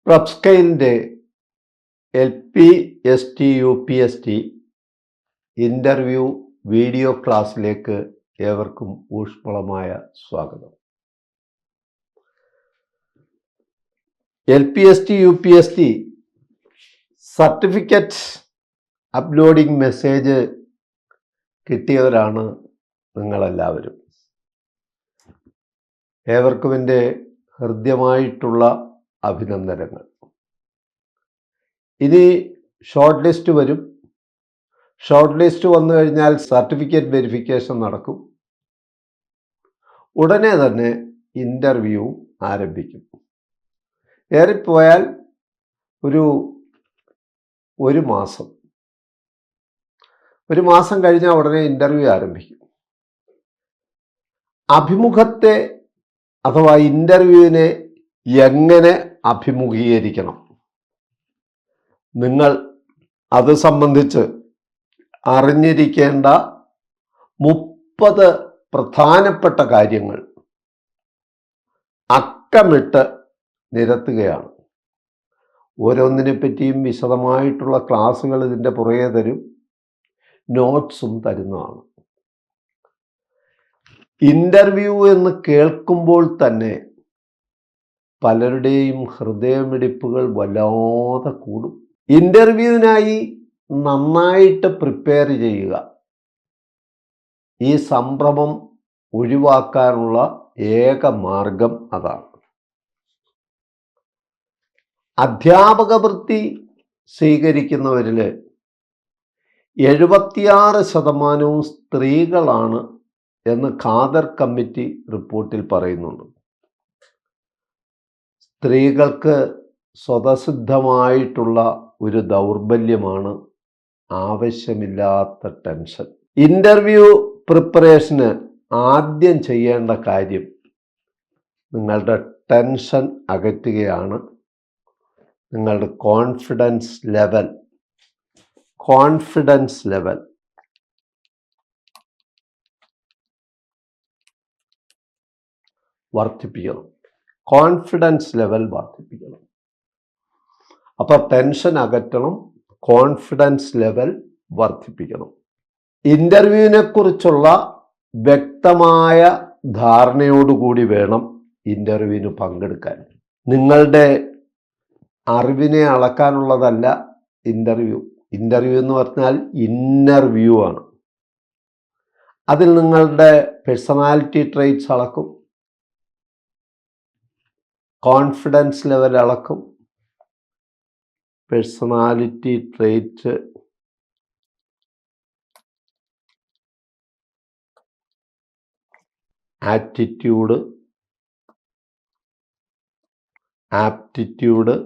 പ്രബ്സ്കെയിലിൻ്റെ LPST UPST interview video ക്ലാസ്സിലേക്ക് ഏവർക്കും ഊഷ്മളമായ സ്വാഗതം. LPST UPST certificate uploading message കിട്ടിയവരാണ് നിങ്ങളെല്ലാവരും. ഏവർക്കും എൻ്റെ ഹൃദ്യമായിട്ടുള്ള അഭിനന്ദനങ്ങൾ. ഇനി ഷോർട്ട് ലിസ്റ്റ് വരും. ഷോർട്ട് ലിസ്റ്റ് വന്നു കഴിഞ്ഞാൽ സർട്ടിഫിക്കറ്റ് വെരിഫിക്കേഷൻ നടക്കും. ഉടനെ തന്നെ ഇൻ്റർവ്യൂ ആരംഭിക്കും. ഏറിപ്പോയാൽ ഒരു മാസം കഴിഞ്ഞാൽ ഉടനെ ഇൻ്റർവ്യൂ ആരംഭിക്കും. അഭിമുഖത്തെ അഥവാ ഇൻ്റർവ്യൂവിനെ എങ്ങനെ അഭിമുഖീകരിക്കണം, നിങ്ങൾ അത് സംബന്ധിച്ച് അറിഞ്ഞിരിക്കേണ്ട 30 പ്രധാനപ്പെട്ട കാര്യങ്ങൾ അക്കമിട്ട് നിരത്തുകയാണ്. ഓരോന്നിനെ പറ്റിയും വിശദമായിട്ടുള്ള ക്ലാസ്സുകൾ ഇതിൻ്റെ പുറകെ തരും, നോട്ട്സും തരുന്നതാണ്. ഇൻ്റർവ്യൂ എന്ന് കേൾക്കുമ്പോൾ തന്നെ പലരുടെയും ഹൃദയമിടിപ്പുകൾ വല്ലാതെ കൂടും. ഇൻ്റർവ്യൂവിനായി നന്നായിട്ട് പ്രിപ്പയർ ചെയ്യുക. ഈ സംഭ്രമം ഒഴിവാക്കാനുള്ള ഏക മാർഗം അതാണ്. അധ്യാപക വൃത്തി സ്വീകരിക്കുന്നവരിൽ 76% സ്ത്രീകളാണ് എന്ന് ഖാദർ കമ്മിറ്റി റിപ്പോർട്ടിൽ പറയുന്നുണ്ട്. സ്ത്രീകൾക്ക് സ്വതസിദ്ധമായിട്ടുള്ള ഒരു ദൗർബല്യമാണ് ആവശ്യമില്ലാത്ത ടെൻഷൻ. ഇൻ്റർവ്യൂ പ്രിപ്പറേഷന് ആദ്യം ചെയ്യേണ്ട കാര്യം നിങ്ങളുടെ ടെൻഷൻ അകറ്റുകയാണ്. നിങ്ങളുടെ കോൺഫിഡൻസ് ലെവൽ വർദ്ധിപ്പിക്കണം. അപ്പോൾ ടെൻഷൻ അകറ്റണം, കോൺഫിഡൻസ് ലെവൽ വർദ്ധിപ്പിക്കണം. ഇൻ്റർവ്യൂവിനെ കുറിച്ചുള്ള വ്യക്തമായ ധാരണയോടുകൂടി വേണം ഇൻ്റർവ്യൂവിന് പങ്കെടുക്കാൻ. നിങ്ങളുടെ അറിവിനെ അളക്കാനുള്ളതല്ല ഇൻ്റർവ്യൂ. ഇൻ്റർവ്യൂ എന്ന് പറഞ്ഞാൽ ഇന്നർവ്യൂ ആണ്. അതിൽ നിങ്ങളുടെ പേഴ്സണാലിറ്റി ട്രെയ്റ്റ്സ് അളക്കും, കോൺഫിഡൻസ് ലെവൽ അളക്കും, personality trait, attitude, aptitude,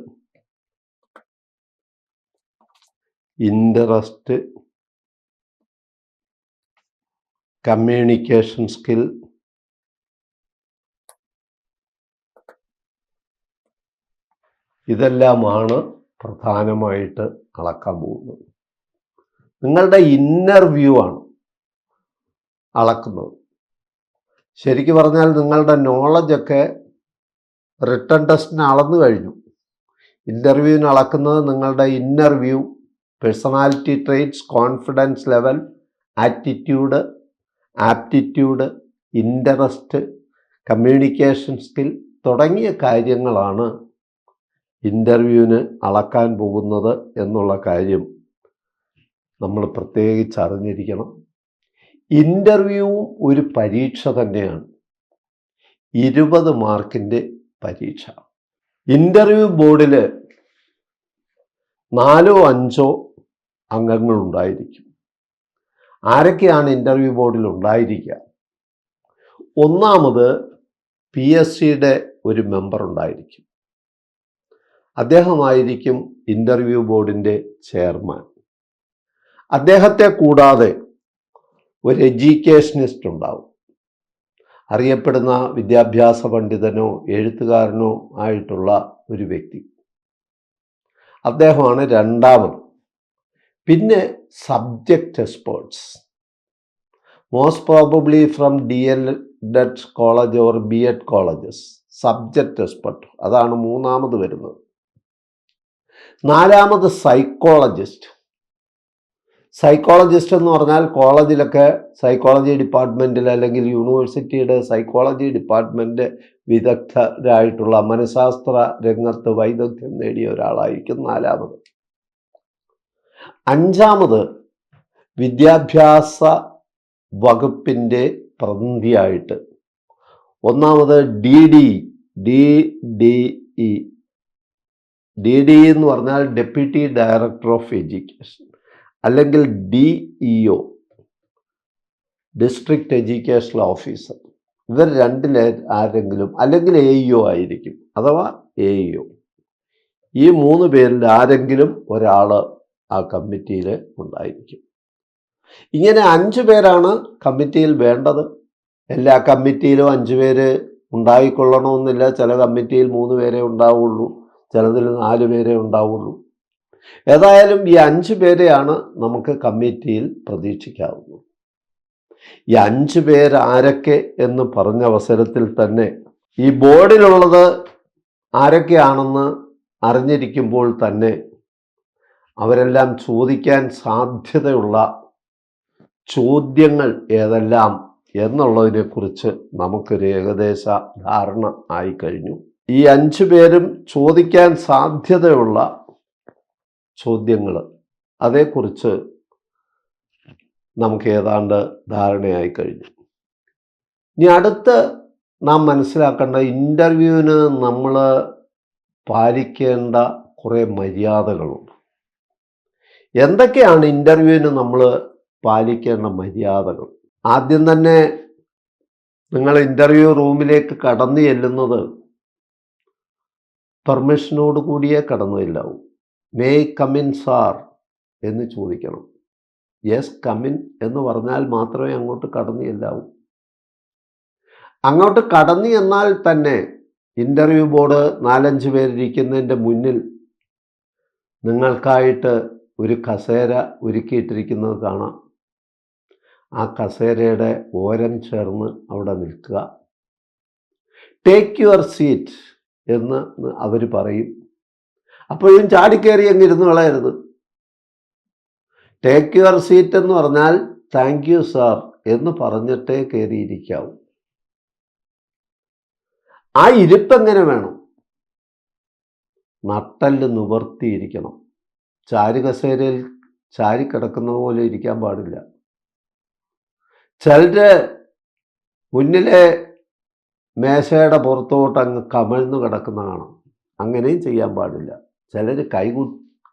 interest, communication skill, ഇതെല്ലാമാണ് പ്രധാനമായിട്ട് അളക്കാൻ പോകുന്നത്. നിങ്ങളുടെ ഇന്നർ വ്യൂ ആണ് അളക്കുന്നത്. ശരിക്കും പറഞ്ഞാൽ നിങ്ങളുടെ നോളജൊക്കെ റിട്ടൺ ടെസ്റ്റിന് അളന്നു കഴിഞ്ഞു. ഇൻ്റർവ്യൂവിന് അളക്കുന്നത് നിങ്ങളുടെ inner view, personality traits, confidence level, attitude, aptitude, interest, communication skill തുടങ്ങിയ കാര്യങ്ങളാണ് ഇൻ്റർവ്യൂവിന് അളക്കാൻ പോകുന്നത് എന്നുള്ള കാര്യം നമ്മൾ പ്രത്യേകിച്ച് അറിഞ്ഞിരിക്കണം. ഇൻ്റർവ്യൂവും ഒരു പരീക്ഷ തന്നെയാണ്. 20 മാർക്കിൻ്റെ പരീക്ഷ. ഇൻ്റർവ്യൂ ബോർഡിൽ 4-5 അംഗങ്ങളുണ്ടായിരിക്കും. ആരൊക്കെയാണ് ഇൻ്റർവ്യൂ ബോർഡിൽ ഉണ്ടായിരിക്കുക? ഒന്നാമത് PSCയുടെ ഒരു മെമ്പർ ഉണ്ടായിരിക്കും. അദ്ദേഹമായിരിക്കും ഇൻ്റർവ്യൂ ബോർഡിൻ്റെ ചെയർമാൻ. അദ്ദേഹത്തെ കൂടാതെ ഒരു എഡ്യൂക്കേഷനിസ്റ്റ് ഉണ്ടാവും. അറിയപ്പെടുന്ന വിദ്യാഭ്യാസ പണ്ഡിതനോ എഴുത്തുകാരനോ ആയിട്ടുള്ള ഒരു വ്യക്തി. അദ്ദേഹമാണ് രണ്ടാമത്. പിന്നെ subject experts, most probably from DED college or BEd colleges, subject expert, അതാണ് മൂന്നാമത് വരുന്നത്. നാലാമത് സൈക്കോളജിസ്റ്റ്. സൈക്കോളജിസ്റ്റ് എന്ന് പറഞ്ഞാൽ കോളേജിലൊക്കെ സൈക്കോളജി ഡിപ്പാർട്ട്മെൻറ്റിൽ അല്ലെങ്കിൽ യൂണിവേഴ്സിറ്റിയുടെ സൈക്കോളജി ഡിപ്പാർട്ട്മെൻറ്റ് വിദഗ്ധരായിട്ടുള്ള മനഃശാസ്ത്ര രംഗത്ത് വൈദഗ്ധ്യം നേടിയ ഒരാളായിരിക്കും നാലാമത്. അഞ്ചാമത് വിദ്യാഭ്യാസ വകുപ്പിൻ്റെ പ്രതിനിധിയായിട്ട് ഒന്നാമത് ഡി ഡി എന്ന് പറഞ്ഞാൽ ഡെപ്യൂട്ടി ഡയറക്ടർ ഓഫ് എഡ്യൂക്കേഷൻ, അല്ലെങ്കിൽ DEO, ഡിസ്ട്രിക്റ്റ് എഡ്യൂക്കേഷണൽ ഓഫീസർ. ഇവർ രണ്ടിലെ ആരെങ്കിലും, അല്ലെങ്കിൽ AEO ആയിരിക്കും, അഥവാ AEO. ഈ 3 പേരിൽ ആരെങ്കിലും ഒരാൾ ആ കമ്മിറ്റിയിൽ ഉണ്ടായിരിക്കും. ഇങ്ങനെ 5 പേരാണ് കമ്മിറ്റിയിൽ വേണ്ടത്. എല്ലാ കമ്മിറ്റിയിലും 5 പേര് ഉണ്ടായിക്കൊള്ളണമെന്നില്ല. ചില കമ്മിറ്റിയിൽ 3 പേരേ ഉണ്ടാവുള്ളൂ, ചിലതിൽ 4 പേരേ ഉണ്ടാവുള്ളൂ. ഏതായാലും ഈ 5 പേരെയാണ് നമുക്ക് കമ്മിറ്റിയിൽ പ്രതീക്ഷിക്കാവുന്നത്. ഈ 5 പേര് ആരൊക്കെ എന്ന് പറഞ്ഞ അവസരത്തിൽ തന്നെ ഈ ബോർഡിലുള്ളത് ആരൊക്കെയാണെന്ന് അറിഞ്ഞിരിക്കുമ്പോൾ തന്നെ അവരെല്ലാം ചോദിക്കാൻ സാധ്യതയുള്ള ചോദ്യങ്ങൾ ഏതെല്ലാം എന്നുള്ളതിനെക്കുറിച്ച് നമുക്കൊരു ഏകദേശ ധാരണ ആയിക്കഴിഞ്ഞു. ഈ 5 പേരും ചോദിക്കാൻ സാധ്യതയുള്ള ചോദ്യങ്ങൾ, അതേക്കുറിച്ച് നമുക്ക് ഏതാണ്ട് ധാരണയായി കഴിഞ്ഞു. ഇനി അടുത്ത് നാം മനസ്സിലാക്കേണ്ട, ഇൻ്റർവ്യൂവിന് നമ്മൾ പാലിക്കേണ്ട കുറേ മര്യാദകളുണ്ട്. എന്തൊക്കെയാണ് ഇൻ്റർവ്യൂവിന് നമ്മൾ പാലിക്കേണ്ട മര്യാദകൾ? ആദ്യം തന്നെ നിങ്ങൾ ഇൻ്റർവ്യൂ റൂമിലേക്ക് കടന്നു ചെല്ലുന്നത് പെർമിഷനോട് കൂടിയേ കടന്നു ചെല്ലാവൂ. മേ കമിൻ സാർ എന്ന് ചോദിക്കണം. യെസ് കമിൻ എന്ന് പറഞ്ഞാൽ മാത്രമേ അങ്ങോട്ട് കടന്നു ചെല്ലാവൂ. അങ്ങോട്ട് കടന്നു ചെന്നാൽ തന്നെ ഇൻ്റർവ്യൂ ബോർഡ് 4-5 പേരിരിക്കുന്നതിൻ്റെ മുന്നിൽ നിങ്ങൾക്കായിട്ട് ഒരു കസേര ഒരുക്കിയിട്ടിരിക്കുന്നത് കാണാം. ആ കസേരയുടെ ഓരം ചേർന്ന് അവിടെ നിൽക്കുക. ടേക്ക് യുവർ സീറ്റ് എന്ന് അവർ പറയും. അപ്പോഴും ചാടിക്കയറി അങ്ങ് ഇരുന്ന് കളയരുത്. ടേക്ക് യുവർ സീറ്റ് എന്ന് പറഞ്ഞാൽ താങ്ക് യു സാർ എന്ന് പറഞ്ഞിട്ടേ കയറിയിരിക്കാവൂ. ആ ഇരിപ്പെങ്ങനെ വേണം? നട്ടല് നിവർത്തിയിരിക്കണം. ചാരുകസേരയിൽ ചാരിക്കിടക്കുന്ന പോലെ ഇരിക്കാൻ പാടില്ല. ചിലര് മുന്നിലെ മേശയുടെ പുറത്തോട്ട് അങ്ങ് കമഴ്ന്നു കിടക്കുന്ന കാണാം. അങ്ങനെയും ചെയ്യാൻ പാടില്ല. ചിലർ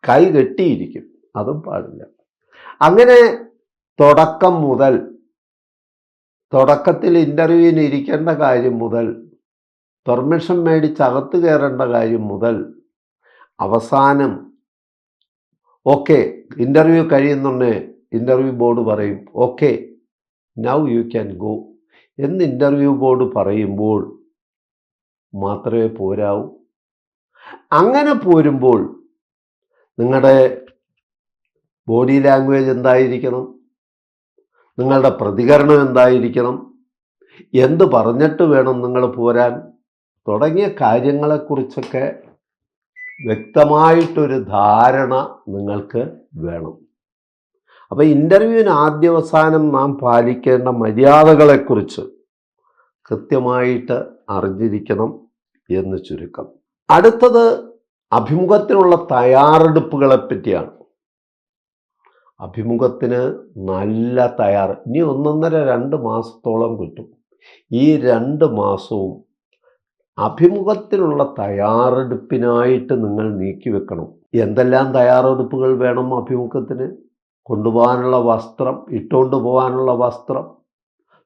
കൈ കെട്ടിയിരിക്കും, അതും പാടില്ല. അങ്ങനെ തുടക്കത്തിൽ ഇൻ്റർവ്യൂവിന് ഇരിക്കേണ്ട കാര്യം മുതൽ, പെർമിഷൻ മേടിച്ചകത്ത് കയറേണ്ട കാര്യം മുതൽ, അവസാനം ഓക്കെ ഇൻ്റർവ്യൂ കഴിയുന്നുണ്ടേ ഇൻ്റർവ്യൂ ബോർഡ് പറയും okay now you can go എന്ന് ഇൻ്റർവ്യൂ ബോർഡ് പറയുമ്പോൾ മാത്രമേ പോരാവൂ. അങ്ങനെ പോരുമ്പോൾ നിങ്ങളുടെ ബോഡി ലാംഗ്വേജ് എന്തായിരിക്കണം, നിങ്ങളുടെ പ്രതികരണം എന്തായിരിക്കണം, എന്ത് പറഞ്ഞിട്ട് വേണം നിങ്ങൾ പോരാൻ തുടങ്ങിയ കാര്യങ്ങളെക്കുറിച്ചൊക്കെ വ്യക്തമായിട്ടൊരു ധാരണ നിങ്ങൾക്ക് വേണം. അപ്പോൾ ഇൻ്റർവ്യൂവിന് ആദ്യവസാനം നാം പാലിക്കേണ്ട മര്യാദകളെക്കുറിച്ച് കൃത്യമായിട്ട് അറിഞ്ഞിരിക്കണം എന്ന് ചുരുക്കം. അടുത്തത് അഭിമുഖത്തിനുള്ള തയ്യാറെടുപ്പുകളെ പറ്റിയാണ്. അഭിമുഖത്തിന് നല്ല ഇനി 1.5-2 മാസത്തോളം കിട്ടും. ഈ 2 മാസവും അഭിമുഖത്തിനുള്ള തയ്യാറെടുപ്പിനായിട്ട് നിങ്ങൾ നീക്കിവെക്കണം. എന്തെല്ലാം തയ്യാറെടുപ്പുകൾ വേണം അഭിമുഖത്തിന്? കൊണ്ടുപോകാനുള്ള വസ്ത്രം, ഇട്ടുകൊണ്ട് പോകാനുള്ള വസ്ത്രം.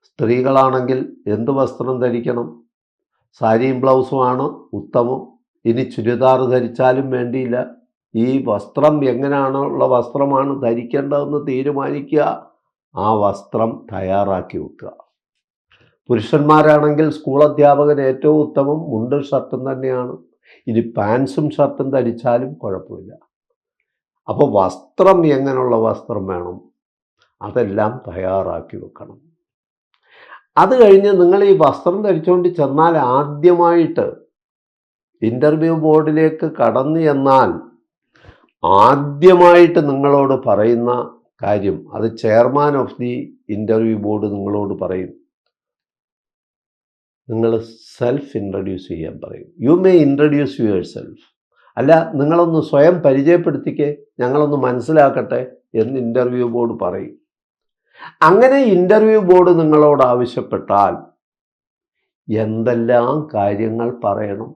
സ്ത്രീകളാണെങ്കിൽ എന്ത് വസ്ത്രം ധരിക്കണം? സാരിയും ബ്ലൗസുമാണ് ഉത്തമം. ഇനി ചുരിദാർ ധരിച്ചാലും വേണ്ടിയില്ല. ഈ വസ്ത്രം എങ്ങനെയാണുള്ള വസ്ത്രമാണ് ധരിക്കേണ്ടതെന്ന് തീരുമാനിക്കുക. ആ വസ്ത്രം തയ്യാറാക്കി വെക്കുക. പുരുഷന്മാരാണെങ്കിൽ സ്കൂൾ അധ്യാപകന് ഏറ്റവും ഉത്തമം മുണ്ടും ഷർട്ടും തന്നെയാണ്. ഇനി പാൻസും ഷർട്ടും ധരിച്ചാലും കുഴപ്പമില്ല. അപ്പോൾ വസ്ത്രം എങ്ങനെയുള്ള വസ്ത്രം വേണം, അതെല്ലാം തയ്യാറാക്കി വെക്കണം. അത് കഴിഞ്ഞ് നിങ്ങൾ ഈ വസ്ത്രം ധരിച്ചുകൊണ്ട് ചെന്നാൽ, ആദ്യമായിട്ട് ഇൻ്റർവ്യൂ ബോർഡിലേക്ക് കടന്നു ചെന്നാൽ ആദ്യമായിട്ട് നിങ്ങളോട് പറയുന്ന കാര്യം, അത് chairman of the interview board നിങ്ങളോട് പറയും, നിങ്ങൾ സെൽഫ് ഇൻട്രൊഡ്യൂസ് ചെയ്യാൻ പറയും. You may introduce your self. അല്ല, നിങ്ങളൊന്ന് സ്വയം പരിചയപ്പെടുത്തിക്കേ, ഞങ്ങളൊന്ന് മനസ്സിലാക്കട്ടെ എന്ന് ഇൻ്റർവ്യൂ ബോർഡ് പറയും. അങ്ങനെ ഇൻ്റർവ്യൂ ബോർഡ് നിങ്ങളോട് ആവശ്യപ്പെട്ടാൽ എന്തെല്ലാം കാര്യങ്ങൾ പറയണം?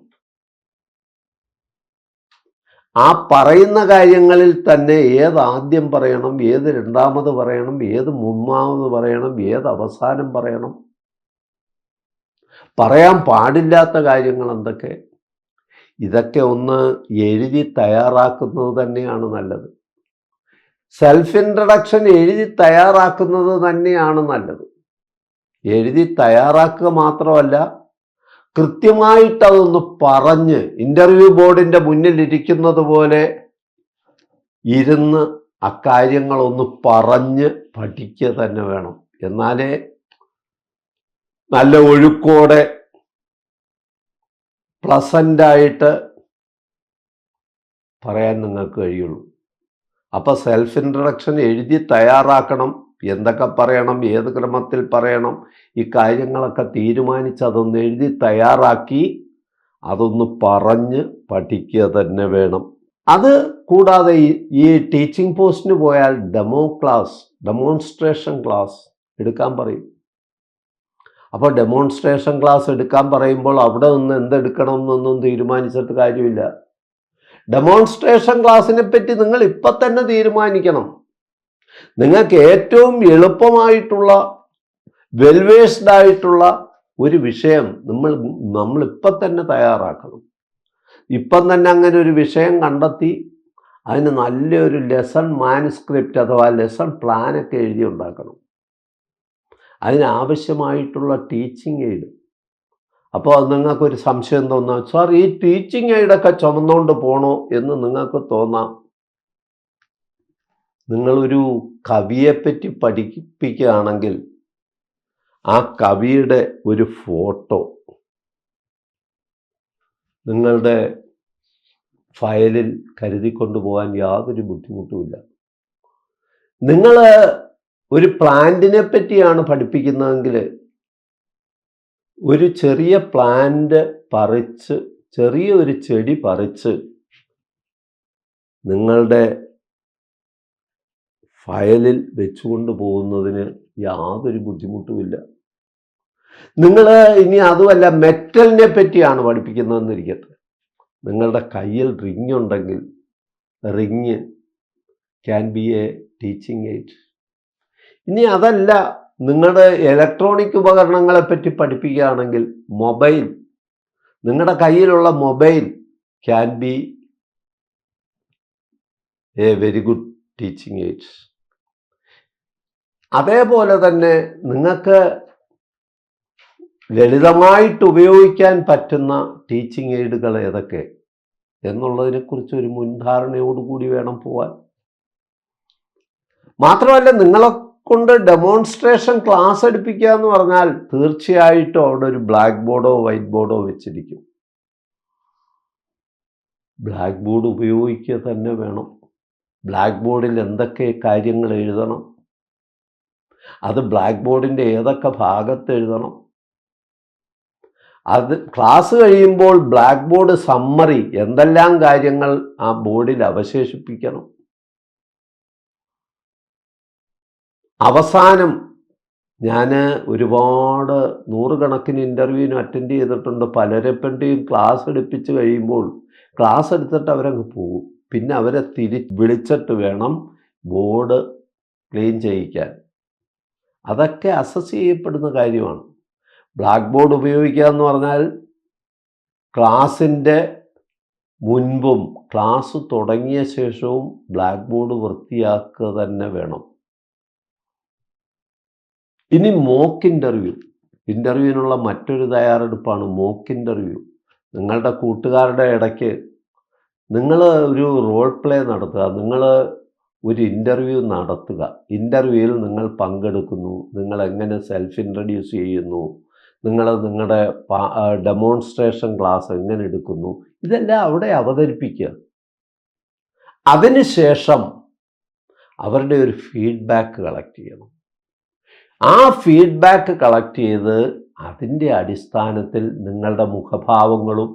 ആ പറയുന്ന കാര്യങ്ങളിൽ തന്നെ ഏത് ആദ്യം പറയണം, ഏത് രണ്ടാമത് പറയണം, ഏത് മൂന്നാമത് പറയണം, ഏത് അവസാനം പറയണം, പറയാൻ പാടില്ലാത്ത കാര്യങ്ങൾ എന്തൊക്കെ, ഇതൊക്കെ ഒന്ന് എഴുതി തയ്യാറാക്കുന്നത് തന്നെയാണ് നല്ലത്. സെൽഫ് ഇൻട്രഡക്ഷൻ എഴുതി തയ്യാറാക്കുന്നത് തന്നെയാണ് നല്ലത്. എഴുതി തയ്യാറാക്കുക മാത്രമല്ല, കൃത്യമായിട്ട് അതൊന്ന് പറഞ്ഞ് ഇൻ്റർവ്യൂ ബോർഡിൻ്റെ മുന്നിലിരിക്കുന്നത് പോലെ ഇരുന്ന് അക്കാര്യങ്ങളൊന്ന് പറഞ്ഞ് പഠിക്കുക തന്നെ വേണം. എന്നാലേ നല്ല ഒഴുക്കോടെ പ്ലസൻ്റായിട്ട് പറയാൻ നിങ്ങൾക്ക് കഴിയുള്ളൂ. അപ്പോൾ സെൽഫ് ഇൻട്രഡക്ഷൻ എഴുതി തയ്യാറാക്കണം. എന്തൊക്കെ പറയണം, ഏത് ക്രമത്തിൽ പറയണം, ഈ കാര്യങ്ങളൊക്കെ തീരുമാനിച്ച് അതൊന്ന് എഴുതി തയ്യാറാക്കി അതൊന്ന് പറഞ്ഞ് പഠിക്കുക തന്നെ വേണം. അത് കൂടാതെ ഈ ടീച്ചിങ് പോസ്റ്റിന് പോയാൽ ഡെമോൺസ്ട്രേഷൻ ക്ലാസ് എടുക്കാൻ പറയും. അപ്പോൾ ഡെമോൺസ്ട്രേഷൻ ക്ലാസ് എടുക്കാൻ പറയുമ്പോൾ അവിടെ നിന്ന് എന്തെടുക്കണം എന്നൊന്നും തീരുമാനിച്ചിട്ട് കാര്യമില്ല. ഡെമോൺസ്ട്രേഷൻ ക്ലാസ്സിനെ പറ്റി നിങ്ങൾ ഇപ്പം തന്നെ തീരുമാനിക്കണം. നിങ്ങൾക്ക് ഏറ്റവും എളുപ്പമായിട്ടുള്ള വെൽവേഴ്സ്ഡ് ആയിട്ടുള്ള ഒരു വിഷയം നമ്മളിപ്പം തന്നെ തയ്യാറാക്കണം. ഇപ്പം തന്നെ അങ്ങനെ ഒരു വിഷയം കണ്ടെത്തി അതിന് നല്ലൊരു ലെസൺ മാനുസ്ക്രിപ്റ്റ് അഥവാ ലെസൺ പ്ലാനൊക്കെ എഴുതി ഉണ്ടാക്കണം. അതിനാവശ്യമായിട്ടുള്ള ടീച്ചിങ് എയ്ഡ്. അപ്പോൾ നിങ്ങൾക്കൊരു സംശയം തോന്നാം, സാർ ഈ ടീച്ചിങ് എയ്ഡൊക്കെ ചുമന്നുകൊണ്ട് പോകണോ എന്ന് നിങ്ങൾക്ക് തോന്നാം. നിങ്ങളൊരു കവിയെപ്പറ്റി പഠിപ്പിക്കുകയാണെങ്കിൽ ആ കവിയുടെ ഒരു ഫോട്ടോ നിങ്ങളുടെ ഫയലിൽ കരുതിക്കൊണ്ടു പോകാൻ യാതൊരു ബുദ്ധിമുട്ടുമില്ല. നിങ്ങൾ ഒരു പ്ലാന്റിനെ പറ്റിയാണ് പഠിപ്പിക്കുന്നതെങ്കിൽ ഒരു ചെറിയ പ്ലാന്റ് പറിച്ച്, ചെറിയൊരു ചെടി പറിച്ച് നിങ്ങളുടെ ഫയലിൽ വെച്ചുകൊണ്ട് പോകുന്നതിന് യാതൊരു ബുദ്ധിമുട്ടുമില്ല. നിങ്ങൾ ഇനി അതുമല്ല മെറ്റലിനെ പറ്റിയാണ് പഠിപ്പിക്കുന്നതെന്നിരിക്കട്ടെ, നിങ്ങളുടെ കയ്യിൽ റിങ് ഉണ്ടെങ്കിൽ ring can be A teaching aid. ഇനി അതല്ല, നിങ്ങളുടെ ഇലക്ട്രോണിക് ഉപകരണങ്ങളെ പറ്റി പഠിപ്പിക്കുകയാണെങ്കിൽ മൊബൈൽ, നിങ്ങളുടെ കയ്യിലുള്ള mobile can be A very good teaching aid. അതേപോലെ തന്നെ നിങ്ങൾക്ക് ലളിതമായിട്ട് ഉപയോഗിക്കാൻ പറ്റുന്ന ടീച്ചിങ് എയ്ഡുകൾ ഏതൊക്കെ എന്നുള്ളതിനെക്കുറിച്ച് ഒരു മുൻധാരണയോടുകൂടി വേണം പോവാൻ. മാത്രമല്ല, നിങ്ങളെ കൊണ്ട് ഡെമോൺസ്ട്രേഷൻ ക്ലാസ് എടുപ്പിക്കുക എന്ന് പറഞ്ഞാൽ തീർച്ചയായിട്ടും അവിടെ ഒരു ബ്ലാക്ക് ബോർഡോ വൈറ്റ് ബോർഡോ വെച്ചിരിക്കും. ബ്ലാക്ക് ബോർഡ് ഉപയോഗിക്കുക തന്നെ വേണം. ബ്ലാക്ക് ബോർഡിൽ എന്തൊക്കെ കാര്യങ്ങൾ എഴുതണം, അത് ബ്ലാക്ക് ബോർഡിൻ്റെ ഏതൊക്കെ ഭാഗത്ത് എഴുതണം, അത് ക്ലാസ് കഴിയുമ്പോൾ ബ്ലാക്ക് ബോർഡ് സമ്മറി എന്തെല്ലാം കാര്യങ്ങൾ ആ ബോർഡിൽ അവശേഷിപ്പിക്കണം. അവസാനം ഞാൻ ഒരുപാട് നൂറുകണക്കിന് ഇൻ്റർവ്യൂവിന് അറ്റൻഡ് ചെയ്തിട്ടുണ്ട്. പലരെപ്പറ്റിയും ക്ലാസ് എടുപ്പിച്ച് കഴിയുമ്പോൾ ക്ലാസ് എടുത്തിട്ട് അവരങ്ങ് പോകും. പിന്നെ അവരെ വിളിച്ചിട്ട് വേണം ബോർഡ് ക്ലീൻ ചെയ്യിക്കാൻ. അതൊക്കെ അസസ് ചെയ്യപ്പെടുന്ന കാര്യമാണ്. ബ്ലാക്ക് ബോർഡ് ഉപയോഗിക്കുക എന്ന് പറഞ്ഞാൽ ക്ലാസ്സിൻ്റെ മുൻപും ക്ലാസ് തുടങ്ങിയ ശേഷവും ബ്ലാക്ക് ബോർഡ് വൃത്തിയാക്കുക തന്നെ വേണം. ഇനി മോക്ക് ഇൻ്റർവ്യൂവിനുള്ള മറ്റൊരു തയ്യാറെടുപ്പാണ് മോക്ക് ഇൻ്റർവ്യൂ. നിങ്ങളുടെ കൂട്ടുകാരുടെ ഇടയ്ക്ക് നിങ്ങൾ ഒരു റോൾ പ്ലേ നടത്തുക, നിങ്ങൾ ഒരു ഇൻ്റർവ്യൂ നടത്തുക. ഇൻ്റർവ്യൂവിൽ നിങ്ങൾ പങ്കെടുക്കുന്നു, നിങ്ങൾ എങ്ങനെ സെൽഫ് ഇൻട്രൊഡ്യൂസ് ചെയ്യുന്നു, നിങ്ങളുടെ ഡെമോൺസ്ട്രേഷൻ ക്ലാസ് എങ്ങനെ എടുക്കുന്നു, ഇതെല്ലാം അവിടെ അവതരിപ്പിക്കുക. അതിനുശേഷം അവരുടെ ഒരു ഫീഡ്ബാക്ക് കളക്ട് ചെയ്യണം. ആ ഫീഡ്ബാക്ക് കളക്ട് ചെയ്ത് അതിൻ്റെ അടിസ്ഥാനത്തിൽ നിങ്ങളുടെ മുഖഭാവങ്ങളും,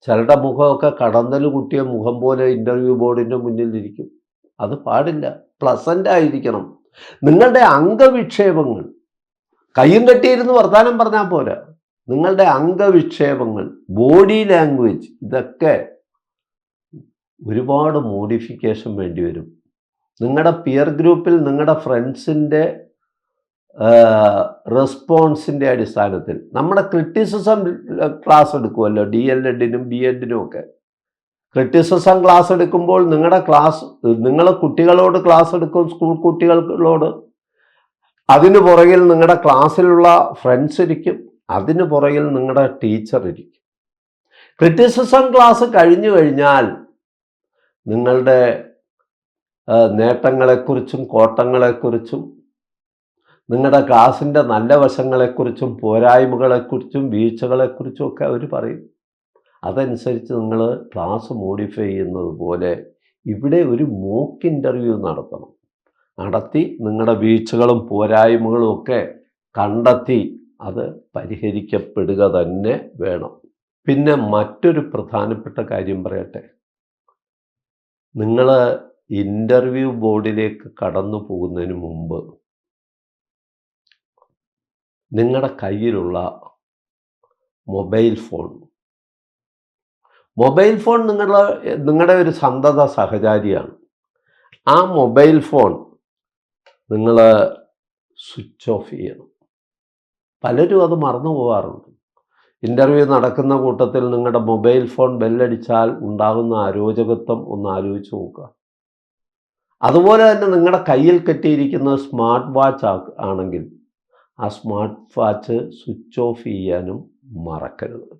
ചിലരുടെ മുഖമൊക്കെ കടന്നൽ കുട്ടിയ മുഖം പോലെ ഇൻ്റർവ്യൂ ബോർഡിൻ്റെ മുന്നിലിരിക്കും. അത് പാടില്ല. പ്ലസൻ്റ് ആയിരിക്കണം. നിങ്ങളുടെ അംഗവിക്ഷേപങ്ങൾ, കയ്യും കെട്ടിയിരുന്ന് വർത്താനം പറഞ്ഞാൽ പോരാ. നിങ്ങളുടെ അംഗവിക്ഷേപങ്ങൾ, ബോഡി ലാംഗ്വേജ്, ഇതൊക്കെ ഒരുപാട് മോഡിഫിക്കേഷൻ വേണ്ടി വരും. നിങ്ങളുടെ പിയർ ഗ്രൂപ്പിൽ നിങ്ങളുടെ ഫ്രണ്ട്സിൻ്റെ റെസ്പോൺസിൻ്റെ അടിസ്ഥാനത്തിൽ നമ്മുടെ ക്രിറ്റിസിസം ക്ലാസ് എടുക്കുമല്ലോ, DLEDനും BEdനും ഒക്കെ. ക്രിറ്റിസിസം ക്ലാസ് എടുക്കുമ്പോൾ നിങ്ങൾ കുട്ടികളോട് ക്ലാസ് എടുക്കും, സ്കൂൾ കുട്ടികളോട്. അതിനു പുറകിൽ നിങ്ങളുടെ ക്ലാസ്സിലുള്ള ഫ്രണ്ട്സ് ഇരിക്കും, അതിനു പുറകിൽ നിങ്ങളുടെ ടീച്ചർ ഇരിക്കും. ക്രിറ്റിസിസം ക്ലാസ് കഴിഞ്ഞു കഴിഞ്ഞാൽ നിങ്ങളുടെ നേട്ടങ്ങളെക്കുറിച്ചും കോട്ടങ്ങളെക്കുറിച്ചും, നിങ്ങളുടെ ക്ലാസ്സിൻ്റെ നല്ല വശങ്ങളെക്കുറിച്ചും പോരായ്മകളെക്കുറിച്ചും വീഴ്ചകളെക്കുറിച്ചും ഒക്കെ അവർ പറയും. അതനുസരിച്ച് നിങ്ങൾ ക്ലാസ് മോഡിഫൈ ചെയ്യുന്നത് പോലെ ഇവിടെ ഒരു മോക്ക് ഇൻ്റർവ്യൂ നടത്തി നിങ്ങളുടെ വീഴ്ചകളും പോരായ്മകളും ഒക്കെ കണ്ടെത്തി അത് പരിഹരിക്കപ്പെടുക തന്നെ വേണം. പിന്നെ മറ്റൊരു പ്രധാനപ്പെട്ട കാര്യം പറയട്ടെ. നിങ്ങൾ ഇൻ്റർവ്യൂ ബോർഡിലേക്ക് കടന്നു പോകുന്നതിന് മുമ്പ് നിങ്ങളുടെ കയ്യിലുള്ള മൊബൈൽ ഫോൺ നിങ്ങളുടെ ഒരു സന്തത സഹചാരിയാണ്. ആ മൊബൈൽ ഫോൺ നിങ്ങൾ സ്വിച്ച് ഓഫ് ചെയ്യണം. പലരും അത് മറന്നു പോകാറുണ്ട്. ഇൻ്റർവ്യൂ നടക്കുന്ന കൂട്ടത്തിൽ നിങ്ങളുടെ മൊബൈൽ ഫോൺ ബെല്ലടിച്ചാൽ ഉണ്ടാകുന്ന അരോചകത്വം ഒന്ന് ആലോചിച്ച് നോക്കുക. അതുപോലെ തന്നെ നിങ്ങളുടെ കയ്യിൽ കെട്ടിയിരിക്കുന്ന സ്മാർട്ട് വാച്ച് ആണെങ്കിൽ ആ സ്മാർട്ട് വാച്ച് സ്വിച്ച് ഓഫ് ചെയ്യാനും മറക്കരുത്.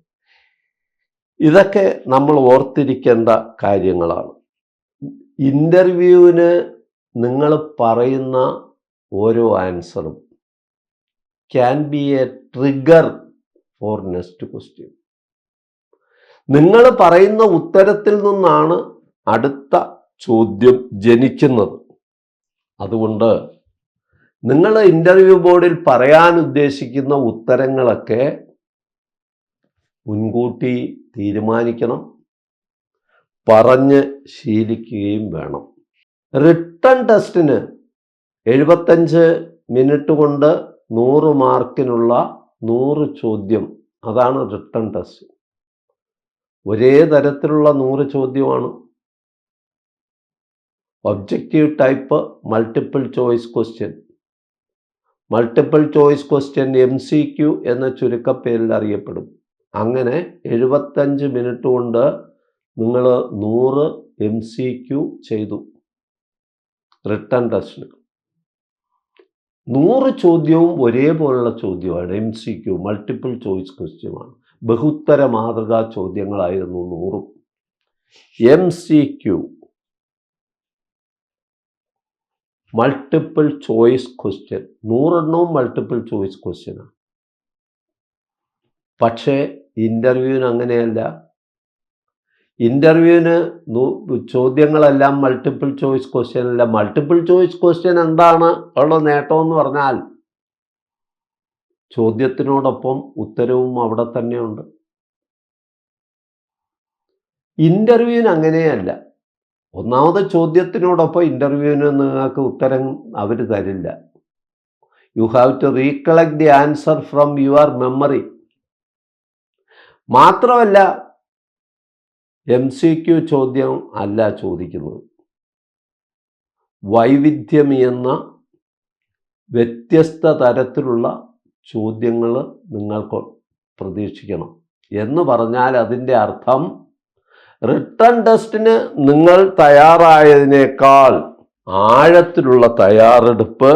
ഇതൊക്കെ നമ്മൾ ഓർത്തിരിക്കേണ്ട കാര്യങ്ങളാണ്. ഇൻ്റർവ്യൂവിന് നിങ്ങൾ പറയുന്ന ഓരോ ആൻസറും can be a trigger for next question. നിങ്ങൾ പറയുന്ന ഉത്തരത്തിൽ നിന്നാണ് അടുത്ത ചോദ്യം ജനിക്കുന്നത്. അതുകൊണ്ട് നിങ്ങൾ ഇൻ്റർവ്യൂ ബോർഡിൽ പറയാൻ ഉദ്ദേശിക്കുന്ന ഉത്തരങ്ങളൊക്കെ മുൻകൂട്ടി തീരുമാനിക്കണം, പറഞ്ഞ് ശീലിക്കുകയും വേണം. റിട്ടൺ ടെസ്റ്റിന് 75 മിനിറ്റ് കൊണ്ട് 100 മാർക്കിനുള്ള 100 ചോദ്യം, അതാണ് റിട്ടൺ ടെസ്റ്റ്. ഒരേ തരത്തിലുള്ള 100 ചോദ്യമാണ്. Objective type multiple choice question, MCQ എന്ന ചുരുക്കപ്പേരിൽ അറിയപ്പെടും. അങ്ങനെ 75 മിനിറ്റ് കൊണ്ട് നിങ്ങൾ 100 MCQ ചെയ്തു. റിട്ടൺ ടെസ്റ്റിന് 100 ചോദ്യവും ഒരേപോലുള്ള ചോദ്യമാണ്. MCQ മൾട്ടിപ്പിൾ ചോയ്സ് ക്വസ്റ്റ്യനാണ്. ബഹുത്തര മാതൃകാ ചോദ്യങ്ങളായിരുന്നു 100. MCQ മൾട്ടിപ്പിൾ ചോയ്സ് ക്വസ്റ്റ്യൻ, 100 എണ്ണവും മൾട്ടിപ്പിൾ ചോയ്സ് ക്വസ്റ്റ്യനാണ്. പക്ഷേ ഇൻ്റർവ്യൂവിന് അങ്ങനെയല്ല. ഇൻ്റർവ്യൂവിന് ചോദ്യങ്ങളെല്ലാം മൾട്ടിപ്പിൾ ചോയ്സ് ക്വസ്റ്റ്യൻ അല്ല. മൾട്ടിപ്പിൾ ചോയ്സ് ക്വസ്റ്റ്യൻ എന്താണ് ഉള്ള നേട്ടമെന്ന് പറഞ്ഞാൽ ചോദ്യത്തിനോടൊപ്പം ഉത്തരവും അവിടെ തന്നെയുണ്ട്. ഇൻ്റർവ്യൂവിന് അങ്ങനെയല്ല. ഒന്നാമത് ചോദ്യത്തിനോടൊപ്പം ഇൻ്റർവ്യൂവിന് നിങ്ങൾക്ക് ഉത്തരം അവർ തരില്ല. You have to recollect the answer from your memory. മാത്രമല്ല MCQ ചോദ്യം അല്ല ചോദിക്കുന്നത്. വൈവിധ്യമേറിയ വ്യത്യസ്ത തരത്തിലുള്ള ചോദ്യങ്ങൾ നിങ്ങൾക്ക് പ്രതീക്ഷിക്കണം എന്ന് പറഞ്ഞാൽ അതിൻ്റെ അർത്ഥം റിട്ടൺ ടെസ്റ്റിന് നിങ്ങൾ തയ്യാറായതിനേക്കാൾ ആഴത്തിലുള്ള തയ്യാറെടുപ്പ്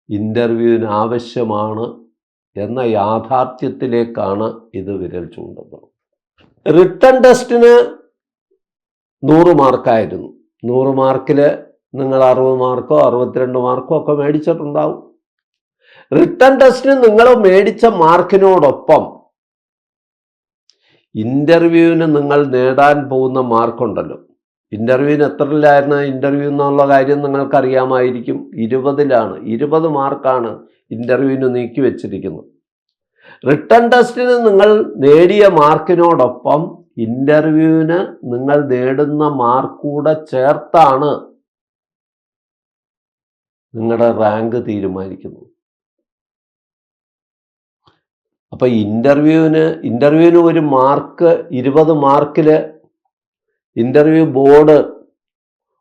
ഇൻ്റർവ്യൂവിന് ആവശ്യമാണ് എന്ന യാഥാർത്ഥ്യത്തിലേക്കാണ് ഇത് വിരൽ ചൂണ്ടുന്നത്. റിട്ടൺ ടെസ്റ്റിന് 100 മാർക്കായിരുന്നു. 100 മാർക്കിൽ നിങ്ങൾ 60 മാർക്കോ 62 മാർക്കോ ഒക്കെ മേടിച്ചിട്ടുണ്ടാവും. റിട്ടൺ ടെസ്റ്റിന് നിങ്ങൾ മേടിച്ച മാർക്കിനോടൊപ്പം ഇൻ്റർവ്യൂവിന് നിങ്ങൾ നേടാൻ പോകുന്ന മാർക്കുണ്ടല്ലോ, ഇൻ്റർവ്യൂവിന് എത്രയിലായിരുന്നു ഇൻ്റർവ്യൂ എന്നുള്ള കാര്യം നിങ്ങൾക്കറിയാമായിരിക്കും. 20ലാണ്. 20 മാർക്കാണ് ഇൻ്റർവ്യൂവിന് നീക്കി വച്ചിരിക്കുന്നത്. റിട്ടൺ ടെസ്റ്റിന് നിങ്ങൾ നേടിയ മാർക്കിനോടൊപ്പം ഇൻ്റർവ്യൂവിന് നിങ്ങൾ നേടുന്ന മാർക്ക് കൂടെ ചേർത്താണ് നിങ്ങളുടെ റാങ്ക് തീരുമാനിക്കുന്നത്. അപ്പം ഇൻ്റർവ്യൂവിന് ഒരു മാർക്ക് 20 മാർക്കിൽ ഇൻ്റർവ്യൂ ബോർഡ്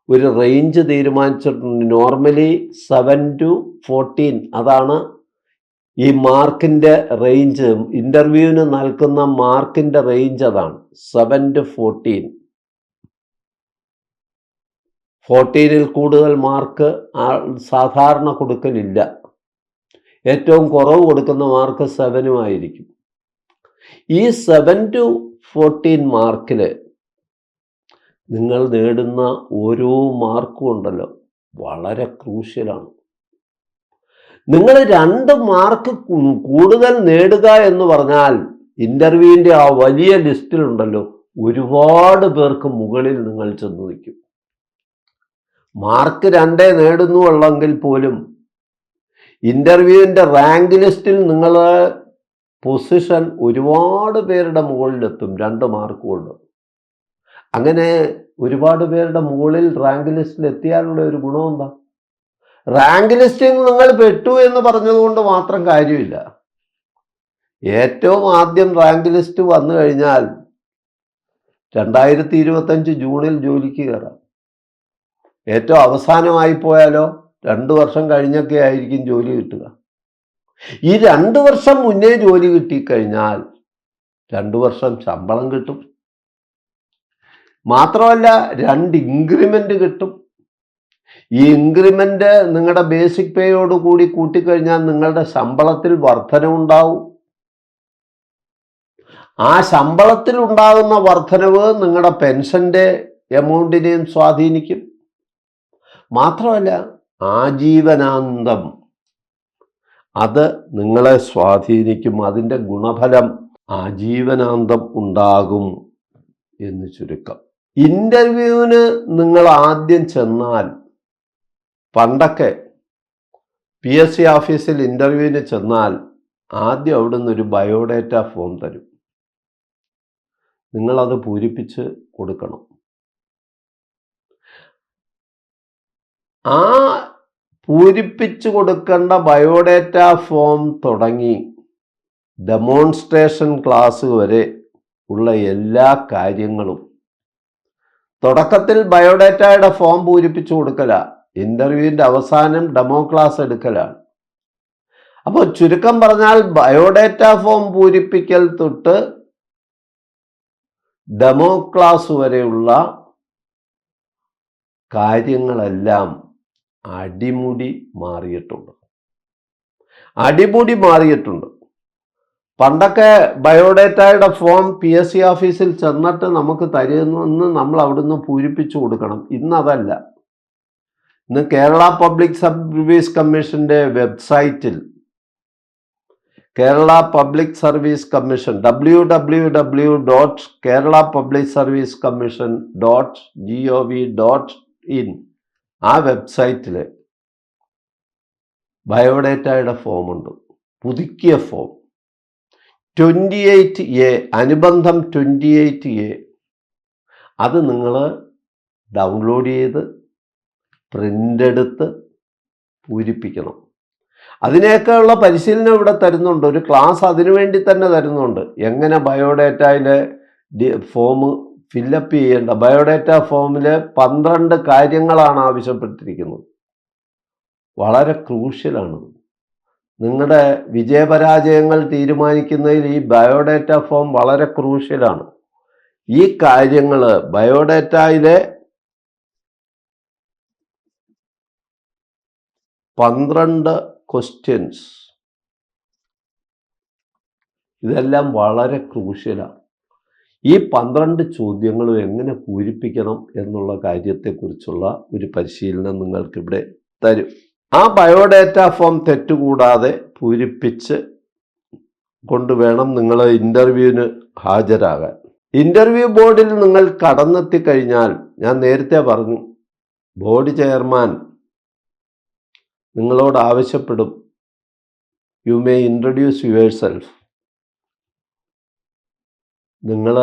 ഒരു റേഞ്ച് തീരുമാനിച്ചിട്ടുണ്ട്. നോർമലി 7 to 14 അതാണ് ഈ മാർക്കിൻ്റെ റേഞ്ച്. ഇൻ്റർവ്യൂവിന് നൽകുന്ന മാർക്കിൻ്റെ റേഞ്ച് അതാണ് 7 to 14. 14ൽ കൂടുതൽ മാർക്ക് സാധാരണ കൊടുക്കലില്ല. ഏറ്റവും കുറവ് കൊടുക്കുന്ന മാർക്ക് 7 ആയിരിക്കും. ഈ 7 to 14 മാർക്കിൽ നിങ്ങൾ നേടുന്ന ഓരോ മാർക്കും ഉണ്ടല്ലോ വളരെ ക്രൂഷ്യലാണ്. നിങ്ങൾ 2 മാർക്ക് കൂടുതൽ നേടുക എന്ന് പറഞ്ഞാൽ ഇൻ്റർവ്യൂവിൻ്റെ ആ വലിയ ലിസ്റ്റിലുണ്ടല്ലോ ഒരുപാട് പേർക്ക് മുകളിൽ നിങ്ങൾ ചെന്ന് നിൽക്കും. മാർക്ക് 2 നേടുന്നുള്ളെങ്കിൽ പോലും ഇൻ്റർവ്യൂവിൻ്റെ റാങ്ക് ലിസ്റ്റിൽ നിങ്ങളെ പൊസിഷൻ ഒരുപാട് പേരുടെ മുകളിലെത്തും 2 മാർക്ക് കൊണ്ട്. അങ്ങനെ ഒരുപാട് പേരുടെ മുകളിൽ റാങ്ക് ലിസ്റ്റിൽ എത്തിയാലുള്ള ഒരു ഗുണം എന്താ? റാങ്ക് ലിസ്റ്റിൽ നിങ്ങൾ പെട്ടു എന്ന് പറഞ്ഞതുകൊണ്ട് മാത്രം കാര്യമില്ല. ഏറ്റവും ആദ്യം റാങ്ക് ലിസ്റ്റ് വന്നു കഴിഞ്ഞാൽ 2025 ജൂണിൽ ജോലിക്ക് കയറാം. ഏറ്റവും അവസാനമായി പോയാലോ 2 വർഷം കഴിഞ്ഞൊക്കെ ആയിരിക്കും ജോലി കിട്ടുക. ഈ 2 വർഷം മുന്നേ ജോലി കിട്ടിക്കഴിഞ്ഞാൽ 2 വർഷം ശമ്പളം കിട്ടും. മാത്രമല്ല 2 ഇൻക്രിമെൻ്റ് കിട്ടും. ഈ ഇൻക്രിമെൻ്റ് നിങ്ങളുടെ ബേസിക് പേയോട് കൂടി കൂട്ടിക്കഴിഞ്ഞാൽ നിങ്ങളുടെ ശമ്പളത്തിൽ വർധനവുണ്ടാവും. ആ ശമ്പളത്തിൽ ഉണ്ടാകുന്ന വർധനവ് നിങ്ങളുടെ പെൻഷൻ്റെ എമൗണ്ടിനെയും സ്വാധീനിക്കും. മാത്രമല്ല ആജീവനാന്തം അത് നിങ്ങളെ സ്വാധീനിക്കും. അതിൻ്റെ ഗുണഫലം ആജീവനാന്തം ഉണ്ടാകും എന്ന് ചുരുക്കം. ഇൻ്റർവ്യൂവിന് നിങ്ങൾ ആദ്യം ചെന്നാൽ, പണ്ടൊക്കെ PSC ഓഫീസിൽ ഇൻ്റർവ്യൂവിന് ചെന്നാൽ ആദ്യം അവിടെ നിന്നൊരു ബയോഡേറ്റ ഫോം തരും. നിങ്ങളത് പൂരിപ്പിച്ച് കൊടുക്കണം. ആ പൂരിപ്പിച്ചു കൊടുക്കേണ്ട ബയോഡേറ്റ ഫോം തുടങ്ങി ഡെമോൺസ്ട്രേഷൻ ക്ലാസ് വരെ ഉള്ള എല്ലാ കാര്യങ്ങളും തുടക്കത്തിൽ ബയോഡേറ്റയുടെ ഫോം പൂരിപ്പിച്ചു കൊടുക്കലാണ്. ഇൻ്റർവ്യൂവിൻ്റെ അവസാനം ഡെമോ ക്ലാസ് എടുക്കലാണ്. അപ്പോൾ ചുരുക്കം പറഞ്ഞാൽ ബയോഡേറ്റ ഫോം പൂരിപ്പിക്കൽ തൊട്ട് ഡെമോ ക്ലാസ് വരെയുള്ള കാര്യങ്ങളെല്ലാം അടിമുടി മാറിയിട്ടുണ്ട്. പണ്ടൊക്കെ ബയോഡേറ്റയുടെ ഫോം PSC ഓഫീസിൽ ചെന്നിട്ട് നമുക്ക് തരുമെന്ന് നമ്മൾ അവിടുന്ന് പൂരിപ്പിച്ചു കൊടുക്കണം. ഇന്നതല്ല. ഇന്ന് കേരള പബ്ലിക് സർവീസ് കമ്മീഷൻ്റെ വെബ്സൈറ്റിൽ Kerala public service commission www.keralapublicsservicecommission.gov.in ആ വെബ്സൈറ്റിൽ ബയോഡേറ്റയുടെ ഫോമുണ്ട്. പുതുക്കിയ ഫോം 28A, അനുബന്ധം 28A. അത് നിങ്ങൾ ഡൗൺലോഡ് ചെയ്ത് പ്രിൻ്റ് എടുത്ത് പൂരിപ്പിക്കണം. അതിനൊക്കെയുള്ള പരിശീലനം ഇവിടെ തരുന്നുണ്ട്. ഒരു ക്ലാസ് അതിനുവേണ്ടി തന്നെ തരുന്നുണ്ട്. എങ്ങനെ ബയോഡേറ്റയിലെ ഫോം ഫില്ലപ്പ് ചെയ്യേണ്ട. ബയോഡേറ്റ ഫോമിൽ 12 കാര്യങ്ങളാണ് ആവശ്യപ്പെട്ടിരിക്കുന്നത്. വളരെ ക്രൂഷ്യലാണ്. നിങ്ങളുടെ വിജയപരാജയങ്ങൾ തീരുമാനിക്കുന്നതിൽ ഈ ബയോഡേറ്റ ഫോം വളരെ ക്രൂഷ്യലാണ്. ഈ കാര്യങ്ങൾ ബയോഡേറ്റയിലെ 12 ക്വസ്റ്റ്യൻസ്, ഇതെല്ലാം വളരെ ക്രൂഷ്യലാണ്. ഈ 12 ചോദ്യങ്ങളും എങ്ങനെ പൂരിപ്പിക്കണം എന്നുള്ള കാര്യത്തെക്കുറിച്ചുള്ള ഒരു പരിശീലനം നിങ്ങൾക്കിവിടെ തരും. ആ ബയോഡേറ്റ ഫോം തെറ്റുകൂടാതെ പൂരിപ്പിച്ച് കൊണ്ടുവേണം നിങ്ങൾ ഇൻ്റർവ്യൂവിന് ഹാജരാകാൻ. ഇൻ്റർവ്യൂ ബോർഡിൽ നിങ്ങൾ കടന്നെത്തിക്കഴിഞ്ഞാൽ, ഞാൻ നേരത്തെ പറഞ്ഞു, ബോർഡ് ചെയർമാൻ നിങ്ങളോട് ആവശ്യപ്പെടും, you may introduce your self. നിങ്ങൾ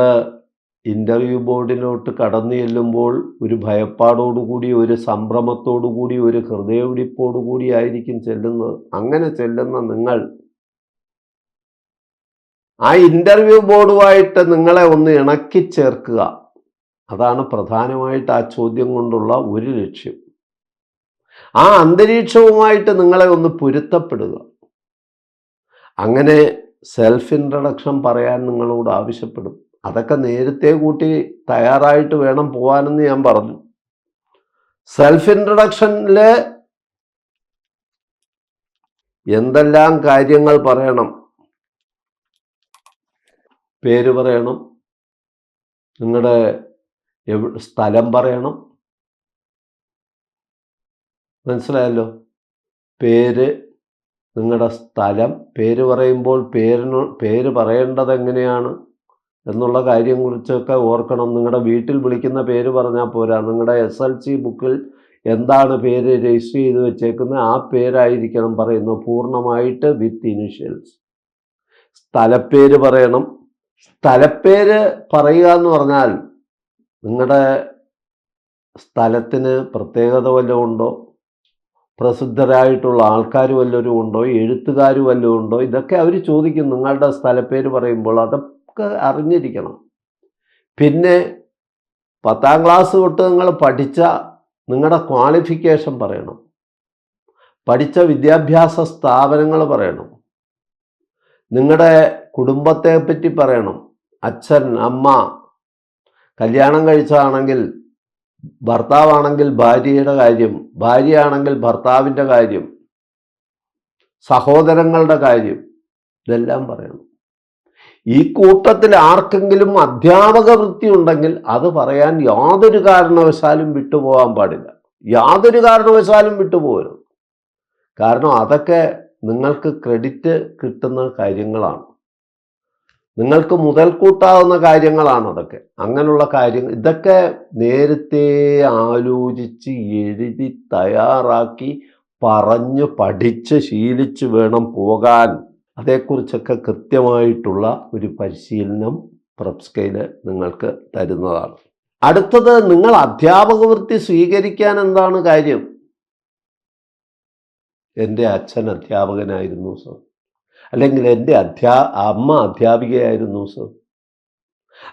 ഇൻ്റർവ്യൂ ബോർഡിലോട്ട് കടന്നു ചെല്ലുമ്പോൾ ഒരു ഭയപ്പാടോടുകൂടി, ഒരു സംഭ്രമത്തോടുകൂടി, ഒരു ഹൃദയവിടിപ്പോടുകൂടി ആയിരിക്കും ചെല്ലുന്നത്. അങ്ങനെ ചെല്ലുന്ന നിങ്ങൾ ആ ഇൻ്റർവ്യൂ ബോർഡുമായിട്ട് നിങ്ങളെ ഒന്ന് ഇണക്കി ചേർക്കുക. അതാണ് പ്രധാനമായിട്ട് ആ ചോദ്യം കൊണ്ടുള്ള ഒരു ലക്ഷ്യം. ആ അന്തരീക്ഷവുമായിട്ട് നിങ്ങളെ ഒന്ന് പൊരുത്തപ്പെടുക. അങ്ങനെ സെൽഫ് ഇൻട്രഡക്ഷൻ പറയാൻ നിങ്ങളോട് ആവശ്യപ്പെടും. അതൊക്കെ നേരത്തെ കൂട്ടി തയ്യാറായിട്ട് വേണം പോകാനെന്ന് ഞാൻ പറഞ്ഞു. സെൽഫ് ഇൻട്രഡക്ഷനിൽ എന്തെല്ലാം കാര്യങ്ങൾ പറയണം? പേര് പറയണം, നിങ്ങളുടെ സ്ഥലം പറയണം, മനസ്സിലായല്ലോ? പേര്, നിങ്ങളുടെ സ്ഥലം. പേര് പറയുമ്പോൾ പേര് പറയേണ്ടത് എങ്ങനെയാണ് എന്നുള്ള കാര്യം കുറിച്ചൊക്കെ ഓർക്കണം. നിങ്ങളുടെ വീട്ടിൽ വിളിക്കുന്ന പേര് പറഞ്ഞാൽ പോരാ. നിങ്ങളുടെ SLC ബുക്കിൽ എന്താണ് പേര് രജിസ്റ്റർ ചെയ്ത് വെച്ചേക്കുന്നത്, ആ പേരായിരിക്കണം പറയുന്നത്, പൂർണ്ണമായിട്ട് വിത്ത് ഇനിഷ്യൽസ്. സ്ഥലപ്പേര് പറയണം. സ്ഥലപ്പേര് പറയുക എന്ന് പറഞ്ഞാൽ നിങ്ങളുടെ സ്ഥലത്തിന് പ്രത്യേകത വല്ലതും ഉണ്ടോ? പ്രസിദ്ധരായിട്ടുള്ള ആൾക്കാർ വല്ലവരും ഉണ്ടോ? എഴുത്തുകാർ വല്ലതും ഉണ്ടോ? ഇതൊക്കെ അവർ ചോദിക്കും നിങ്ങളുടെ സ്ഥലപ്പേര് പറയുമ്പോൾ. അതൊക്കെ അറിഞ്ഞിരിക്കണം. പിന്നെ 10ാം ക്ലാസ് തൊട്ട് നിങ്ങൾ പഠിച്ച നിങ്ങളുടെ ക്വാളിഫിക്കേഷൻ പറയണം. പഠിച്ച വിദ്യാഭ്യാസ സ്ഥാപനങ്ങൾ പറയണം. നിങ്ങളുടെ കുടുംബത്തെ പറ്റി പറയണം. അച്ഛൻ, അമ്മ, കല്യാണം കഴിച്ചതാണെങ്കിൽ, ഭർത്താവാണെങ്കിൽ ഭാര്യയുടെ കാര്യം, ഭാര്യയാണെങ്കിൽ ഭർത്താവിൻ്റെ കാര്യം, സഹോദരങ്ങളുടെ കാര്യം, ഇതെല്ലാം പറയണം. ഈ കൂട്ടത്തിൽ ആർക്കെങ്കിലും അധ്യാപക വൃത്തി ഉണ്ടെങ്കിൽ അത് പറയാൻ യാതൊരു കാരണവശാലും വിട്ടുപോകാൻ പാടില്ല. യാതൊരു കാരണവശാലും വിട്ടുപോകരുത്. കാരണം അതൊക്കെ നിങ്ങൾക്ക് ക്രെഡിറ്റ് കിട്ടുന്ന കാര്യങ്ങളാണ്, നിങ്ങൾക്ക് മുതൽക്കൂട്ടാവുന്ന കാര്യങ്ങളാണ് അതൊക്കെ. അങ്ങനെയുള്ള കാര്യങ്ങൾ ഇതൊക്കെ നേരത്തെ ആലോചിച്ച് എഴുതി തയ്യാറാക്കി പറഞ്ഞ് പഠിച്ച് ശീലിച്ച് വേണം പോകാൻ. അതേക്കുറിച്ചൊക്കെ കൃത്യമായിട്ടുള്ള ഒരു പരിശീലനം പ്രപ്പ് സ്കെയിൽ നിങ്ങൾക്ക് തരുന്നതാണ്. അടുത്തത്, നിങ്ങൾ അധ്യാപക വൃത്തി സ്വീകരിക്കാൻ എന്താണ് കാര്യം? എൻ്റെ അച്ഛൻ അധ്യാപകനായിരുന്നു സർ, അല്ലെങ്കിൽ എൻ്റെ അമ്മ അധ്യാപികയായിരുന്നു സർ,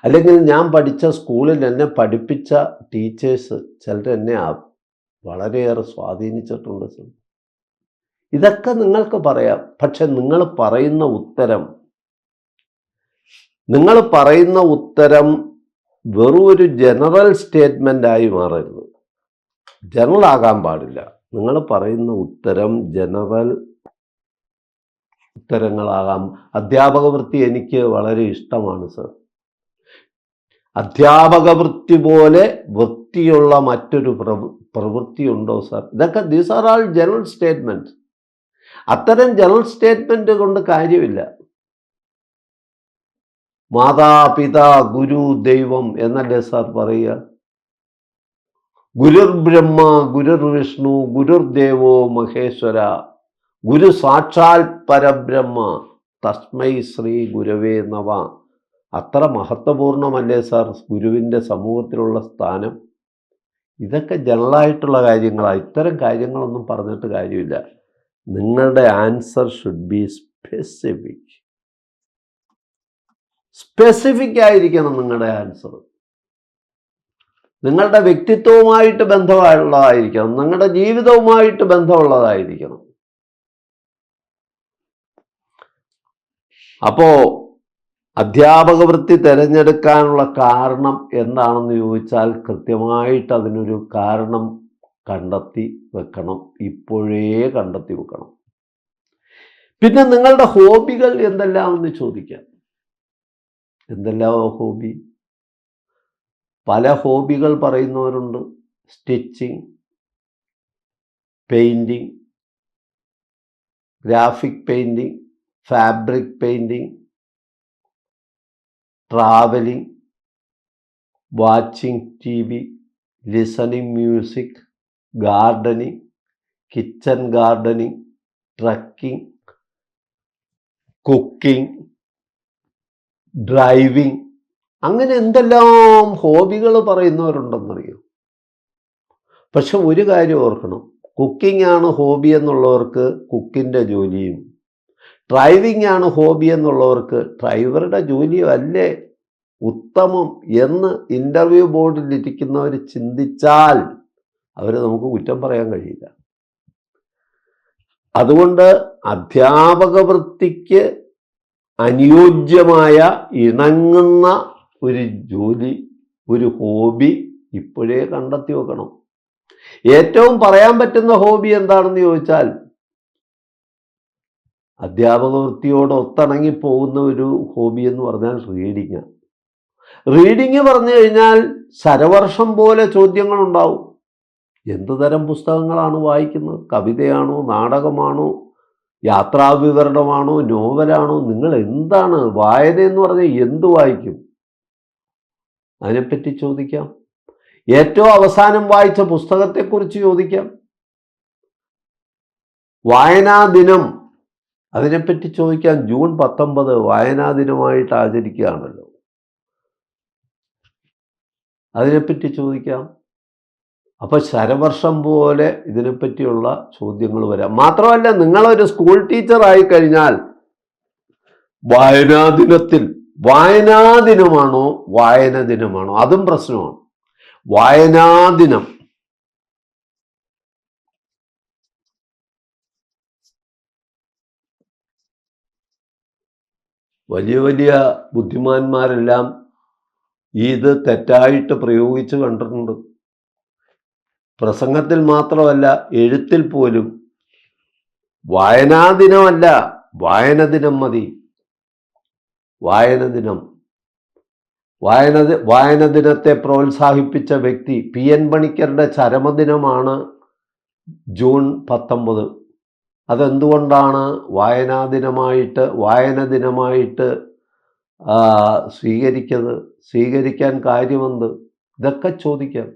അല്ലെങ്കിൽ ഞാൻ പഠിച്ച സ്കൂളിൽ എന്നെ പഠിപ്പിച്ച ടീച്ചേഴ്സ് ചിലർ എന്നെ വളരെയേറെ സ്വാധീനിച്ചിട്ടുണ്ട് സർ. ഇതൊക്കെ നിങ്ങൾക്ക് പറയാം. പക്ഷെ നിങ്ങൾ പറയുന്ന ഉത്തരം വെറും ഒരു ജനറൽ സ്റ്റേറ്റ്മെൻ്റായി മാറരുത്. ജനറൽ ആകാൻ പാടില്ല. നിങ്ങൾ പറയുന്ന ഉത്തരം ജനറൽ ഉത്തരങ്ങളാകാം. അധ്യാപക വൃത്തി എനിക്ക് വളരെ ഇഷ്ടമാണ് സർ. അധ്യാപക വൃത്തി പോലെ വൃത്തിയുള്ള മറ്റൊരു പ്രവൃത്തി ഉണ്ടോ സർ? ഇതൊക്കെ these are all general statement. അത്തരം ജനറൽ സ്റ്റേറ്റ്മെൻറ്റ് കൊണ്ട് കാര്യമില്ല. മാതാപിതാ ഗുരു ദൈവം എന്നല്ലേ സാർ പറയുക? ഗുരുർ ബ്രഹ്മ ഗുരുർ വിഷ്ണു ഗുരുർദേവോ മഹേശ്വര ഗുരു സാക്ഷാൽ പരബ്രഹ്മ തസ്മൈ ശ്രീ ഗുരവേ നമ. അത്ര മഹത്വപൂർണമല്ലേ സാർ ഗുരുവിൻ്റെ സമൂഹത്തിലുള്ള സ്ഥാനം? ഇതൊക്കെ ജനറലായിട്ടുള്ള കാര്യങ്ങളാണ്. ഇത്തരം കാര്യങ്ങളൊന്നും പറഞ്ഞിട്ട് കാര്യമില്ല. നിങ്ങളുടെ ആൻസർ ഷുഡ് ബി സ്പെസിഫിക് ആയിരിക്കണം നിങ്ങളുടെ ആൻസർ. നിങ്ങളുടെ വ്യക്തിത്വവുമായിട്ട് ബന്ധമുള്ളതായിരിക്കണം, നിങ്ങളുടെ ജീവിതവുമായിട്ട് ബന്ധമുള്ളതായിരിക്കണം. അപ്പോൾ അധ്യാപക വൃത്തി തിരഞ്ഞെടുക്കാനുള്ള കാരണം എന്താണെന്ന് ചോദിച്ചാൽ കൃത്യമായിട്ട് അതിനൊരു കാരണം കണ്ടെത്തി വെക്കണം. ഇപ്പോഴേ കണ്ടെത്തി വെക്കണം. പിന്നെ നിങ്ങളുടെ ഹോബികൾ എന്തെല്ലാം എന്ന് ചോദിക്കാം. എന്തെല്ലാം ഹോബി? പല ഹോബികൾ പറയുന്നവരുണ്ട്. Stitching, painting, graphic painting, fabric painting, travelling, watching TV, listening music, gardening, kitchen gardening, trekking, cooking, driving, അങ്ങനെ എന്തെല്ലാം ഹോബികൾ പറയുന്നവരുണ്ടെന്നറിയോ? പക്ഷെ ഒരു കാര്യം ഓർക്കണം, കുക്കിംഗ് ആണ് ഹോബി എന്നുള്ളവർക്ക് കുക്കിൻ്റെ ജോലിയും, ഡ്രൈവിംഗ് ആണ് ഹോബി എന്നുള്ളവർക്ക് ഡ്രൈവറുടെ ജോലിയും അല്ലേ ഉത്തമം എന്ന് ഇൻ്റർവ്യൂ ബോർഡിൽ ഇരിക്കുന്നവർ ചിന്തിച്ചാൽ അവരെ നമുക്ക് കുറ്റം പറയാൻ കഴിയില്ല. അതുകൊണ്ട് അധ്യാപക വൃത്തിക്ക് അനുയോജ്യമായ ഇണങ്ങുന്ന ഒരു ജോലി, ഒരു ഹോബി ഇപ്പോഴേ കണ്ടെത്തി വെക്കണം. ഏറ്റവും പറയാൻ പറ്റുന്ന ഹോബി എന്താണെന്ന് ചോദിച്ചാൽ അധ്യാപക വൃത്തിയോട് ഒത്തിണങ്ങി പോകുന്ന ഒരു ഹോബി എന്ന് പറഞ്ഞാൽ റീഡിങ്. റീഡിങ് പറഞ്ഞു കഴിഞ്ഞാൽ ശരവർഷം പോലെ ചോദ്യങ്ങളുണ്ടാവും. എന്തു തരം പുസ്തകങ്ങളാണ് വായിക്കുന്നത്? കവിതയാണോ, നാടകമാണോ, യാത്രാവിവരണമാണോ, നോവലാണോ? നിങ്ങൾ എന്താണ് വായന എന്ന് പറഞ്ഞാൽ എന്ത് വായിക്കും? അതിനെപ്പറ്റി ചോദിക്കാം. ഏറ്റവും അവസാനം വായിച്ച പുസ്തകത്തെക്കുറിച്ച് ചോദിക്കാം. വായനാ ദിനം, അതിനെപ്പറ്റി ചോദിക്കാം. ജൂൺ 19 വായനാ ദിനമായിട്ട് ആചരിക്കുകയാണല്ലോ, അതിനെപ്പറ്റി ചോദിക്കാം. അപ്പോൾ ശരവർഷം പോലെ ഇതിനെപ്പറ്റിയുള്ള ചോദ്യങ്ങൾ വരാം. മാത്രമല്ല, നിങ്ങളൊരു സ്കൂൾ ടീച്ചറായി കഴിഞ്ഞാൽ വായനാ ദിനത്തിൽ വായനാ ദിനമാണോ വായന ദിനമാണോ അതും പ്രശ്നമാണ്. വായനാ ദിനം വലിയ വലിയ ബുദ്ധിമാന്മാരെല്ലാം ഇത് തെറ്റായിട്ട് പ്രയോഗിച്ച് കണ്ടിട്ടുണ്ട്. പ്രസംഗത്തിൽ മാത്രമല്ല, എഴുത്തിൽ പോലും വായനാ ദിനമല്ല, വായന ദിനം മതി. വായന ദിനം, വായന ദിനത്തെ പ്രോത്സാഹിപ്പിച്ച വ്യക്തി PN പണിക്കരുടെ ചരമദിനമാണ് ജൂൺ 19. അതെന്തുകൊണ്ടാണ് വായനാ ദിനമായിട്ട്, വായന ദിനമായിട്ട് സ്വീകരിക്കാൻ കാര്യമെന്ത്? ഇതൊക്കെ ചോദിക്കാം.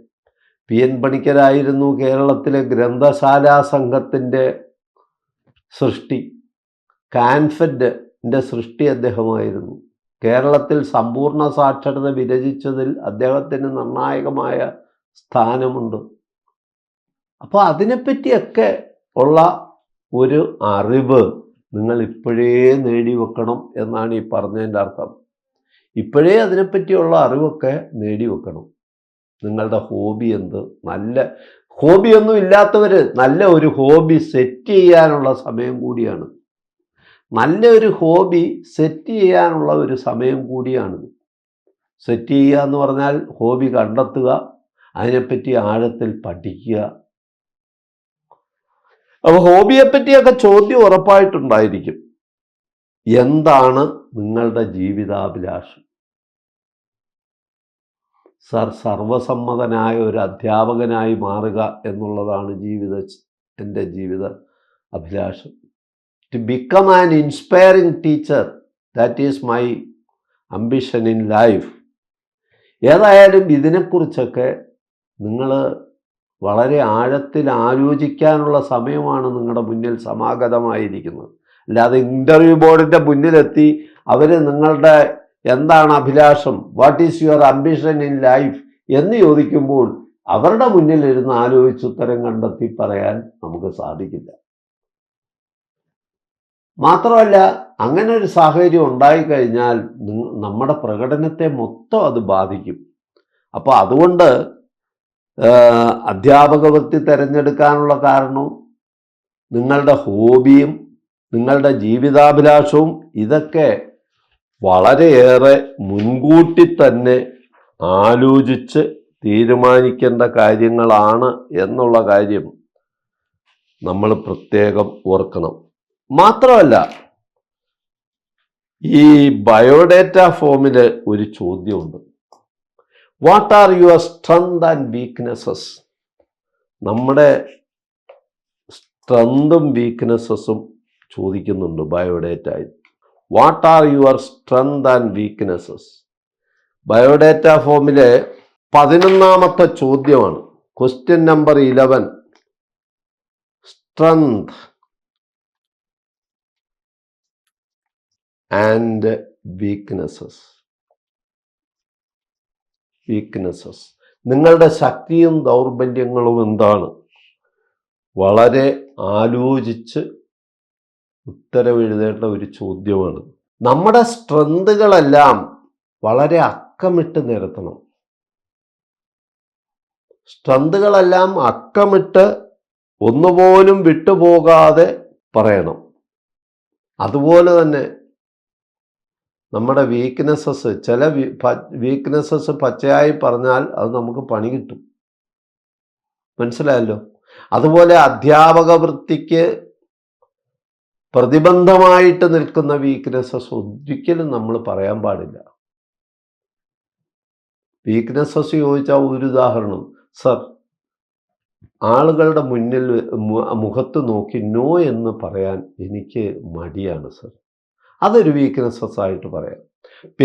PN പണിക്കരായിരുന്നു കേരളത്തിലെ ഗ്രന്ഥശാലാ സംഘത്തിൻ്റെ സൃഷ്ടി. കാൻഫെഡിൻ്റെ സൃഷ്ടി അദ്ദേഹമായിരുന്നു. കേരളത്തിൽ സമ്പൂർണ്ണ സാക്ഷരത വിരചിച്ചതിൽ അദ്ദേഹത്തിന് നിർണായകമായ സ്ഥാനമുണ്ട്. അപ്പോൾ അതിനെപ്പറ്റിയൊക്കെ ഉള്ള ഒരു അറിവ് നിങ്ങൾ ഇപ്പോഴേ നേടിവെക്കണം എന്നാണ് ഈ പറഞ്ഞതിൻ്റെ അർത്ഥം. ഇപ്പോഴേ അതിനെപ്പറ്റിയുള്ള അറിവൊക്കെ നേടിവെക്കണം. നിങ്ങളുടെ ഹോബി എന്ത്? നല്ല ഹോബിയൊന്നും ഇല്ലാത്തവർ നല്ല ഒരു ഹോബി സെറ്റ് ചെയ്യാനുള്ള സമയം കൂടിയാണ്. നല്ലൊരു ഹോബി സെറ്റ് ചെയ്യാനുള്ള ഒരു സമയം കൂടിയാണ്. സെറ്റ് ചെയ്യുക എന്ന് പറഞ്ഞാൽ ഹോബി കണ്ടെത്തുക, അതിനെപ്പറ്റി ആഴത്തിൽ പഠിക്കുക. അപ്പോൾ ഹോബിയെപ്പറ്റിയൊക്കെ ചോദ്യം ഉറപ്പായിട്ടുണ്ടായിരിക്കും. എന്താണ് നിങ്ങളുടെ ജീവിതാഭിലാഷം? സർവസമ്മതനായ ഒരു അധ്യാപകനായി മാറുക എന്നുള്ളതാണ് എൻ്റെ ജീവിത അഭിലാഷം. To become an inspiring teacher, that is my ambition in life. ഏതായാലും ഇതിനെക്കുറിച്ചൊക്കെ നിങ്ങൾ വളരെ ആഴത്തിൽ ആലോചിക്കാനുള്ള സമയമാണ് നിങ്ങളുടെ മുന്നിൽ സമാഗതമായിരിക്കുന്നത്. അല്ലാതെ ഇൻ്റർവ്യൂ ബോർഡിൻ്റെ മുന്നിലെത്തി അവർ നിങ്ങളുടെ എന്താണ് അഭിലാഷം, what is your ambition in life എന്ന് ചോദിക്കുമ്പോൾ അവരുടെ മുന്നിലിരുന്ന് ആലോചിച്ച് ഉത്തരം കണ്ടെത്തി പറയാൻ നമുക്ക് സാധിക്കില്ല. മാത്രമല്ല, അങ്ങനെ ഒരു സാഹചര്യം ഉണ്ടായിക്കഴിഞ്ഞാൽ നമ്മുടെ പ്രകടനത്തെ മൊത്തം അത് ബാധിക്കും. അപ്പോൾ അതുകൊണ്ട് അധ്യാപക വൃത്തി തിരഞ്ഞെടുക്കാനുള്ള കാരണം നിങ്ങളുടെ ഹോബിയും നിങ്ങളുടെ ജീവിതാഭിലാഷവും ഇതൊക്കെ വളരെയേറെ മുൻകൂട്ടി തന്നെ ആലോചിച്ച് തീരുമാനിക്കേണ്ട കാര്യങ്ങളാണ് എന്നുള്ള കാര്യം നമ്മൾ പ്രത്യേകം ഓർക്കണം. മാത്രമല്ല, ഈ ബയോഡേറ്റ ഫോമിൽ ഒരു ചോദ്യമുണ്ട്. What are your strength and weaknesses? നമ്മുടെ സ്ട്രെങ്തും വീക്ക്നെസ്സസും ചോദിക്കുന്നുണ്ട് ബയോഡേറ്റയിൽ. What are your strength and weaknesses? Biodata ഫോമിൽ 11ാമത്തെ ചോദ്യമാണ്. Question number 11. Strength and weaknesses. നിങ്ങളുടെ ശക്തിയും ദൗർബല്യങ്ങളും എന്താണ്? വളരെ ആലോചിച്ച് ഉത്തരവെഴുതേണ്ട ഒരു ചോദ്യമാണ്. നമ്മുടെ സ്ട്രെങ്തുകളെല്ലാം വളരെ അക്കമിട്ട് നിരത്തണം. സ്ട്രെങ്തുകളെല്ലാം അക്കമിട്ട് ഒന്നുപോലും വിട്ടുപോകാതെ പറയണം. അതുപോലെ തന്നെ നമ്മുടെ വീക്ക്നെസ്സസ്, ചില വീക്ക്നെസ്സസ് പച്ചയായി പറഞ്ഞാൽ അത് നമുക്ക് പണി കിട്ടും. മനസ്സിലായല്ലോ? അതുപോലെ അധ്യാപക വൃത്തിക്ക് പ്രതിബന്ധമായിട്ട് നിൽക്കുന്ന വീക്ക്നെസ്സസ് ഒരിക്കലും നമ്മൾ പറയാൻ പാടില്ല. വീക്ക്നെസ്സസ് ചോദിച്ചാൽ ഒരു ഉദാഹരണം, സർ, ആളുകളുടെ മുന്നിൽ മുഖത്ത് നോക്കി നോ എന്ന് പറയാൻ എനിക്ക് മടിയാണ് സർ. അതൊരു വീക്ക്നെസ്സസ് ആയിട്ട് പറയാം.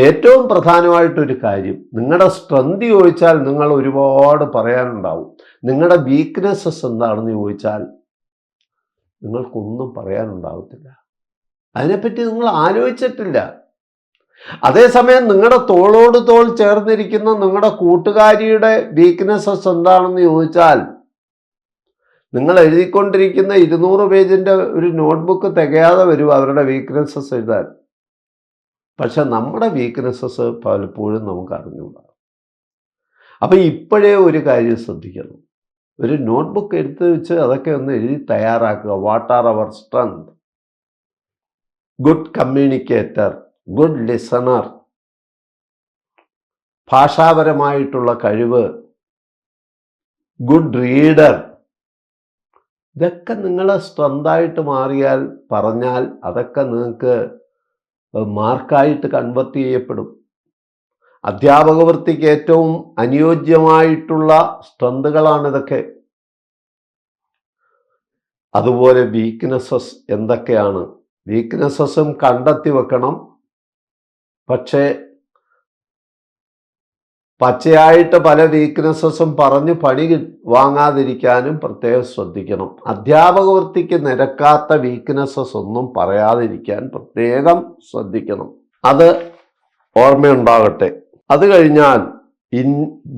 ഏറ്റവും പ്രധാനമായിട്ടൊരു കാര്യം, നിങ്ങളുടെ സ്ട്രെങ്ത് ചോദിച്ചാൽ നിങ്ങൾ ഒരുപാട് പറയാനുണ്ടാവും. നിങ്ങളുടെ വീക്ക്നെസ്സസ് എന്താണെന്ന് ചോദിച്ചാൽ നിങ്ങൾക്കൊന്നും പറയാനുണ്ടാവത്തില്ല. അതിനെപ്പറ്റി നിങ്ങൾ ആലോചിച്ചിട്ടില്ല. അതേസമയം നിങ്ങളുടെ തോളോട് തോൾ ചേർന്നിരിക്കുന്ന നിങ്ങളുടെ കൂട്ടുകാരിയുടെ വീക്ക്നെസ്സസ് എന്താണെന്ന് ചോദിച്ചാൽ നിങ്ങൾ എഴുതിക്കൊണ്ടിരിക്കുന്ന 200 പേജിൻ്റെ ഒരു നോട്ട്ബുക്ക് തികയാതെ വരും അവരുടെ വീക്ക്നെസ്സസ് എഴുതാൻ. പക്ഷെ നമ്മുടെ വീക്ക്നെസ്സസ് പലപ്പോഴും നമുക്ക് അറിഞ്ഞുകൂടാ. അപ്പം ഇപ്പോഴേ ഒരു കാര്യം ശ്രദ്ധിക്കണം. ഒരു നോട്ട്ബുക്ക് എടുത്ത് വെച്ച് അതൊക്കെ ഒന്ന് എഴുതി തയ്യാറാക്കുക. വാട്ട് ആർ അവർ strength? Good communicator, good listener, ഭാഷാപരമായിട്ടുള്ള കഴിവ്, ഗുഡ് റീഡർ. ഇതൊക്കെ നിങ്ങൾ സ്ട്രെങ്തായിട്ട് മാറിയാൽ പറഞ്ഞാൽ അതൊക്കെ നിങ്ങൾക്ക് മാർക്കായിട്ട് കൺവെർട്ട് ചെയ്യപ്പെടും. അധ്യാപക വൃത്തിക്ക് ഏറ്റവും അനുയോജ്യമായിട്ടുള്ള സ്ട്രെങ്തുകളാണിതൊക്കെ. അതുപോലെ വീക്ക്നെസ്സസ് എന്തൊക്കെയാണ്? വീക്ക്നെസ്സസും കണ്ടെത്തി വെക്കണം. പക്ഷേ പച്ചയായിട്ട് പല വീക്ക്നെസ്സസും പറഞ്ഞ് പണി വാങ്ങാതിരിക്കാനും പ്രത്യേകം ശ്രദ്ധിക്കണം. അധ്യാപക വൃത്തിക്ക് നിരക്കാത്ത വീക്ക്നെസ്സസ് ഒന്നും പറയാതിരിക്കാൻ പ്രത്യേകം ശ്രദ്ധിക്കണം. അത് ഓർമ്മയുണ്ടാകട്ടെ. അത് കഴിഞ്ഞാൽ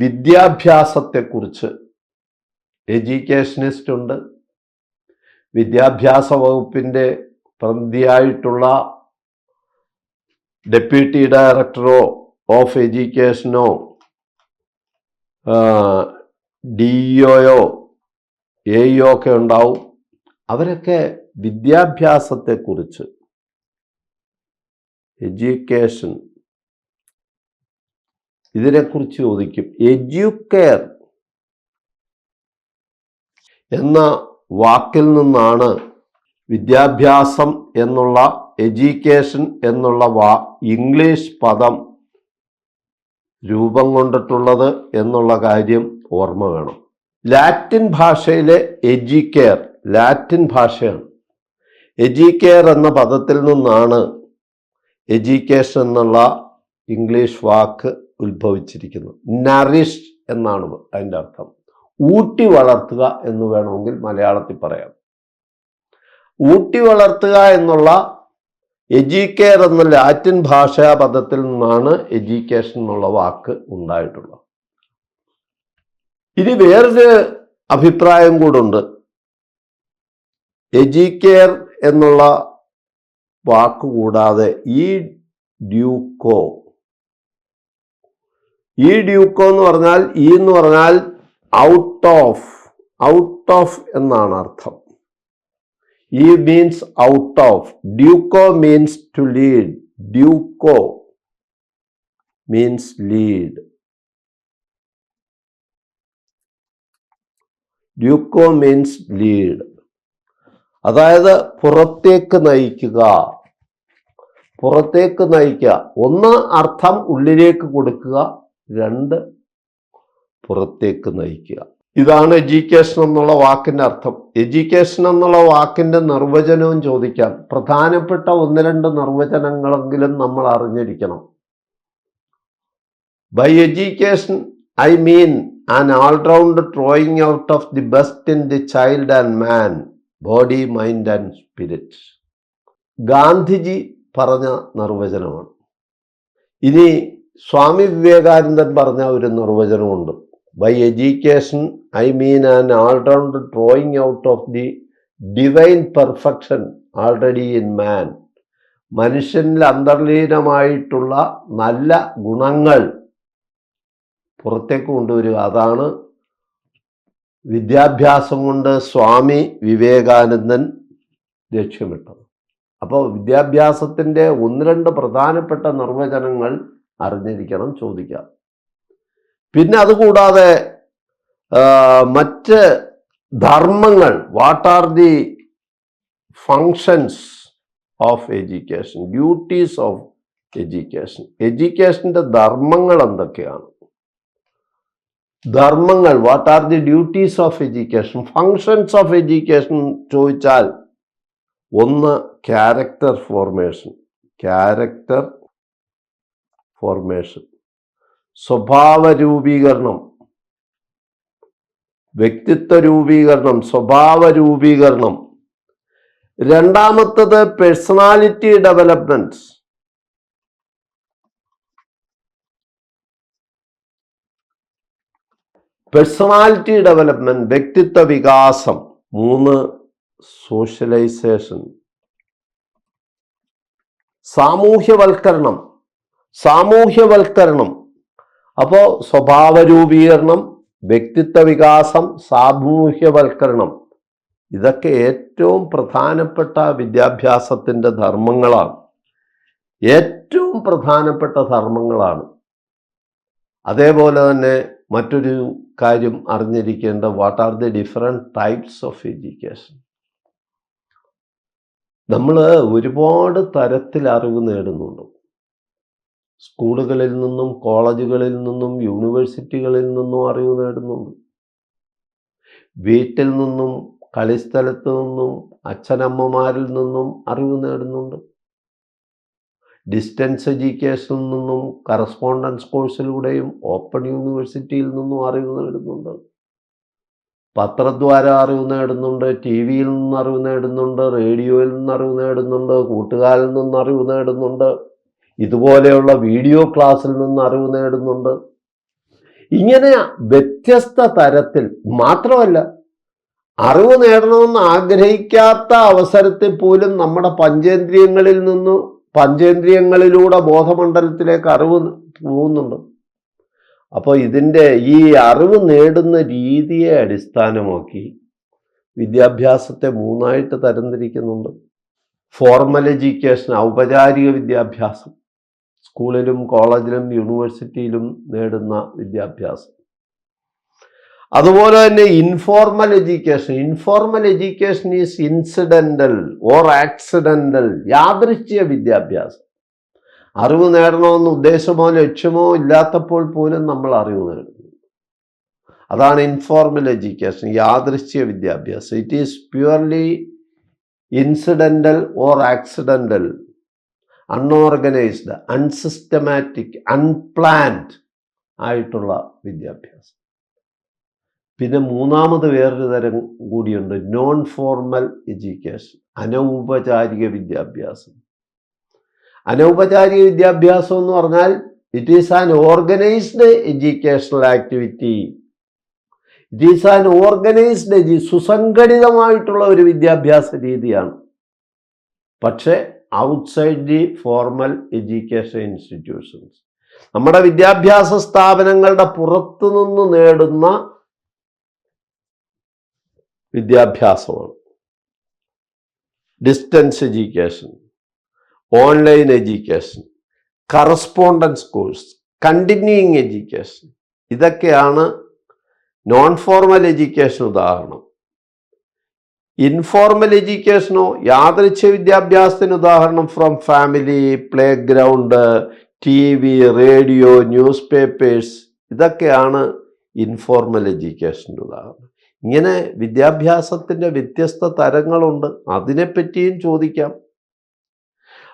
വിദ്യാഭ്യാസത്തെക്കുറിച്ച് എഡ്യൂക്കേഷനിസ്റ്റ് ഉണ്ട്. വിദ്യാഭ്യാസ വകുപ്പിൻ്റെ പ്രതിയായിട്ടുള്ള ഡെപ്യൂട്ടി ഡയറക്ടറോ ഓഫ് എഡ്യൂക്കേഷനോ DEOയോ AEO ഒക്കെ ഉണ്ടാവും. അവരൊക്കെ വിദ്യാഭ്യാസത്തെക്കുറിച്ച്, എഡ്യൂക്കേഷൻ, ഇതിനെക്കുറിച്ച് ചോദിക്കും. എഡ്യൂക്കെയർ എന്ന വാക്കിൽ നിന്നാണ് വിദ്യാഭ്യാസം എന്നുള്ള, എഡ്യൂക്കേഷൻ എന്നുള്ള ഇംഗ്ലീഷ് പദം രൂപം കൊണ്ടിട്ടുള്ളത് എന്നുള്ള കാര്യം ഓർമ്മ വേണം. ലാറ്റിൻ ഭാഷയിലെ എഡ്യൂക്കെയർ ലാറ്റിൻ ഭാഷയാണ്. എഡ്യൂക്കെയർ എന്ന പദത്തിൽ നിന്നാണ് എഡ്യൂക്കേഷൻ എന്നുള്ള ഇംഗ്ലീഷ് വാക്ക് ഉത്ഭവിച്ചിരിക്കുന്നത്. നറിഷ് എന്നാണ് അതിൻ്റെ അർത്ഥം. ഊട്ടി വളർത്തുക എന്ന് വേണമെങ്കിൽ മലയാളത്തിൽ പറയാം. ഊട്ടി വളർത്തുക എന്നുള്ള എഡ്യൂക്കെയർ എന്ന ലാറ്റിൻ ഭാഷാ പദത്തിൽ നിന്നാണ് എഡ്യൂക്കേഷൻ എന്നുള്ള വാക്ക് ഉണ്ടായിട്ടുള്ളത്. ഇനി വേറൊരു അഭിപ്രായം കൂടുണ്ട്. എഡ്യൂക്കെയർ എന്നുള്ള വാക്ക് കൂടാതെ ഈ ഡ്യൂക്കോ എന്ന് പറഞ്ഞാൽ എന്ന് പറഞ്ഞാൽ ഔട്ട് ഓഫ് എന്നാണ് അർത്ഥം. means out of. Duco means to lead. Duco means lead. Duco means lead. അതായത് പുറത്തേക്ക് നയിക്കുക. ഒന്ന് അർത്ഥം ഉള്ളിലേക്ക് കൊടുക്കുക, 2 പുറത്തേക്ക് നയിക്കുക. ഇതാണ് എഡ്യൂക്കേഷൻ എന്നുള്ള വാക്കിൻ്റെ അർത്ഥം. എഡ്യൂക്കേഷൻ എന്നുള്ള വാക്കിൻ്റെ നിർവചനവും ചോദിക്കാം. പ്രധാനപ്പെട്ട 1-2 നിർവചനങ്ങളെങ്കിലും നമ്മൾ അറിഞ്ഞിരിക്കണം. By education I mean an all-round throwing out of the best in the child and man, body, mind and spirit. Gandhiji പറഞ്ഞ നിർവചനമാണ്. ഇനി സ്വാമി വിവേകാനന്ദൻ പറഞ്ഞ ഒരു നിർവചനമുണ്ട്. By education I mean an all round drawing out of the divine perfection already in man. മനുഷ്യനിൽ അന്തർലീനമായിട്ടുള്ള നല്ല ഗുണങ്ങൾ പുറത്തേക്ക് കൊണ്ടുവരിക. അതാണ് വിദ്യാഭ്യാസം കൊണ്ട് സ്വാമി വിവേകാനന്ദൻ ലക്ഷ്യമിട്ടത്. അപ്പോൾ വിദ്യാഭ്യാസത്തിൻ്റെ ഒന്ന് രണ്ട് പ്രധാനപ്പെട്ട നിർവചനങ്ങൾ അറിഞ്ഞിരിക്കണം, ചോദിക്കാം. പിന്നെ അതുകൂടാതെ മറ്റ് ധർമ്മങ്ങൾ, what are the functions of education, duties of education, എഡ്യൂക്കേഷൻ്റെ ധർമ്മങ്ങൾ എന്തൊക്കെയാണ്, ധർമ്മങ്ങൾ, what are the duties of education, functions of education ചോദിച്ചാൽ ഒന്ന് ക്യാരക്ടർ ഫോർമേഷൻ, ക്യാരക്ടർ ഫോർമേഷൻ, സ്വഭാവ രൂപീകരണം, വ്യക്തിത്വ രൂപീകരണം, സ്വഭാവ രൂപീകരണം. രണ്ടാമത്തത് പേഴ്സണാലിറ്റി ഡെവലപ്മെന്റ്, പേഴ്സണാലിറ്റി ഡെവലപ്മെന്റ്, വ്യക്തിത്വ വികാസം. മൂന്ന് സോഷ്യലൈസേഷൻ, സാമൂഹ്യവൽക്കരണം, സാമൂഹ്യവൽക്കരണം. അപ്പോൾ സ്വഭാവ രൂപീകരണം, വ്യക്തിത്വ വികാസം, സാമൂഹ്യവൽക്കരണം, ഇതൊക്കെ ഏറ്റവും പ്രധാനപ്പെട്ട വിദ്യാഭ്യാസത്തിൻ്റെ ധർമ്മങ്ങളാണ്, ഏറ്റവും പ്രധാനപ്പെട്ട ധർമ്മങ്ങളാണ്. അതേപോലെ തന്നെ മറ്റൊരു കാര്യം അറിഞ്ഞിരിക്കേണ്ട, what are the different types of education. നമ്മൾ ഒരുപാട് തരത്തിൽ അറിവ് നേടുന്നുണ്ട്. സ്കൂളുകളിൽ നിന്നും കോളേജുകളിൽ നിന്നും യൂണിവേഴ്സിറ്റികളിൽ നിന്നും അറിവ് നേടുന്നുണ്ട്. വീട്ടിൽ നിന്നും കളിസ്ഥലത്ത് നിന്നും അച്ഛനമ്മമാരിൽ നിന്നും അറിവ് നേടുന്നുണ്ട്. ഡിസ്റ്റൻസ് എഡ്യൂക്കേഷനിൽ നിന്നും കറസ്പോണ്ടൻസ് കോഴ്സിലൂടെയും ഓപ്പൺ യൂണിവേഴ്സിറ്റിയിൽ നിന്നും അറിവ് നേടുന്നുണ്ട്. പത്രദ്വാര അറിവ് നേടുന്നുണ്ട്, ടി വിയിൽ നിന്ന് അറിവ് നേടുന്നുണ്ട്, റേഡിയോയിൽ നിന്ന് അറിവ് നേടുന്നുണ്ട്, കൂട്ടുകാരിൽ നിന്ന് അറിവ് നേടുന്നുണ്ട്, ഇതുപോലെയുള്ള വീഡിയോ ക്ലാസ്സിൽ നിന്ന് അറിവ് നേടുന്നുണ്ട്. ഇങ്ങനെ വ്യത്യസ്ത തരത്തിൽ. മാത്രമല്ല, അറിവ് നേടണമെന്ന് ആഗ്രഹിക്കാത്ത അവസരത്തിൽ പോലും നമ്മുടെ പഞ്ചേന്ദ്രിയങ്ങളിലൂടെ ബോധമണ്ഡലത്തിലേക്ക് അറിവ് പോകുന്നുണ്ട്. അപ്പോൾ ഇതിൻ്റെ ഈ അറിവ് നേടുന്ന രീതിയെ അടിസ്ഥാനമാക്കി വിദ്യാഭ്യാസത്തെ മൂന്നായിട്ട് തരംതിരിക്കുന്നുണ്ട്. ഫോർമൽ എഡ്യൂക്കേഷൻ, ഔപചാരിക വിദ്യാഭ്യാസം, സ്കൂളിലും കോളേജിലും യൂണിവേഴ്സിറ്റിയിലും നേടുന്ന വിദ്യാഭ്യാസം. അതുപോലെ തന്നെ informal education. Informal education is incidental or accidental, യാദൃച്ഛിക വിദ്യാഭ്യാസം. അറിവ് നേടണമെന്ന് ഉദ്ദേശമോ ലക്ഷ്യമോ ഇല്ലാത്തപ്പോൾ പോലും നമ്മൾ അറിവ് നേടുന്നു. അതാണ് ഇൻഫോർമൽ എഡ്യൂക്കേഷൻ, യാദൃച്ഛിക വിദ്യാഭ്യാസം. It is purely incidental or accidental, unorganised, unsystematic, unplanned ആയിട്ടുള്ള വിദ്യാഭ്യാസം. പിന്നെ മൂന്നാമത് വേറൊരു തരം കൂടിയുണ്ട്, നോൺ ഫോർമൽ എഡ്യൂക്കേഷൻ, അനൗപചാരിക വിദ്യാഭ്യാസം. അനൗപചാരിക വിദ്യാഭ്യാസം എന്ന് പറഞ്ഞാൽ it is an organised educational activity. It is an organised, സുസംഘടിതമായിട്ടുള്ള ഒരു വിദ്യാഭ്യാസ രീതിയാണ്. പക്ഷേ outside the formal education institutions, നമ്മുടെ വിദ്യാഭ്യാസ സ്ഥാപനങ്ങളുടെ പുറത്തുനിന്ന് നേടുന്ന വിദ്യാഭ്യാസമാണ്. Distance education, online education, correspondence course, continuing education, ഇതൊക്കെയാണ് നോൺ ഫോർമൽ എഡ്യൂക്കേഷൻ ഉദാഹരണം. ഇൻഫോർമൽ എഡ്യൂക്കേഷനോ യാദൃച്ഛിക വിദ്യാഭ്യാസത്തിന് ഉദാഹരണം from family, playground, T V, radio, newspapers, ഇതൊക്കെയാണ് ഇൻഫോർമൽ എഡ്യൂക്കേഷൻ്റെ ഉദാഹരണം. ഇങ്ങനെ വിദ്യാഭ്യാസത്തിൻ്റെ വ്യത്യസ്ത തരങ്ങളുണ്ട്, അതിനെപ്പറ്റിയും ചോദിക്കാം.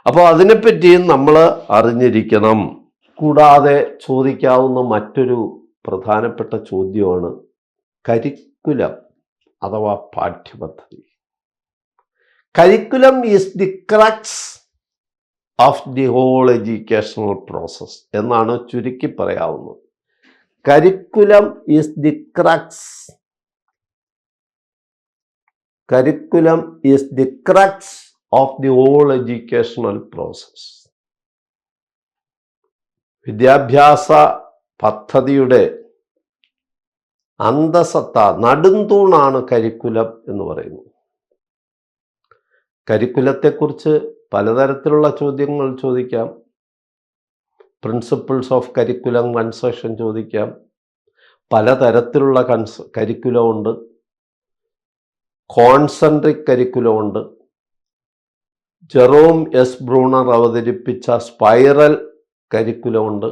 അപ്പോൾ അതിനെപ്പറ്റിയും നമ്മൾ അറിഞ്ഞിരിക്കണം. കൂടാതെ ചോദിക്കാവുന്ന മറ്റൊരു പ്രധാനപ്പെട്ട ചോദ്യമാണ് കരിക്കുലം അഥവാ പാഠ്യപദ്ധതി. Curriculum is the crux of the whole educational process എന്നാണ് ചുരുക്കി പറയാവുന്നത്. Curriculum is the crux. Curriculum is the crux of the whole educational process. വിദ്യാഭ്യാസ പദ്ധതിയുടെ അന്തസത്ത, നടുംതൂണാണ് കരിക്കുലം എന്ന് പറയുന്നത്. കരിക്കുലത്തെക്കുറിച്ച് പലതരത്തിലുള്ള ചോദ്യങ്ങൾ ചോദിക്കാം. പ്രിൻസിപ്പിൾസ് ഓഫ് കരിക്കുലം കൺസ്ട്രക്ഷൻ ചോദിക്കാം. പലതരത്തിലുള്ള കരിക്കുലം ഉണ്ട്. കോൺസെൻട്രിക് കരിക്കുലം ഉണ്ട്. ജെറോം എസ് ബ്രൂണർ അവതരിപ്പിച്ച സ്പൈറൽ കരിക്കുലം ഉണ്ട്.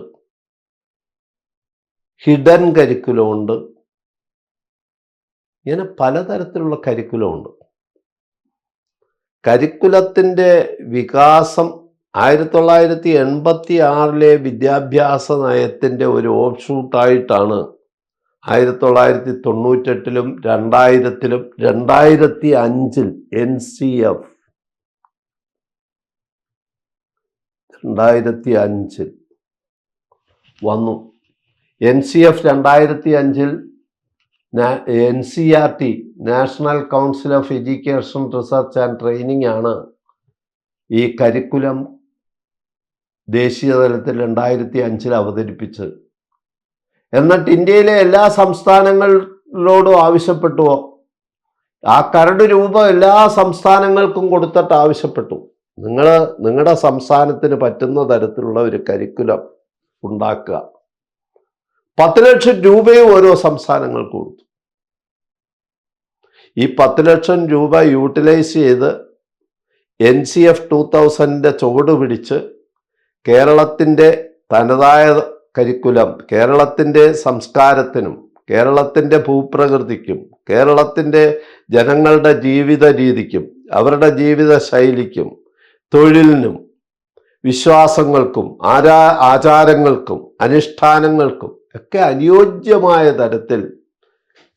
ഹിഡൻ കരിക്കുലം ഉണ്ട്. ഇങ്ങനെ പലതരത്തിലുള്ള കരിക്കുലം ഉണ്ട്. കരിക്കുലത്തിൻ്റെ വികാസം 1986 വിദ്യാഭ്യാസ നയത്തിൻ്റെ ഒരു ഓഫ്ഷൂട്ടായിട്ടാണ് 1998 2000 2005 NCF 2005 വന്നു. NCF 2005 NCERT national council of education research and training ആണ് ഈ കരിക്കുലം ദേശീയ തലത്തിൽ 2005 അവതരിപ്പിച്ചത്. എന്നിട്ട് ഇന്ത്യയിലെ എല്ലാ സംസ്ഥാനങ്ങളോടും ആവശ്യപ്പെട്ടുവോ, ആ കരട് രൂപം എല്ലാ സംസ്ഥാനങ്ങൾക്കും കൊടുത്തിട്ട് ആവശ്യപ്പെട്ടു, നിങ്ങളുടെ സംസ്ഥാനത്തിന് പറ്റുന്ന തരത്തിലുള്ള ഒരു കരിക്കുലം ഉണ്ടാക്കുക. 10 ലക്ഷം രൂപയും ഓരോ സംസ്ഥാനങ്ങൾക്ക് കൊടുത്തു. ഈ 10 ലക്ഷം രൂപ യൂട്ടിലൈസ് ചെയ്ത് NCF 2000 ചുവട് പിടിച്ച് കേരളത്തിൻ്റെ തനതായ കരിക്കുലം, കേരളത്തിൻ്റെ സംസ്കാരത്തിനും കേരളത്തിൻ്റെ ഭൂപ്രകൃതിക്കും കേരളത്തിൻ്റെ ജനങ്ങളുടെ ജീവിത രീതിക്കും അവരുടെ ജീവിത ശൈലിക്കും തൊഴിലിനും വിശ്വാസങ്ങൾക്കും ആചാരങ്ങൾക്കും അനുഷ്ഠാനങ്ങൾക്കും ഒക്കെ അനുയോജ്യമായ തരത്തിൽ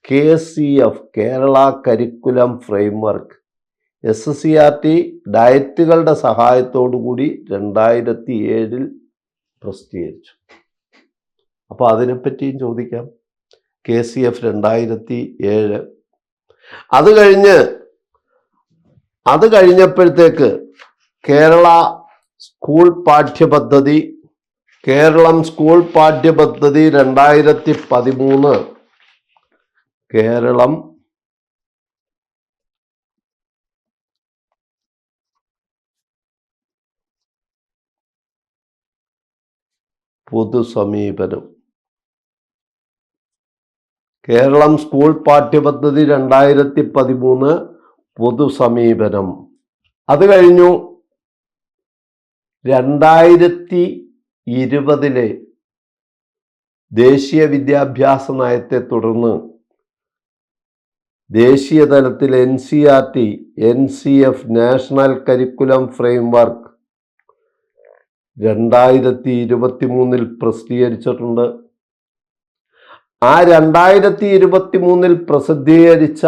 KCF Kerala curriculum framework SCERT ഡയറ്റുകളുടെ സഹായത്തോടു കൂടി 2007 പ്രസിദ്ധീകരിച്ചു. അപ്പോൾ അതിനെപ്പറ്റിയും ചോദിക്കാം. KCF 2007. അത് കഴിഞ്ഞപ്പോഴത്തേക്ക് കേരള സ്കൂൾ പാഠ്യപദ്ധതി, കേരളം സ്കൂൾ പാഠ്യപദ്ധതി 2013 കേരളം പൊതുസമീപനം. കേരളം സ്കൂൾ പാഠ്യപദ്ധതി 2013 പൊതുസമീപനം. അത് കഴിഞ്ഞു 2020 ദേശീയ വിദ്യാഭ്യാസ നയത്തെ തുടർന്ന് ദേശീയ തലത്തിൽ NCERT NCF national curriculum framework 2023 പ്രസിദ്ധീകരിച്ചിട്ടുണ്ട്. ആ 2023 പ്രസിദ്ധീകരിച്ച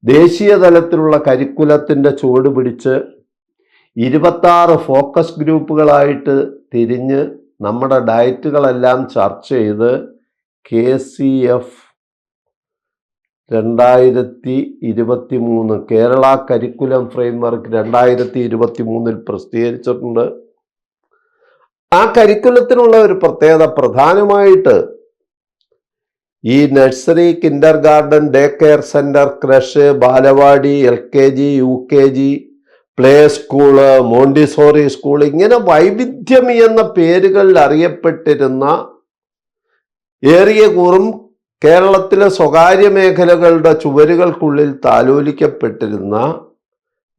ദേശീയ തലത്തിലുള്ള കരിക്കുലത്തിൻ്റെ ചുവട് പിടിച്ച് 26 ഫോക്കസ് ഗ്രൂപ്പുകളായിട്ട് തിരിഞ്ഞ് നമ്മുടെ ഡയറ്റുകളെല്ലാം ചർച്ച ചെയ്ത് KCF 2023 കേരള കരിക്കുലം ഫ്രെയിംവർക്ക് 2023 പ്രസിദ്ധീകരിച്ചിട്ടുണ്ട്. ആ കരിക്കുലത്തിനുള്ള ഒരു പ്രത്യേകത പ്രധാനമായിട്ട് ഈ nursery, kindergarten, day care centre, creche, balwadi, LKG, UKG, play school, Montessori school, ഇങ്ങനെ വൈവിധ്യം എന്ന പേരുകളിൽ അറിയപ്പെട്ടിരുന്ന ഏറിയ കൂറും കേരളത്തിലെ സ്വകാര്യ മേഖലകളുടെ ചുവരുകൾക്കുള്ളിൽ താലോലിക്കപ്പെട്ടിരുന്ന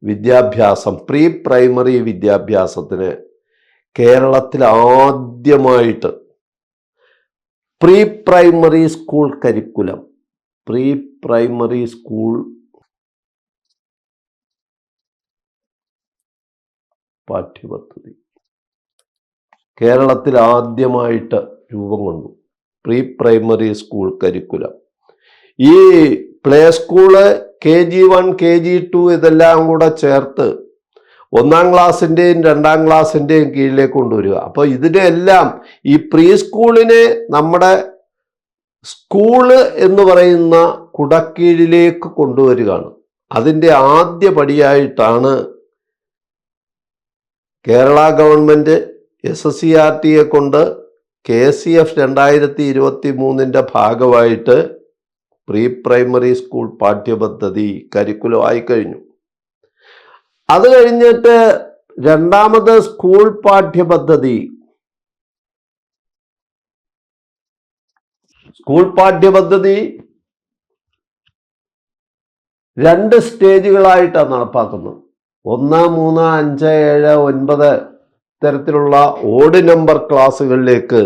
വിദ്യാഭ്യാസം, പ്രീ പ്രൈമറി വിദ്യാഭ്യാസത്തിന് കേരളത്തിൽ ആദ്യമായിട്ട് pre primary school curriculum, pre primary school പാഠ്യപദ്ധതി കേരളത്തിൽ ആദ്യമായിട്ട് രൂപം കൊണ്ടു. Pre primary school curriculum. ഈ പ്ലേ സ്കൂള് KG1 KG2 ഇതെല്ലാം കൂടെ ചേർത്ത് 1-ാം ക്ലാസ്സിൻ്റെയും 2-ാം ക്ലാസ്സിൻ്റെയും കീഴിലേക്ക് കൊണ്ടുവരിക. അപ്പോൾ ഇതിനെല്ലാം ഈ പ്രീ സ്കൂളിനെ നമ്മുടെ സ്കൂള് എന്ന് പറയുന്ന കുടക്കീഴിലേക്ക് കൊണ്ടുവരികയാണ്. അതിൻ്റെ ആദ്യ പടിയായിട്ടാണ് കേരള ഗവൺമെൻറ് SSCRTയെ കൊണ്ട് KCF 2023 ഭാഗമായിട്ട് പ്രീ പ്രൈമറി സ്കൂൾ പാഠ്യപദ്ധതി കരിക്കുലമായി കഴിഞ്ഞു. അത് കഴിഞ്ഞിട്ട് രണ്ടാമത് സ്കൂൾ പാഠ്യപദ്ധതി 2 സ്റ്റേജുകളായിട്ടാണ് നടപ്പാക്കുന്നത്. 1, 3, 5, 7, 9 തരത്തിലുള്ള ഓഡ് നമ്പർ ക്ലാസ്സുകളിലേക്ക്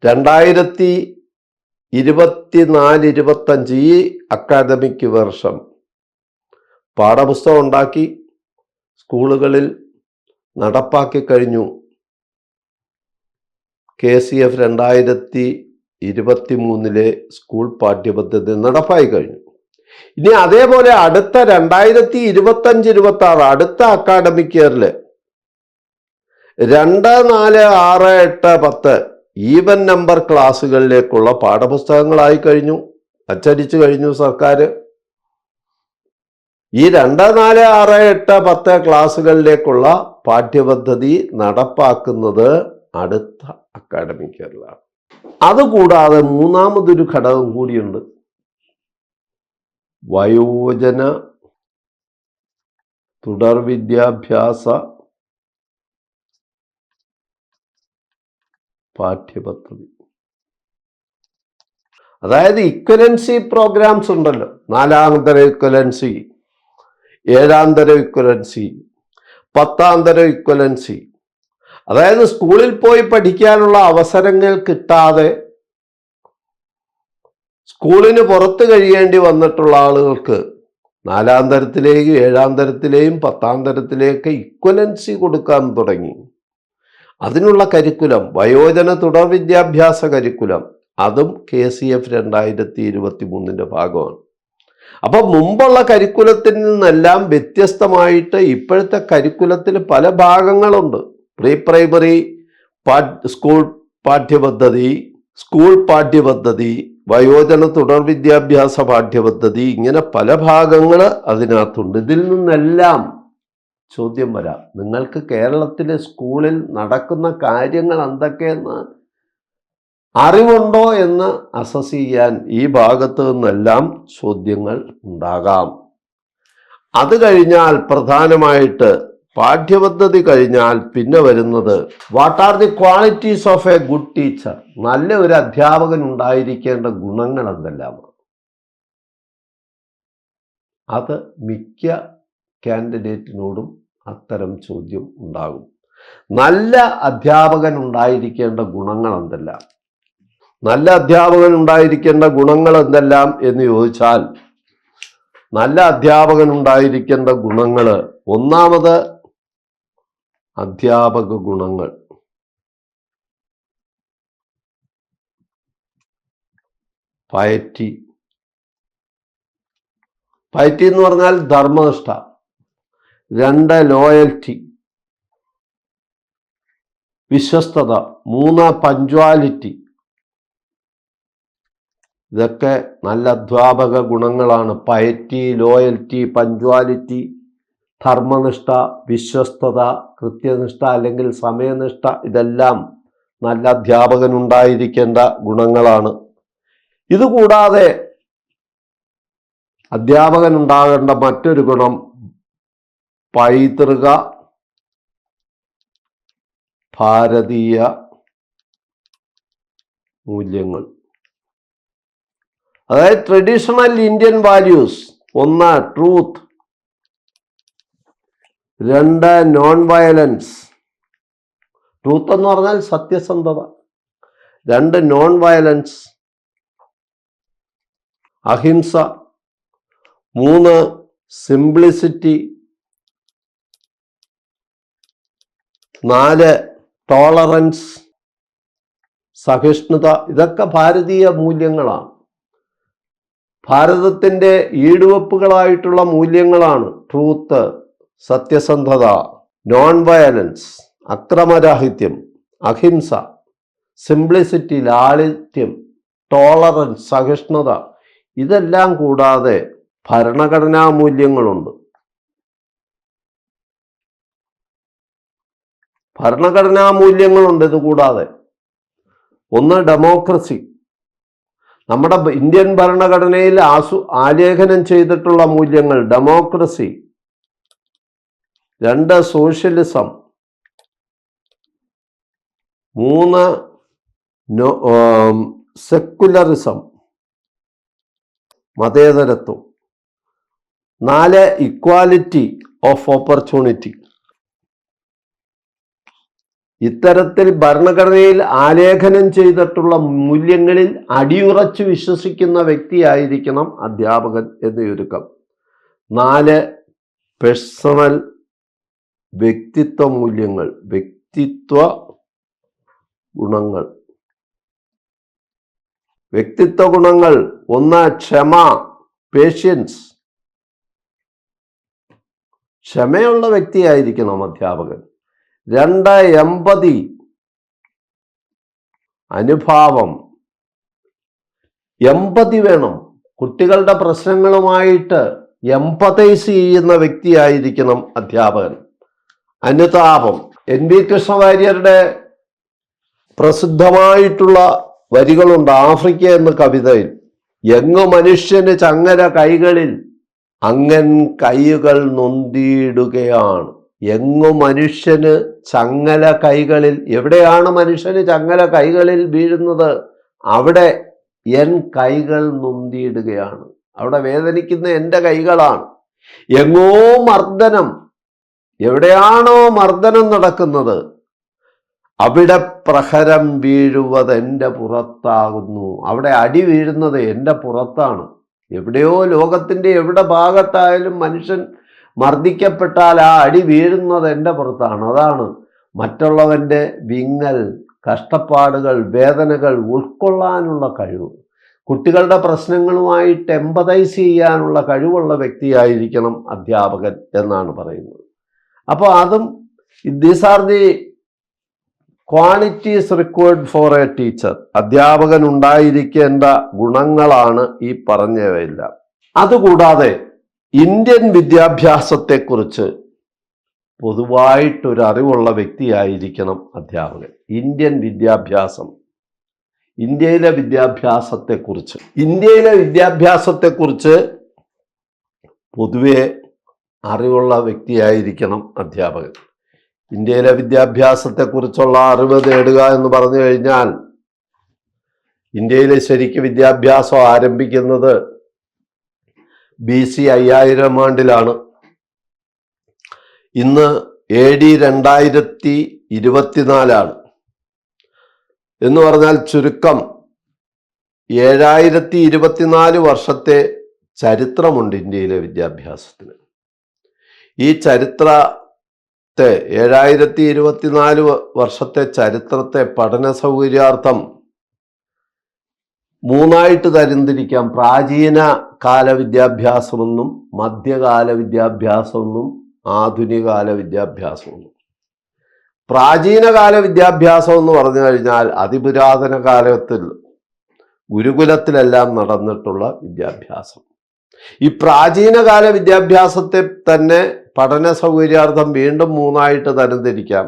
2024-25 ഈ അക്കാദമിക് വർഷം പാഠപുസ്തകം ഉണ്ടാക്കി സ്കൂളുകളിൽ നടപ്പാക്കി കഴിഞ്ഞു. KCF 2023 സ്കൂൾ പാഠ്യപദ്ധതി നടപ്പായി കഴിഞ്ഞു. ഇനി അതേപോലെ അടുത്ത 2025-26 അടുത്ത അക്കാഡമിക് ഇയറിൽ 2, 4, 6, 8, 10 ഈവൻ നമ്പർ ക്ലാസ്സുകളിലേക്കുള്ള പാഠപുസ്തകങ്ങളായി കഴിഞ്ഞു, അച്ചടിച്ചു കഴിഞ്ഞു സർക്കാർ. ഈ 2, 4, 6, 8, 10 ക്ലാസ്സുകളിലേക്കുള്ള പാഠ്യപദ്ധതി നടപ്പാക്കുന്നത് അടുത്ത അക്കാഡമിക് ഇയറിലാണ്. അതുകൂടാതെ മൂന്നാമതൊരു ഘടകം കൂടിയുണ്ട്. വയോജന തുടർ വിദ്യാഭ്യാസ പാഠ്യപദ്ധതി. അതായത് ഇക്വലൻസി പ്രോഗ്രാംസ് ഉണ്ടല്ലോ. 4-ാം തരം ഇക്വലൻസി, 7-ാം തരം ഇക്വലൻസി, 10-ാം തരം ഇക്വലൻസി. അതായത് സ്കൂളിൽ പോയി പഠിക്കാനുള്ള അവസരങ്ങൾ കിട്ടാതെ സ്കൂളിന് പുറത്ത് കഴിയേണ്ടി വന്നിട്ടുള്ള ആളുകൾക്ക് 4-ാം തരത്തിലേക്കും 7-ാം തരത്തിലെയും 10-ാം തരത്തിലേക്ക് ഇക്വലൻസി കൊടുക്കാൻ തുടങ്ങി. അതിനുള്ള കരിക്കുലം വയോജന തുടർ വിദ്യാഭ്യാസ കരിക്കുലം, അതും KCF 2023 ഭാഗമാണ്. അപ്പോൾ മുമ്പുള്ള കരിക്കുലത്തിൽ നിന്നെല്ലാം വ്യത്യസ്തമായിട്ട് ഇപ്പോഴത്തെ കരിക്കുലത്തിൽ പല ഭാഗങ്ങളുണ്ട്. പ്രീ പ്രൈമറി സ്കൂൾ പാഠ്യപദ്ധതി, സ്കൂൾ പാഠ്യപദ്ധതി, വയോജന തുടർ വിദ്യാഭ്യാസ പാഠ്യപദ്ധതി, ഇങ്ങനെ പല ഭാഗങ്ങൾ അതിനകത്തുണ്ട്. ഇതിൽ നിന്നെല്ലാം ചോദ്യം വരാം. നിങ്ങൾക്ക് കേരളത്തിലെ സ്കൂളിൽ നടക്കുന്ന കാര്യങ്ങൾ എന്തൊക്കെയെന്ന് അറിവുണ്ടോ എന്ന് അസസ് ചെയ്യാൻ ഈ ഭാഗത്ത് നിന്നെല്ലാം ചോദ്യങ്ങൾ ഉണ്ടാകാം. അത് കഴിഞ്ഞാൽ പ്രധാനമായിട്ട് പാഠ്യപദ്ധതി കഴിഞ്ഞാൽ പിന്നെ വരുന്നത് what are the qualities of A good teacher. നല്ല ഒരു അധ്യാപകൻ ഉണ്ടായിരിക്കേണ്ട ഗുണങ്ങൾ എന്തെല്ലാമാണ്? അത് മിക്ക കാൻഡിഡേറ്റിനോടും അത്തരം ചോദ്യം ഉണ്ടാകും. നല്ല അധ്യാപകൻ ഉണ്ടായിരിക്കേണ്ട ഗുണങ്ങൾ എന്തെല്ലാം? നല്ല അധ്യാപകൻ ഉണ്ടായിരിക്കേണ്ട ഗുണങ്ങൾ എന്തെല്ലാം എന്ന് ചോദിച്ചാൽ, നല്ല അധ്യാപകൻ ഉണ്ടായിരിക്കേണ്ട ഗുണങ്ങൾ, ഒന്നാമത് അധ്യാപക ഗുണങ്ങൾ. പയറ്റി എന്ന് പറഞ്ഞാൽ ധർമ്മനിഷ്ഠ. 2 ലോയൽറ്റി, വിശ്വസ്തത. 3 പഞ്ച്വാലിറ്റി. ഇതൊക്കെ നല്ല അധ്യാപക ഗുണങ്ങളാണ്. പയറ്റി, ലോയൽറ്റി, പഞ്ച്വാലിറ്റി, ധർമ്മനിഷ്ഠ, വിശ്വസ്തത, കൃത്യനിഷ്ഠ അല്ലെങ്കിൽ സമയനിഷ്ഠ, ഇതെല്ലാം നല്ല അധ്യാപകൻ ഉണ്ടായിരിക്കേണ്ട ഗുണങ്ങളാണ്. ഇതുകൂടാതെ അധ്യാപകൻ ഉണ്ടാകേണ്ട മറ്റൊരു ഗുണം പൈതൃക ഭാരതീയ മൂല്യങ്ങൾ. അതായത് traditional Indian values. 1 truth, 2 non violence. Truth എന്ന് പറഞ്ഞാൽ സത്യസന്ധത. 2 നോൺ വയലൻസ്, അഹിംസ. 3 സിംപ്ലിസിറ്റി. 4 ടോളറൻസ്. സഹിഷ്ണുത, ഇതൊക്കെ ഭാരതീയ മൂല്യങ്ങളാണ്. ഭാരതത്തിൻ്റെ ഈടുവെപ്പുകളായിട്ടുള്ള മൂല്യങ്ങളാണ് ട്രൂത്ത്, സത്യസന്ധത, നോൺ വയലൻസ്, അക്രമരാഹിത്യം, അഹിംസ, സിംപ്ലിസിറ്റി, ലാളിത്യം, ടോളറൻസ്, സഹിഷ്ണുത. ഇതെല്ലാം കൂടാതെ ഭരണഘടനാ മൂല്യങ്ങളുണ്ട്. ഭരണഘടനാ മൂല്യങ്ങളുണ്ട് ഇത് കൂടാതെ. ഒന്ന് ഡെമോക്രസി, നമ്മുടെ ഇന്ത്യൻ ഭരണഘടനയിൽ ആലേഖനം ചെയ്തിട്ടുള്ള മൂല്യങ്ങൾ ഡെമോക്രസി. രണ്ട്, സോഷ്യലിസം. മൂന്ന്, സെക്കുലറിസം, മതേതരത്വം. നാല്, ഇക്വാലിറ്റി ഓഫ് ഓപ്പർച്യൂണിറ്റി. ഇത്തരത്തിൽ ഭരണഘടനയിൽ ആലേഖനം ചെയ്തിട്ടുള്ള മൂല്യങ്ങളിൽ അടിയുറച്ച് വിശ്വസിക്കുന്ന വ്യക്തിയായിരിക്കണം അധ്യാപകൻ എന്ന് ചുരുക്കം. നാല്, പേഴ്സണൽ വ്യക്തിത്വ മൂല്യങ്ങൾ, വ്യക്തിത്വ ഗുണങ്ങൾ. വ്യക്തിത്വ ഗുണങ്ങൾ: ഒന്ന്, ക്ഷമ, പേഷ്യൻസ്. ക്ഷമയുള്ള വ്യക്തിയായിരിക്കണം അധ്യാപകൻ. രണ്ട്, എമ്പതി, അനുഭാവം. എമ്പതി വേണം. കുട്ടികളുടെ പ്രശ്നങ്ങളുമായിട്ട് എമ്പതൈസ് ചെയ്യുന്ന വ്യക്തിയായിരിക്കണം അധ്യാപകൻ. അനുതാപം. NV കൃഷ്ണവാര്യരുടെ പ്രസിദ്ധമായിട്ടുള്ള വരികളുണ്ട് ആഫ്രിക്ക എന്ന കവിതയിൽ. എങ്ങു മനുഷ്യന് ചങ്ങല കൈകളിൽ അങ്ങൻ കൈകൾ നൊന്തിയിടുകയാണ്. എങ്ങു മനുഷ്യന് ചങ്ങല കൈകളിൽ. എവിടെയാണ് മനുഷ്യന് ചങ്ങല കൈകളിൽ വീഴുന്നത്? അവിടെ എൻ കൈകൾ നൊന്തിയിടുകയാണ്. അവിടെ വേദനിക്കുന്ന എൻ്റെ കൈകളാണ്. എങ്ങോ മർദ്ദനം, എവിടെയാണോ മർദ്ദനം നടക്കുന്നത് അവിടെ പ്രഹരം വീഴുന്നത് എൻ്റെ പുറത്താകുന്നു. അവിടെ അടി വീഴുന്നത് എൻ്റെ പുറത്താണ്. എവിടെയോ ലോകത്തിൻ്റെ എവിടെ ഭാഗത്തായാലും മനുഷ്യൻ മർദ്ദിക്കപ്പെട്ടാൽ ആ അടി വീഴുന്നത് എൻ്റെ പുറത്താണ്. അതാണ് മറ്റുള്ളവൻ്റെ വിങ്ങൽ, കഷ്ടപ്പാടുകൾ, വേദനകൾ ഉൾക്കൊള്ളാനുള്ള കഴിവ്. കുട്ടികളുടെ പ്രശ്നങ്ങളുമായിട്ട് എമ്പതൈസ് ചെയ്യാനുള്ള കഴിവുള്ള വ്യക്തിയായിരിക്കണം അധ്യാപകൻ എന്നാണ് പറയുന്നത്. അപ്പോൾ അതും these are the qualities required for A teacher. അധ്യാപകൻ ഉണ്ടായിരിക്കേണ്ട ഗുണങ്ങളാണ് ഈ പറഞ്ഞവയെല്ലാം. അതുകൂടാതെ ഇന്ത്യൻ വിദ്യാഭ്യാസത്തെക്കുറിച്ച് പൊതുവായിട്ടൊരു അറിവുള്ള വ്യക്തിയായിരിക്കണം അധ്യാപകൻ. ഇന്ത്യൻ വിദ്യാഭ്യാസം, ഇന്ത്യയിലെ വിദ്യാഭ്യാസത്തെക്കുറിച്ച് പൊതുവെ അറിവുള്ള വ്യക്തിയായിരിക്കണം അധ്യാപകൻ. ഇന്ത്യയിലെ വിദ്യാഭ്യാസത്തെക്കുറിച്ചുള്ള അറിവ് നേടുക എന്ന് പറഞ്ഞു കഴിഞ്ഞാൽ ഇന്ത്യയിലെ ശരിക്കും വിദ്യാഭ്യാസം ആരംഭിക്കുന്നത് BC 5000 ആണ്ടിലാണ്. ഇന്ന് AD 2024 എന്ന് പറഞ്ഞാൽ ചുരുക്കം 7024 വർഷത്തെ ചരിത്രമുണ്ട് ഇന്ത്യയിലെ വിദ്യാഭ്യാസത്തിന്. ഈ ചരിത്രത്തെ 7024 വർഷത്തെ ചരിത്രത്തെ പഠന സൗകര്യാർത്ഥം മൂന്നായിട്ട് തരംതിരിക്കാം. പ്രാചീന കാല വിദ്യാഭ്യാസമെന്നും, മധ്യകാല വിദ്യാഭ്യാസമെന്നും, ആധുനികകാല വിദ്യാഭ്യാസമെന്നും. പ്രാചീനകാല വിദ്യാഭ്യാസം എന്ന് പറഞ്ഞു കഴിഞ്ഞാൽ അതിപുരാതന കാലത്തിൽ ഗുരുകുലത്തിലെല്ലാം നടന്നിട്ടുള്ള വിദ്യാഭ്യാസം. ഈ പ്രാചീനകാല വിദ്യാഭ്യാസത്തെ തന്നെ പഠന സൗകര്യാർത്ഥം വീണ്ടും മൂന്നായിട്ട് തരംതിരിക്കാം.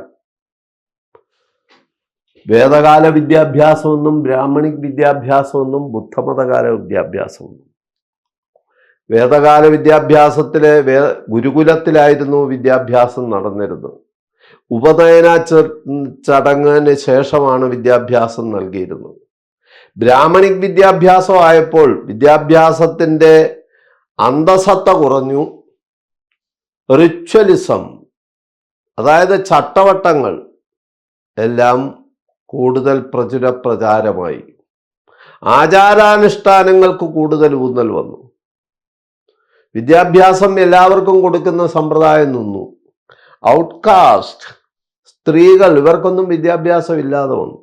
വേദകാല വിദ്യാഭ്യാസമെന്നും, ബ്രാഹ്മണിക് വിദ്യാഭ്യാസമെന്നും, ബുദ്ധമതകാല വിദ്യാഭ്യാസമെന്നും. വേദകാല വിദ്യാഭ്യാസത്തിലെ ഗുരുകുലത്തിലായിരുന്നു വിദ്യാഭ്യാസം നടന്നിരുന്നത്. ഉപനയന ചടങ്ങിന് ശേഷമാണ് വിദ്യാഭ്യാസം നൽകിയിരുന്നത്. ബ്രാഹ്മണിക് വിദ്യാഭ്യാസം ആയപ്പോൾ വിദ്യാഭ്യാസത്തിൻ്റെ അന്തസത്ത കുറഞ്ഞു. റിച്വലിസം, അതായത് ചട്ടവട്ടങ്ങൾ എല്ലാം കൂടുതൽ പ്രചാരമായി. ആചാരാനുഷ്ഠാനങ്ങൾക്ക് കൂടുതൽ ഊന്നൽ വന്നു. വിദ്യാഭ്യാസം എല്ലാവർക്കും കൊടുക്കുന്ന സമ്പ്രദായം നിന്നു. ഔട്ട്കാസ്റ്റ്, സ്ത്രീകൾ, ഇവർക്കൊന്നും വിദ്യാഭ്യാസം ഇല്ലാതെ വന്നു.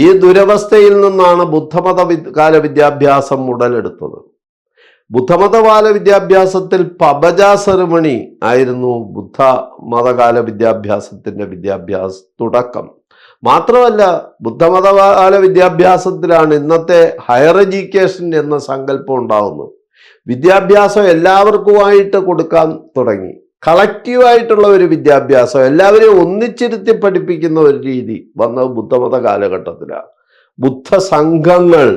ഈ ദുരവസ്ഥയിൽ നിന്നാണ് ബുദ്ധമത കാല വിദ്യാഭ്യാസം ഉടലെടുത്തത്. ബുദ്ധമതകാല വിദ്യാഭ്യാസത്തിൽ പബജ സെറിമണി ആയിരുന്നു ബുദ്ധ മതകാല വിദ്യാഭ്യാസത്തിന്റെ തുടക്കം. മാത്രമല്ല, ബുദ്ധമതകാല വിദ്യാഭ്യാസത്തിലാണ് ഇന്നത്തെ ഹയർ എഡ്യൂക്കേഷൻ എന്ന സങ്കല്പം ഉണ്ടാകുന്നത്. വിദ്യാഭ്യാസം എല്ലാവർക്കുമായിട്ട് കൊടുക്കാൻ തുടങ്ങി. കളക്റ്റീവായിട്ടുള്ള ഒരു വിദ്യാഭ്യാസം, എല്ലാവരെയും ഒന്നിച്ചിരുത്തി പഠിപ്പിക്കുന്ന ഒരു രീതി വന്നത് ബുദ്ധമത കാലഘട്ടത്തിലാണ്. ബുദ്ധ സംഘങ്ങൾ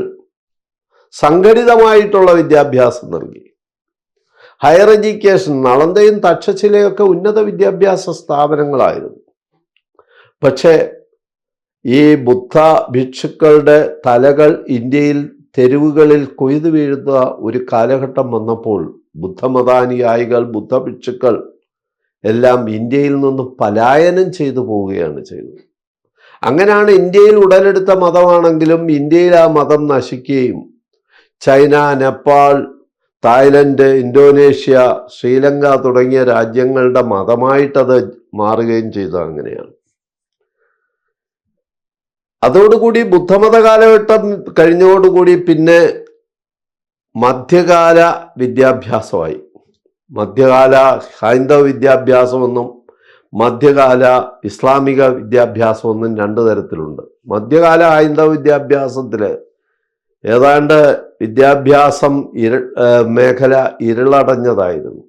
സംഘടിതമായിട്ടുള്ള വിദ്യാഭ്യാസം നൽകി. ഹയർ എഡ്യൂക്കേഷൻ, നളന്ദയും തക്ഷശിലയൊക്കെ ഉന്നത വിദ്യാഭ്യാസ സ്ഥാപനങ്ങളായിരുന്നു. പക്ഷേ ഈ ബുദ്ധ ഭിക്ഷുക്കളുടെ തലകൾ ഇന്ത്യയിൽ തെരുവുകളിൽ കൊയ്തു വീഴുന്ന ഒരു കാലഘട്ടം വന്നപ്പോൾ ബുദ്ധമതാനുയായികൾ, ബുദ്ധഭിക്ഷുക്കൾ എല്ലാം ഇന്ത്യയിൽ നിന്നും പലായനം ചെയ്തു പോവുകയാണ് ചെയ്തത്. അങ്ങനെയാണ് ഇന്ത്യയിൽ ഉടലെടുത്ത മതമാണെങ്കിലും ഇന്ത്യയിൽ ആ മതം നശിക്കുകയും China, Nepal, Thailand, Indonesia, Sri Lanka തുടങ്ങിയ രാജ്യങ്ങളുടെ മതമായിട്ടത് മാറുകയും ചെയ്തത് അങ്ങനെയാണ്. അതോടുകൂടി ബുദ്ധമത കാലഘട്ടം കഴിഞ്ഞതോടുകൂടി പിന്നെ മധ്യകാല വിദ്യാഭ്യാസമായി. മധ്യകാല ഹൈന്ദവ വിദ്യാഭ്യാസമെന്നും മധ്യകാല ഇസ്ലാമിക വിദ്യാഭ്യാസമെന്നും രണ്ടു തരത്തിലുണ്ട്. മധ്യകാല ഹൈന്ദവ വിദ്യാഭ്യാസത്തിൽ ഏതാണ്ട് വിദ്യാഭ്യാസം മേഖല ഇരുളടഞ്ഞതായിരുന്നു.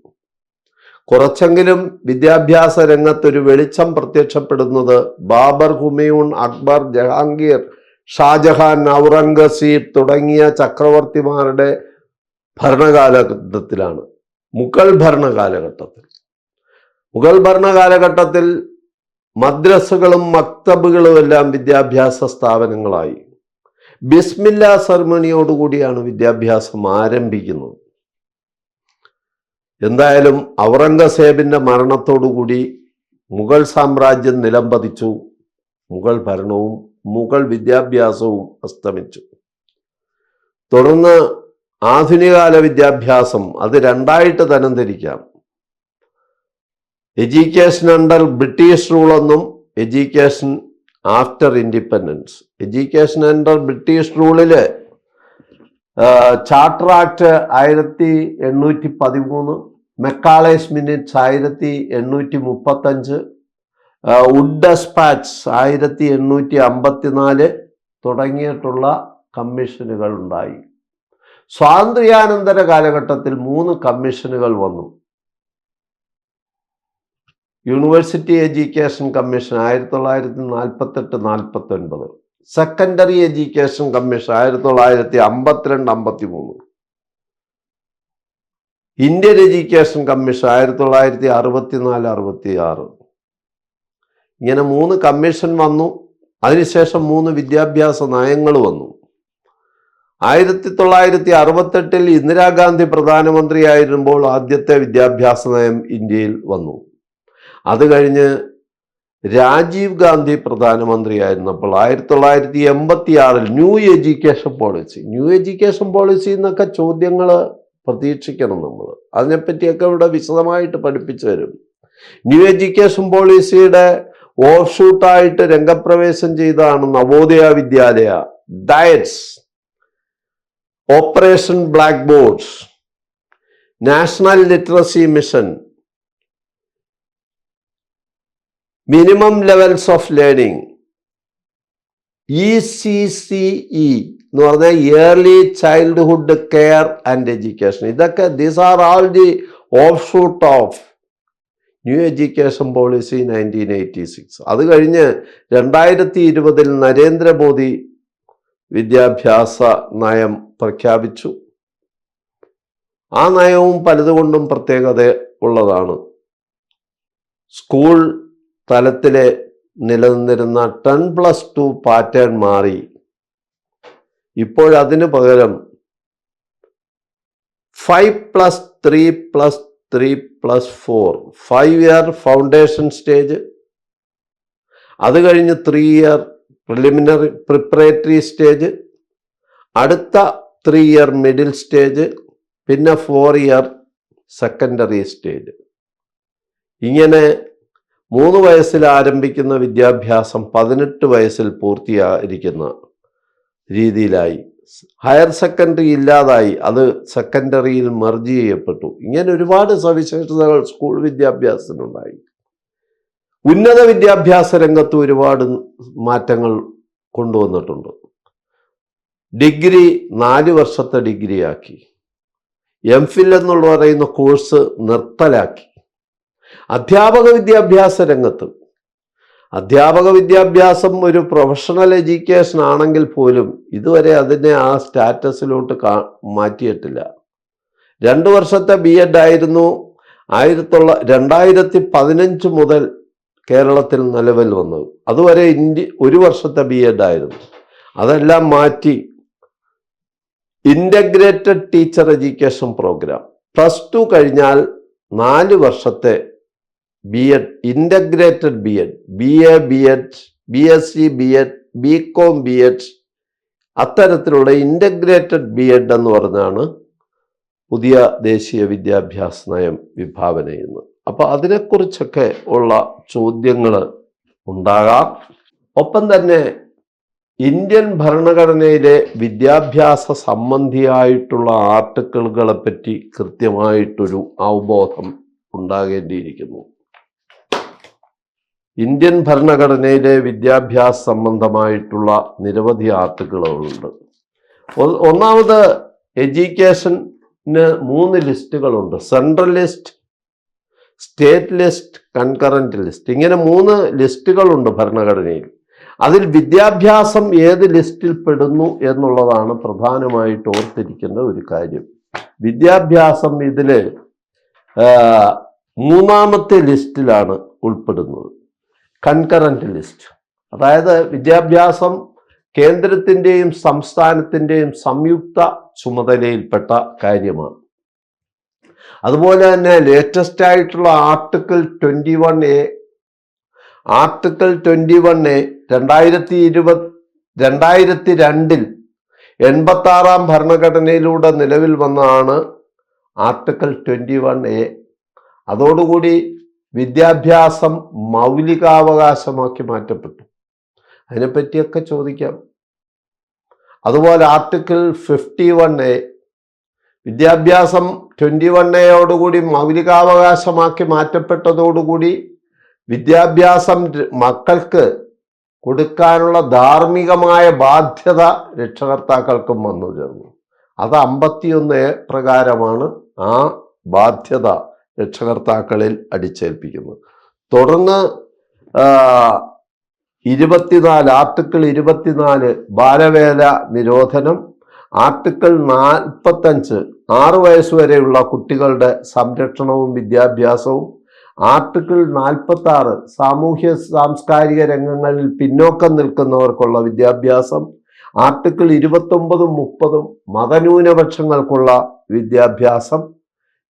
കുറച്ചെങ്കിലും വിദ്യാഭ്യാസ രംഗത്തൊരു വെളിച്ചം പ്രത്യക്ഷപ്പെടുന്നത് ബാബർ, ഹുമയൂൺ, അക്ബർ, ജഹാംഗീർ, ഷാജഹാൻ, ഔറംഗസീബ് തുടങ്ങിയ ചക്രവർത്തിമാരുടെ ഭരണകാലഘട്ടത്തിലാണ്. മുഗൾ ഭരണകാലഘട്ടത്തിൽ മദ്രസകളും മക്തബുകളും എല്ലാം വിദ്യാഭ്യാസ സ്ഥാപനങ്ങളായി. ബിസ്മില്ല സെറിമണിയോടുകൂടിയാണ് വിദ്യാഭ്യാസം ആരംഭിക്കുന്നത്. എന്തായാലും ഔറംഗസേബിന്റെ മരണത്തോടുകൂടി മുഗൾ സാമ്രാജ്യം നിലംപതിച്ചു. മുഗൾ ഭരണവും മുഗൾ വിദ്യാഭ്യാസവും അസ്തമിച്ചു. തുടർന്ന് ആധുനികകാല വിദ്യാഭ്യാസം, അത് രണ്ടായിട്ട് തരംതിരിക്കാം. എഡ്യൂക്കേഷൻ അണ്ടർ ബ്രിട്ടീഷ് റൂൾ എന്നും education after independence. Education under British റൂളില് charter act 1813, Macaulay's minutes 1835, Wood despatch 1854 തുടങ്ങിയിട്ടുള്ള കമ്മീഷനുകൾ ഉണ്ടായി. സ്വാതന്ത്ര്യാനന്തര കാലഘട്ടത്തിൽ 3 കമ്മീഷനുകൾ വന്നു. University education commission 1948-49, secondary education commission 1952-53, Indian education commission 1964-66. ഇങ്ങനെ 3 കമ്മീഷൻ വന്നു. അതിനുശേഷം 3 വിദ്യാഭ്യാസ നയങ്ങൾ വന്നു. 1968 ഇന്ദിരാഗാന്ധി പ്രധാനമന്ത്രിയായിരുമ്പോൾ ആദ്യത്തെ വിദ്യാഭ്യാസ നയം ഇന്ത്യയിൽ വന്നു. അത് കഴിഞ്ഞ് രാജീവ് ഗാന്ധി പ്രധാനമന്ത്രിയായിരുന്നപ്പോൾ 1986 ന്യൂ എഡ്യൂക്കേഷൻ പോളിസി എന്നൊക്കെ ചോദ്യങ്ങൾ പ്രതീക്ഷിക്കണം നമ്മൾ. അതിനെപ്പറ്റിയൊക്കെ ഇവിടെ വിശദമായിട്ട് പഠിപ്പിച്ചു തരും. ന്യൂ എഡ്യൂക്കേഷൻ പോളിസിയുടെ ഓഫ് ഷൂട്ടായിട്ട് രംഗപ്രവേശം ചെയ്തതാണ് Navodaya Vidyalaya, DIETs, operation blackboards, national literacy mission, minimum levels of learning, ECCE എന്ന് പറഞ്ഞാൽ early childhood care and education. ഇതൊക്കെ these are all the offshoot of new education policy 1986. അത് കഴിഞ്ഞ് 2020 നരേന്ദ്രമോദി വിദ്യാഭ്യാസ നയം പ്രഖ്യാപിച്ചു. ആ നയവും പലതുകൊണ്ടും പ്രത്യേകത ഉള്ളതാണ്. സ്കൂൾ തലത്തിലെ നിലനിന്നിരുന്ന 10+2 പാറ്റേൺ മാറി ഇപ്പോഴതിന് പകരം 5+3+3+4 5-year ഫൗണ്ടേഷൻ സ്റ്റേജ്, അത് കഴിഞ്ഞ് 3-year പ്രിപ്പറേറ്ററി സ്റ്റേജ്, അടുത്ത 3-year മിഡിൽ സ്റ്റേജ്, പിന്നെ 4-year സെക്കൻഡറി സ്റ്റേജ്. ഇങ്ങനെ 3 വയസ്സിൽ ആരംഭിക്കുന്ന വിദ്യാഭ്യാസം 18 വയസ്സിൽ പൂർത്തിയായിരിക്കുന്ന രീതിയിലായി. ഹയർ സെക്കൻഡറി ഇല്ലാതായി, അത് സെക്കൻഡറിയിൽ മെർജ് ചെയ്യപ്പെട്ടു. ഇങ്ങനെ ഒരുപാട് സവിശേഷതകൾ സ്കൂൾ വിദ്യാഭ്യാസത്തിനുണ്ടായി. ഉന്നത വിദ്യാഭ്യാസ രംഗത്ത് ഒരുപാട് മാറ്റങ്ങൾ കൊണ്ടുവന്നിട്ടുണ്ട്. ഡിഗ്രി 4 വർഷത്തെ ഡിഗ്രിയാക്കി. MPhil എന്നുള്ള പറയുന്ന കോഴ്സ് നിർത്തലാക്കി. അധ്യാപക വിദ്യാഭ്യാസ രംഗത്ത് അധ്യാപക വിദ്യാഭ്യാസം ഒരു പ്രൊഫഷണൽ എഡ്യൂക്കേഷൻ ആണെങ്കിൽ പോലും ഇതുവരെ അതിനെ ആ സ്റ്റാറ്റസിലോട്ട് മാറ്റിയിട്ടില്ല. 2 വർഷത്തെ BEd ആയിരുന്നു 2015 മുതൽ കേരളത്തിൽ നിലവിൽ വന്നത്. അതുവരെ 1 വർഷത്തെ BEd ആയിരുന്നു. അതെല്ലാം മാറ്റി ഇൻ്റഗ്രേറ്റഡ് ടീച്ചർ എഡ്യൂക്കേഷൻ പ്രോഗ്രാം, +2 കഴിഞ്ഞാൽ 4 വർഷത്തെ BEd, integrated BEd, BA BEd, BSc BEd, BCom BEd, അത്തരത്തിലുള്ള ഇൻ്റഗ്രേറ്റഡ് BEd എന്ന് പറഞ്ഞാണ് പുതിയ ദേശീയ വിദ്യാഭ്യാസ നയം വിഭാവന ചെയ്യുന്നത്. അപ്പോൾ അതിനെക്കുറിച്ചൊക്കെ ഉള്ള ചോദ്യങ്ങൾ ഉണ്ടാകാം. ഒപ്പം തന്നെ ഇന്ത്യൻ ഭരണഘടനയിലെ വിദ്യാഭ്യാസ സംബന്ധിയായിട്ടുള്ള ആർട്ടിക്കിളുകളെ പറ്റി കൃത്യമായിട്ടൊരു അവബോധം ഉണ്ടാകേണ്ടിയിരിക്കുന്നു. ഇന്ത്യൻ ഭരണഘടനയിലെ വിദ്യാഭ്യാസ സംബന്ധമായിട്ടുള്ള നിരവധി ആർട്ടിക്കിളുകളുണ്ട്. ഒന്നാമത് എഡ്യൂക്കേഷന് 3 ലിസ്റ്റുകളുണ്ട്. Central list, state list, concurrent list. ഇങ്ങനെ 3 ലിസ്റ്റുകളുണ്ട് ഭരണഘടനയിൽ. അതിൽ വിദ്യാഭ്യാസം ഏത് ലിസ്റ്റിൽ പെടുന്നു എന്നുള്ളതാണ് പ്രധാനമായിട്ട് ഓർത്തിരിക്കേണ്ട ഒരു കാര്യം. വിദ്യാഭ്യാസം ഇതിൽ 3ാമത്തെ ലിസ്റ്റിലാണ് ഉൾപ്പെടുന്നത്, കൺകറന്റ് ലിസ്റ്റ്. അതായത് വിദ്യാഭ്യാസം കേന്ദ്രത്തിൻ്റെയും സംസ്ഥാനത്തിൻ്റെയും സംയുക്ത ചുമതലയിൽപ്പെട്ട കാര്യമാണ്. അതുപോലെ തന്നെ ലേറ്റസ്റ്റ് ആയിട്ടുള്ള ആർട്ടിക്കിൾ 21A 2002 86ാം ഭരണഘടനയിലൂടെ നിലവിൽ വന്നതാണ് ആർട്ടിക്കിൾ 21A. അതോടുകൂടി വിദ്യാഭ്യാസം മൗലികാവകാശമാക്കി മാറ്റപ്പെട്ടു. അതിനെപ്പറ്റിയൊക്കെ ചോദിക്കാം. അതുപോലെ ആർട്ടിക്കിൾ 51A വിദ്യാഭ്യാസം 21A മൗലികാവകാശമാക്കി മാറ്റപ്പെട്ടതോടുകൂടി വിദ്യാഭ്യാസം മക്കൾക്ക് കൊടുക്കാനുള്ള ധാർമ്മികമായ ബാധ്യത രക്ഷകർത്താക്കൾക്കും വന്നു ചേർന്നു. അത് 51A പ്രകാരമാണ് ആ ബാധ്യത രക്ഷകർത്താക്കളിൽ അടിച്ചേൽപ്പിക്കുന്നത്. തുടർന്ന് 24 ആർട്ടിക്കിൾ 24 ബാലവേല നിരോധനം, ആർട്ടിക്കിൾ 45 6 വയസ്സുവരെയുള്ള കുട്ടികളുടെ സംരക്ഷണവും വിദ്യാഭ്യാസവും, ആർട്ടിക്കിൾ 46 സാമൂഹ്യ സാംസ്കാരിക രംഗങ്ങളിൽ പിന്നോക്കം നിൽക്കുന്നവർക്കുള്ള വിദ്യാഭ്യാസം, ആർട്ടിക്കിൾ 29 30 മതന്യൂനപക്ഷങ്ങൾക്കുള്ള വിദ്യാഭ്യാസം.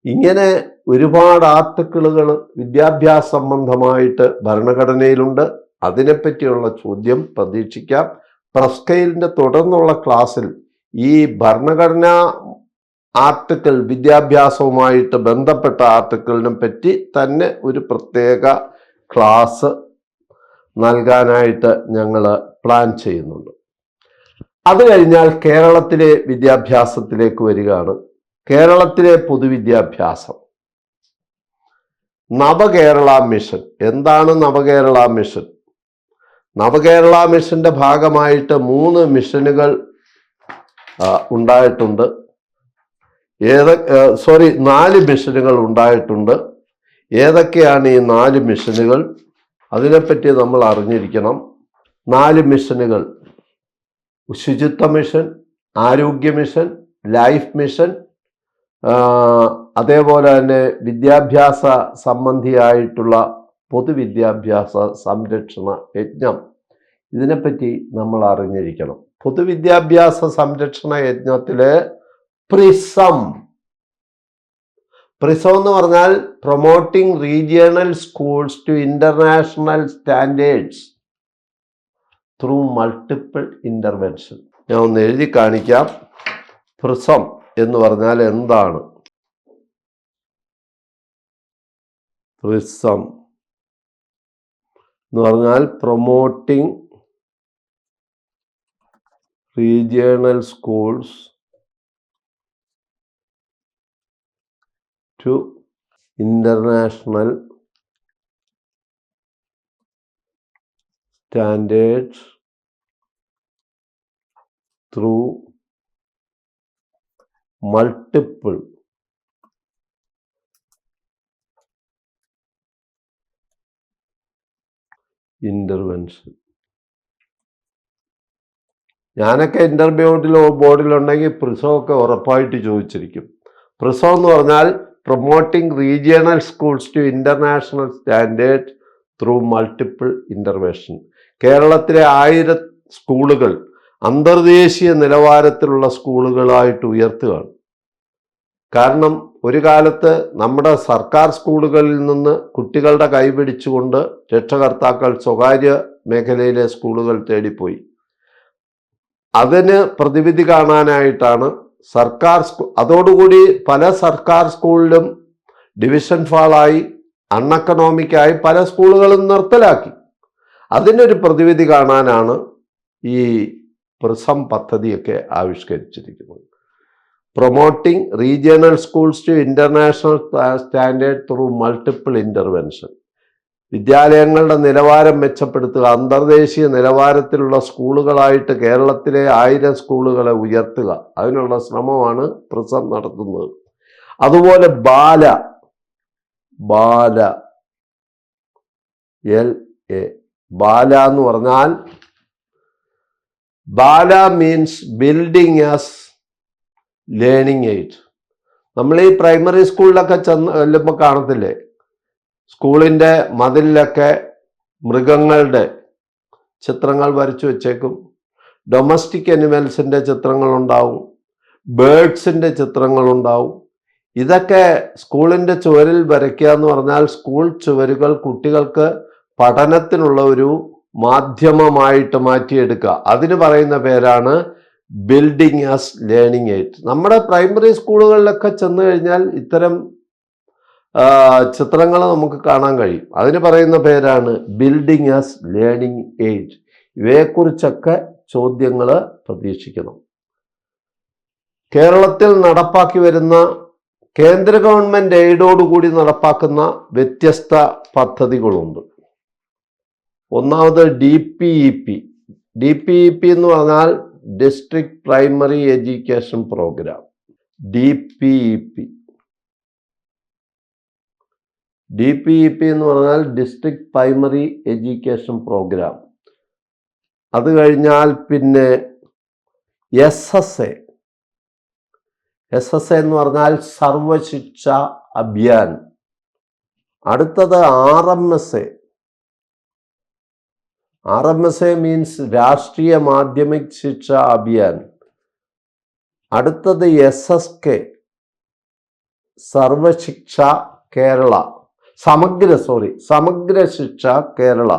ഇങ്ങനെ ഒരുപാട് ആർട്ടിക്കിളുകൾ വിദ്യാഭ്യാസ സംബന്ധമായിട്ട് ഭരണഘടനയിലുണ്ട്. അതിനെപ്പറ്റിയുള്ള ചോദ്യം പ്രതീക്ഷിക്കാം. പ്രസ്കെയിലിൻ്റെ തുടർന്നുള്ള ക്ലാസ്സിൽ ഈ ഭരണഘടനാ ആർട്ടിക്കിൾ, വിദ്യാഭ്യാസവുമായിട്ട് ബന്ധപ്പെട്ട ആർട്ടിക്കിളിനെ പറ്റി തന്നെ ഒരു പ്രത്യേക ക്ലാസ് നൽകാനായിട്ട് ഞങ്ങൾ പ്ലാൻ ചെയ്യുന്നുണ്ട്. അത് കഴിഞ്ഞാൽ കേരളത്തിലെ വിദ്യാഭ്യാസത്തിലേക്ക് വരികയാണ്. കേരളത്തിലെ പൊതുവിദ്യാഭ്യാസം, നവകേരള മിഷൻ. എന്താണ് നവകേരള മിഷൻ? നവകേരള മിഷന്റെ ഭാഗമായിട്ട് 3 മിഷനുകൾ ഉണ്ടായിട്ടുണ്ട്. 4 മിഷനുകൾ ഉണ്ടായിട്ടുണ്ട്. ഏതൊക്കെയാണ് ഈ 4 മിഷനുകൾ? അതിനെപ്പറ്റി നമ്മൾ അറിഞ്ഞിരിക്കണം. 4 മിഷനുകൾ: ശുചിത്വ മിഷൻ, ആരോഗ്യ മിഷൻ, ലൈഫ് മിഷൻ, അതേപോലെ തന്നെ വിദ്യാഭ്യാസ സംബന്ധിയായിട്ടുള്ള പൊതുവിദ്യാഭ്യാസ സംരക്ഷണ യജ്ഞം. ഇതിനെപ്പറ്റി നമ്മൾ അറിഞ്ഞിരിക്കണം. പൊതുവിദ്യാഭ്യാസ സംരക്ഷണ യജ്ഞത്തില് പ്രിസം എന്ന് പറഞ്ഞാൽ promoting regional schools to international standards through multiple intervention. ഞാൻ ഒന്ന് എഴുതി കാണിക്കാം. പ്രിസം എന്ന് പറഞ്ഞാൽ എന്താണ്? പ്രിസം എന്ന് പറഞ്ഞാൽ promoting regional schools to international standards through multiple intervention. ഞാനൊക്കെ ബോർഡിലുണ്ടെങ്കിൽ പ്രിസമൊക്കെ ഉറപ്പായിട്ട് ചോദിച്ചിരിക്കും. പ്രിസം എന്ന് പറഞ്ഞാൽ promoting regional schools to international standard through multiple intervention. കേരളത്തിലെ 1000 സ്കൂളുകൾ അന്തർദേശീയ നിലവാരത്തിലുള്ള സ്കൂളുകളായിട്ട് ഉയർത്തുകയാണ്. കാരണം ഒരു കാലത്ത് നമ്മുടെ സർക്കാർ സ്കൂളുകളിൽ നിന്ന് കുട്ടികളുടെ കൈപിടിച്ചുകൊണ്ട് രക്ഷകർത്താക്കൾ സ്വകാര്യ മേഖലയിലെ സ്കൂളുകൾ തേടിപ്പോയി. അതിന് പ്രതിവിധി കാണാനായിട്ടാണ് അതോടുകൂടി പല സർക്കാർ സ്കൂളിലും ഡിവിഷൻ ഫാളായി, അൺഎക്കണോമിക്കായി പല സ്കൂളുകളും നിർത്തലാക്കി. അതിനൊരു പ്രതിവിധി കാണാനാണ് ഈ പ്രിസം പദ്ധതിയൊക്കെ ആവിഷ്കരിച്ചിരിക്കുന്നത്. Promoting regional schools to international standard through multiple intervention. വിദ്യാലയങ്ങളുടെ നിലവാരം മെച്ചപ്പെടുത്തുക, അന്തർദേശീയ നിലവാരത്തിലുള്ള സ്കൂളുകളായിട്ട് കേരളത്തിലെ 1000 സ്കൂളുകളെ ഉയർത്തുക, അതിനുള്ള ശ്രമമാണ് പ്രിസം നടത്തുന്നത്. അതുപോലെ ബാല എന്ന് പറഞ്ഞാൽ BALA means building as learning aid. നമ്മൾ ഈ പ്രൈമറി സ്കൂളിലൊക്കെ ചെല്ലുമ്പോൾ കാണത്തില്ലേ, സ്കൂളിൻ്റെ മതിലിലൊക്കെ മൃഗങ്ങളുടെ ചിത്രങ്ങൾ വരച്ചു വെച്ചേക്കും, ഡൊമസ്റ്റിക് അനിമൽസിൻ്റെ ചിത്രങ്ങളുണ്ടാവും, ബേർഡ്സിൻ്റെ ചിത്രങ്ങളുണ്ടാവും. ഇതൊക്കെ സ്കൂളിൻ്റെ ചുവരിൽ വരയ്ക്കുക എന്ന് പറഞ്ഞാൽ സ്കൂൾ ചുവരുകൾ കുട്ടികൾക്ക് പഠനത്തിനുള്ള ഒരു മാധ്യമമായിട്ട് മാറ്റിയെടുക്കുക. അതിന് പറയുന്ന പേരാണ് ബിൽഡിംഗ് ആസ് ലേണിംഗ് എയ്ഡ്. നമ്മുടെ പ്രൈമറി സ്കൂളുകളിലൊക്കെ ചെന്ന് കഴിഞ്ഞാൽ ഇത്തരം ചിത്രങ്ങൾ നമുക്ക് കാണാൻ കഴിയും. അതിന് പറയുന്ന പേരാണ് ബിൽഡിംഗ് ആസ് ലേണിംഗ് എയ്ഡ്. ഇവയെക്കുറിച്ചൊക്കെ ചോദ്യങ്ങൾ പ്രതീക്ഷിക്കണം. കേരളത്തിൽ നടപ്പാക്കി വരുന്ന കേന്ദ്ര ഗവൺമെൻറ് എയ്ഡോടുകൂടി നടപ്പാക്കുന്ന വ്യത്യസ്ത പദ്ധതികളുണ്ട്. ഒന്നാമത് DPEP എന്ന് പറഞ്ഞാൽ district primary education programme. DPEP എന്ന് പറഞ്ഞാൽ ഡിസ്ട്രിക്ട് പ്രൈമറി എഡ്യൂക്കേഷൻ പ്രോഗ്രാം. അത് കഴിഞ്ഞാൽ പിന്നെ SSA എന്ന് പറഞ്ഞാൽ സർവശിക്ഷ അഭിയാൻ. അടുത്തത് RMSA മീൻസ് രാഷ്ട്രീയ മാധ്യമിക് ശിക്ഷ അഭിയാൻ. അടുത്തത് SSK സർവശിക്ഷ കേരള, സമഗ്ര ശിക്ഷ കേരള.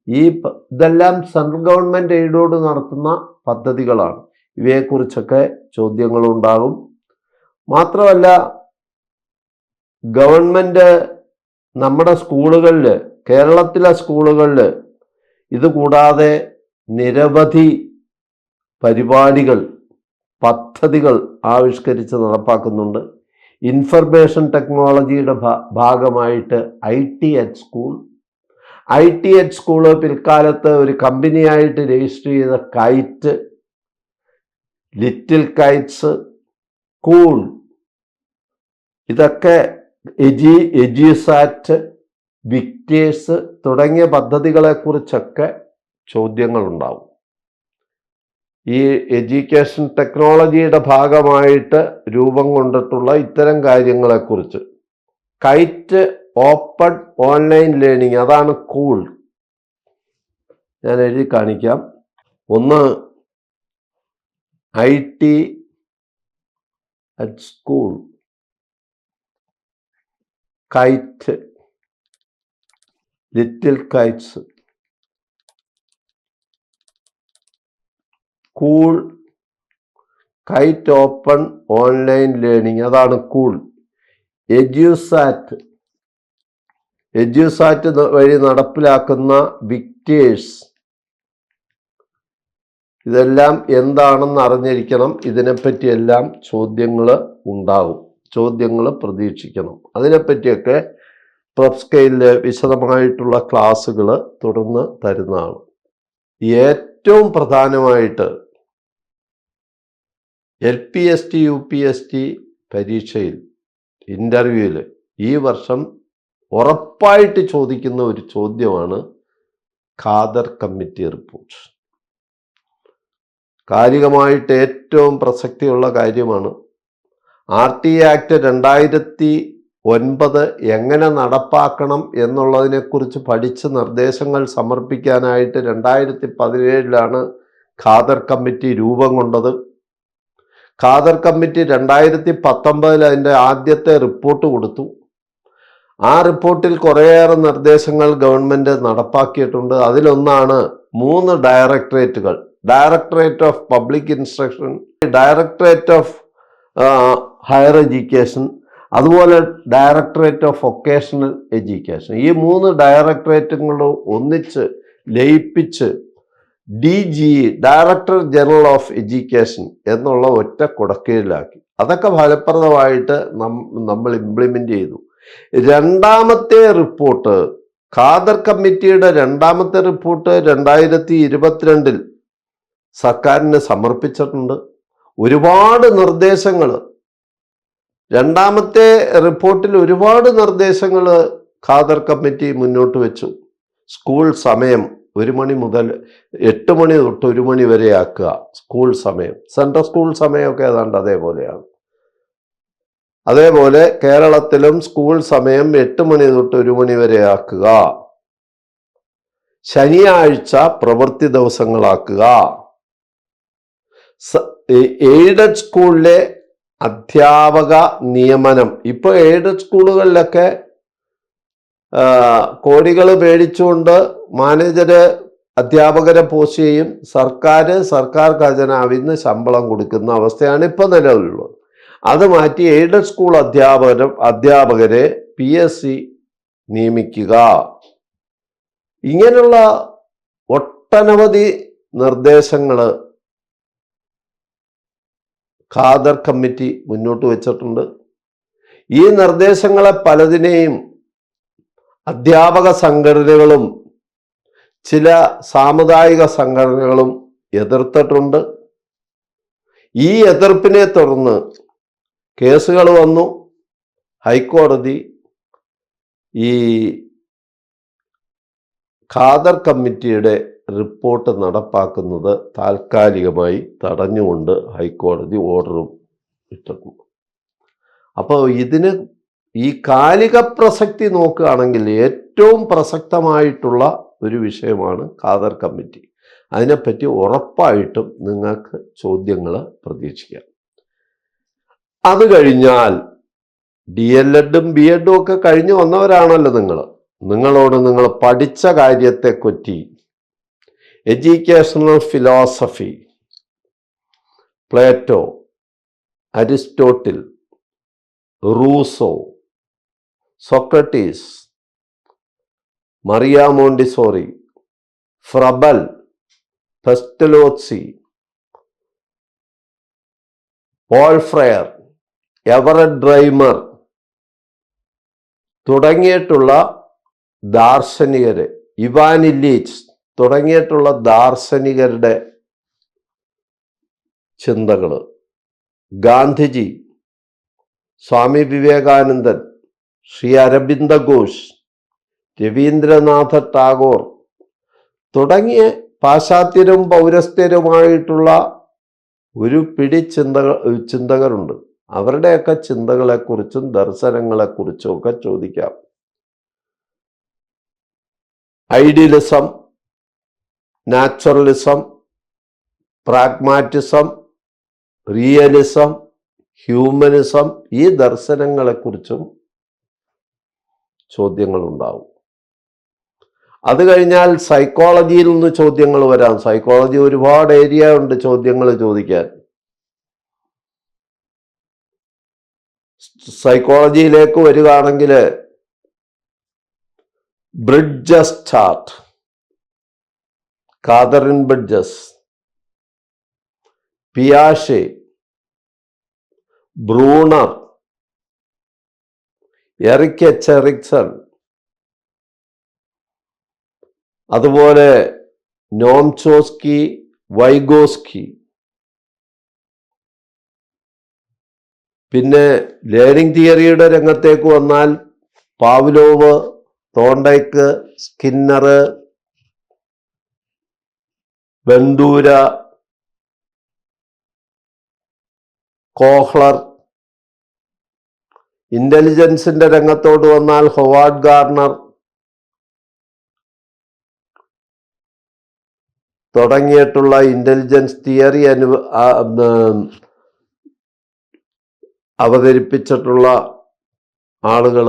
ഇതെല്ലാം സെൻട്രൽ ഗവൺമെൻറ് എയ്ഡോട് നടത്തുന്ന പദ്ധതികളാണ്. ഇവയെക്കുറിച്ചൊക്കെ ചോദ്യങ്ങളുണ്ടാകും. മാത്രമല്ല, ഗവൺമെൻറ് നമ്മുടെ സ്കൂളുകളിൽ, കേരളത്തിലെ സ്കൂളുകളിൽ ഇതുകൂടാതെ നിരവധി പദ്ധതികൾ ആവിഷ്കരിച്ച് നടപ്പാക്കുന്നുണ്ട്. ഇൻഫർമേഷൻ ടെക്നോളജിയുടെ ഭാഗമായിട്ട് ITH സ്കൂള് പിൽക്കാലത്ത് ഒരു കമ്പനിയായിട്ട് രജിസ്റ്റർ ചെയ്ത കൈറ്റ്, ലിറ്റിൽ കൈറ്റ്സ്, കൂൾ, ഇതൊക്കെ എജിസാറ്റ്, വിക്ടേഴ്സ് തുടങ്ങിയ പദ്ധതികളെക്കുറിച്ചൊക്കെ ചോദ്യങ്ങളുണ്ടാവും. ഈ എഡ്യൂക്കേഷൻ ടെക്നോളജിയുടെ ഭാഗമായിട്ട് രൂപം കൊണ്ടിട്ടുള്ള ഇത്തരം കാര്യങ്ങളെക്കുറിച്ച്. കൈറ്റ് ഓപ്പൺ ഓൺലൈൻ ലേണിംഗ്, അതാണ് കൂൾ. ഞാൻ എഴുതി കാണിക്കാം. ഒന്ന് ITH school, KITE, little Kites, cool, KITE open online learning, അതാണ് കൂൾ. എഡ്യൂസാറ്റ് വഴി നടപ്പിലാക്കുന്ന വിക്ടേഴ്സ്, ഇതെല്ലാം എന്താണെന്ന് അറിഞ്ഞിരിക്കണം. ഇതിനെപ്പറ്റിയെല്ലാം ചോദ്യങ്ങൾ ഉണ്ടാകും, ചോദ്യങ്ങൾ പ്രതീക്ഷിക്കണം. അതിനെപ്പറ്റിയൊക്കെ പ്രൊഫ് സ്കെയിലിൽ വിശദമായിട്ടുള്ള ക്ലാസ്സുകൾ തുടർന്ന് തരുന്നതാണ്. ഏറ്റവും പ്രധാനമായിട്ട് LPST UPST പരീക്ഷയിൽ ഇൻ്റർവ്യൂവിൽ ഈ വർഷം ഉറപ്പായിട്ട് ചോദിക്കുന്ന ഒരു ചോദ്യമാണ് ഖാദർ കമ്മിറ്റി റിപ്പോർട്ട്. കാലികമായിട്ട് ഏറ്റവും പ്രസക്തിയുള്ള കാര്യമാണ്. RTA ആക്ട് 2009 എങ്ങനെ നടപ്പാക്കണം എന്നുള്ളതിനെക്കുറിച്ച് പഠിച്ച് നിർദ്ദേശങ്ങൾ സമർപ്പിക്കാനായിട്ട് 2017 ഖാദർ കമ്മിറ്റി രൂപം കൊണ്ടത്. ഖാദർ കമ്മിറ്റി 2019 അതിൻ്റെ ആദ്യത്തെ റിപ്പോർട്ട് കൊടുത്തു. ആ റിപ്പോർട്ടിൽ കുറേയേറെ നിർദ്ദേശങ്ങൾ ഗവൺമെൻറ് നടപ്പാക്കിയിട്ടുണ്ട്. അതിലൊന്നാണ് 3 ഡയറക്ടറേറ്റുകൾ: directorate of public instruction, directorate of higher education, അതുപോലെ ഡയറക്ടറേറ്റ് ഓഫ് വൊക്കേഷണൽ എഡ്യൂക്കേഷൻ. ഈ 3 ഡയറക്ടറേറ്റുകളും ഒന്നിച്ച് ലയിപ്പിച്ച് DGE, director general of education എന്നുള്ള ഒറ്റ കുടക്കീഴിലാക്കി. അതൊക്കെ ഫലപ്രദമായിട്ട് നമ്മൾ ഇംപ്ലിമെൻ്റ് ചെയ്തു. രണ്ടാമത്തെ റിപ്പോർട്ട്, ഖാദർ കമ്മിറ്റിയുടെ രണ്ടാമത്തെ റിപ്പോർട്ട് 2022 സർക്കാരിന് സമർപ്പിച്ചിട്ടുണ്ട്. ഒരുപാട് നിർദ്ദേശങ്ങൾ, രണ്ടാമത്തെ റിപ്പോർട്ടിൽ ഒരുപാട് നിർദ്ദേശങ്ങൾ ഖാദർ കമ്മിറ്റി മുന്നോട്ട് വെച്ചു. സ്കൂൾ സമയം 1 മണി മുതൽ 8 മണി തൊട്ട് 1 മണി വരെ ആക്കുക സ്കൂൾ സമയം. സെൻട്രൽ സ്കൂൾ സമയമൊക്കെ ഏതാണ്ട് അതേപോലെയാണ്. അതേപോലെ കേരളത്തിലും സ്കൂൾ സമയം 8 മണി തൊട്ട് 1 മണി വരെ ആക്കുക. ശനിയാഴ്ച പ്രവൃത്തി ദിവസങ്ങളാക്കുക. എയ്ഡഡ് സ്കൂളിലെ അധ്യാപക നിയമനം, ഇപ്പോൾ എയ്ഡഡ് സ്കൂളുകളിലൊക്കെ കോടികൾ മേടിച്ചുകൊണ്ട് മാനേജര് അധ്യാപകരെ പോസ്റ്റ് ചെയ്യും. സർക്കാർ ഖജനാവിൽ നിന്ന് ശമ്പളം കൊടുക്കുന്ന അവസ്ഥയാണ് ഇപ്പോൾ നിലവിലുള്ളത്. അത് മാറ്റി എയ്ഡഡ് സ്കൂൾ അധ്യാപകരെ PSC നിയമിക്കുക. ഇങ്ങനെയുള്ള ഒട്ടനവധി നിർദ്ദേശങ്ങൾ ഖാദർ കമ്മിറ്റി മുന്നോട്ട് വെച്ചിട്ടുണ്ട്. ഈ നിർദ്ദേശങ്ങളെ പലതിനെയും അധ്യാപക സംഘടനകളും ചില സാമുദായിക സംഘടനകളും എതിർത്തിട്ടുണ്ട്. ഈ എതിർപ്പിനെ തുടർന്ന് കേസുകൾ വന്നു. ഹൈക്കോടതി ഈ ഖാദർ കമ്മിറ്റിയുടെ റിപ്പോർട്ട് നടപ്പാക്കുന്നത് താൽക്കാലികമായി തടഞ്ഞുകൊണ്ട് ഹൈക്കോടതി ഓർഡറും ഇട്ടിട്ടുണ്ട്. അപ്പോൾ ഇതിന് ഈ കാലിക പ്രസക്തി നോക്കുകയാണെങ്കിൽ ഏറ്റവും പ്രസക്തമായിട്ടുള്ള ഒരു വിഷയമാണ് ഖാദർ കമ്മിറ്റി. അതിനെപ്പറ്റി ഉറപ്പായിട്ടും നിങ്ങൾക്ക് ചോദ്യങ്ങൾ പ്രതീക്ഷിക്കാം. അത് കഴിഞ്ഞാൽ DLEDും B.Edും ഒക്കെ കഴിഞ്ഞു വന്നവരാണല്ലോ നിങ്ങളോട് നിങ്ങൾ പഠിച്ച കാര്യത്തെപ്പറ്റി educational philosophy, Plato, Aristotle, Rousseau, Socrates, Maria Montessori, Froebel, Pestalozzi, Paul Freire, Everett Reimer തുടങ്ങിയിട്ടുള്ള ദാർശനികര്, ഇവാൻ ഇല്ലീച്ച് തുടങ്ങിയിട്ടുള്ള ദാർശനികരുടെ ചിന്തകൾ, ഗാന്ധിജി, സ്വാമി വിവേകാനന്ദൻ, ശ്രീ അരബിന്ദ ഘോഷ്, രവീന്ദ്രനാഥ ടാഗോർ തുടങ്ങിയ പാശ്ചാത്യരും പൗരസ്ത്യരുമായിട്ടുള്ള ഒരു പിടി ചിന്തകരുണ്ട്. അവരുടെയൊക്കെ ചിന്തകളെക്കുറിച്ചും ദർശനങ്ങളെക്കുറിച്ചും ഒക്കെ ചോദിക്കാം. Idealism, naturalism, pragmatism, realism, humanism, ഈ ദർശനങ്ങളെക്കുറിച്ചും ചോദ്യങ്ങളുണ്ടാവും. അത് കഴിഞ്ഞാൽ സൈക്കോളജിയിൽ നിന്ന് ചോദ്യങ്ങൾ വരാം. സൈക്കോളജി ഒരുപാട് ഏരിയ ഉണ്ട് ചോദ്യങ്ങൾ ചോദിക്കാൻ. സൈക്കോളജിയിലേക്ക് വരികയാണെങ്കിൽ ബ്രിഡ്ജസ് ചാർട്ട്, കാതറിൻ ബ്രിഡ്ജസ്, പിയാഷെ, ബ്രൂണർ, എറിക് എച്ച് എറിക്സൺ, അതുപോലെ നോം ചോസ്കി, വൈഗോസ്കി. പിന്നെ ലേണിംഗ് തിയറിയുടെ രംഗത്തേക്ക് വന്നാൽ Pavlov, Thorndike, Skinner, Bandura, Kohler. ഇന്റലിജൻസിന്റെ രംഗത്തോട്ട് വന്നാൽ ഹൊവാർഡ് ഗാർണർ തുടങ്ങിയിട്ടുള്ള ഇന്റലിജൻസ് തിയറി അവതരിപ്പിച്ചിട്ടുള്ള ആളുകൾ,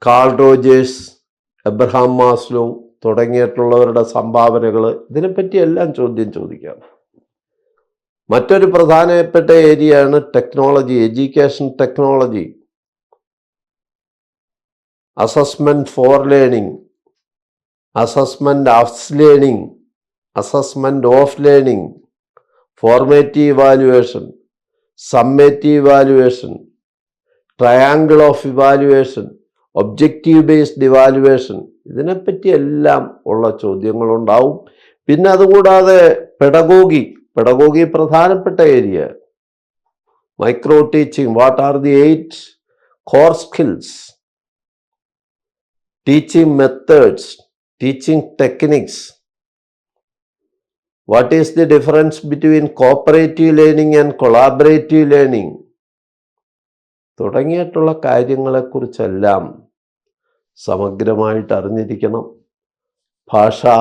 കാൾ റോജേഴ്സ്, എബ്രഹാം മാസ്ലോ തുടങ്ങിയിട്ടുള്ളവരുടെ സംഭാവനകൾ, ഇതിനെപ്പറ്റിയെല്ലാം ചോദ്യം ചോദിക്കാം. മറ്റൊരു പ്രധാനപ്പെട്ട ഏരിയയാണ് technology, education technology, assessment for learning, assessment as learning, assessment of learning, formative evaluation, summative evaluation, triangle of evaluation, objective based evaluation. ഇതിനെപ്പറ്റി എല്ലാം ഉള്ള ചോദ്യങ്ങളുണ്ടാവും. പിന്നെ അതുകൂടാതെ പെഡഗോഗി പ്രധാനപ്പെട്ട area. Micro teaching, what are the 8 core skills, teaching methods, teaching techniques, what is the difference between cooperative learning and collaborative learning തുടങ്ങിയിട്ടുള്ള കാര്യങ്ങളെക്കുറിച്ചെല്ലാം സമഗ്രമായിട്ട് അറിഞ്ഞിരിക്കണം. ഭാഷാ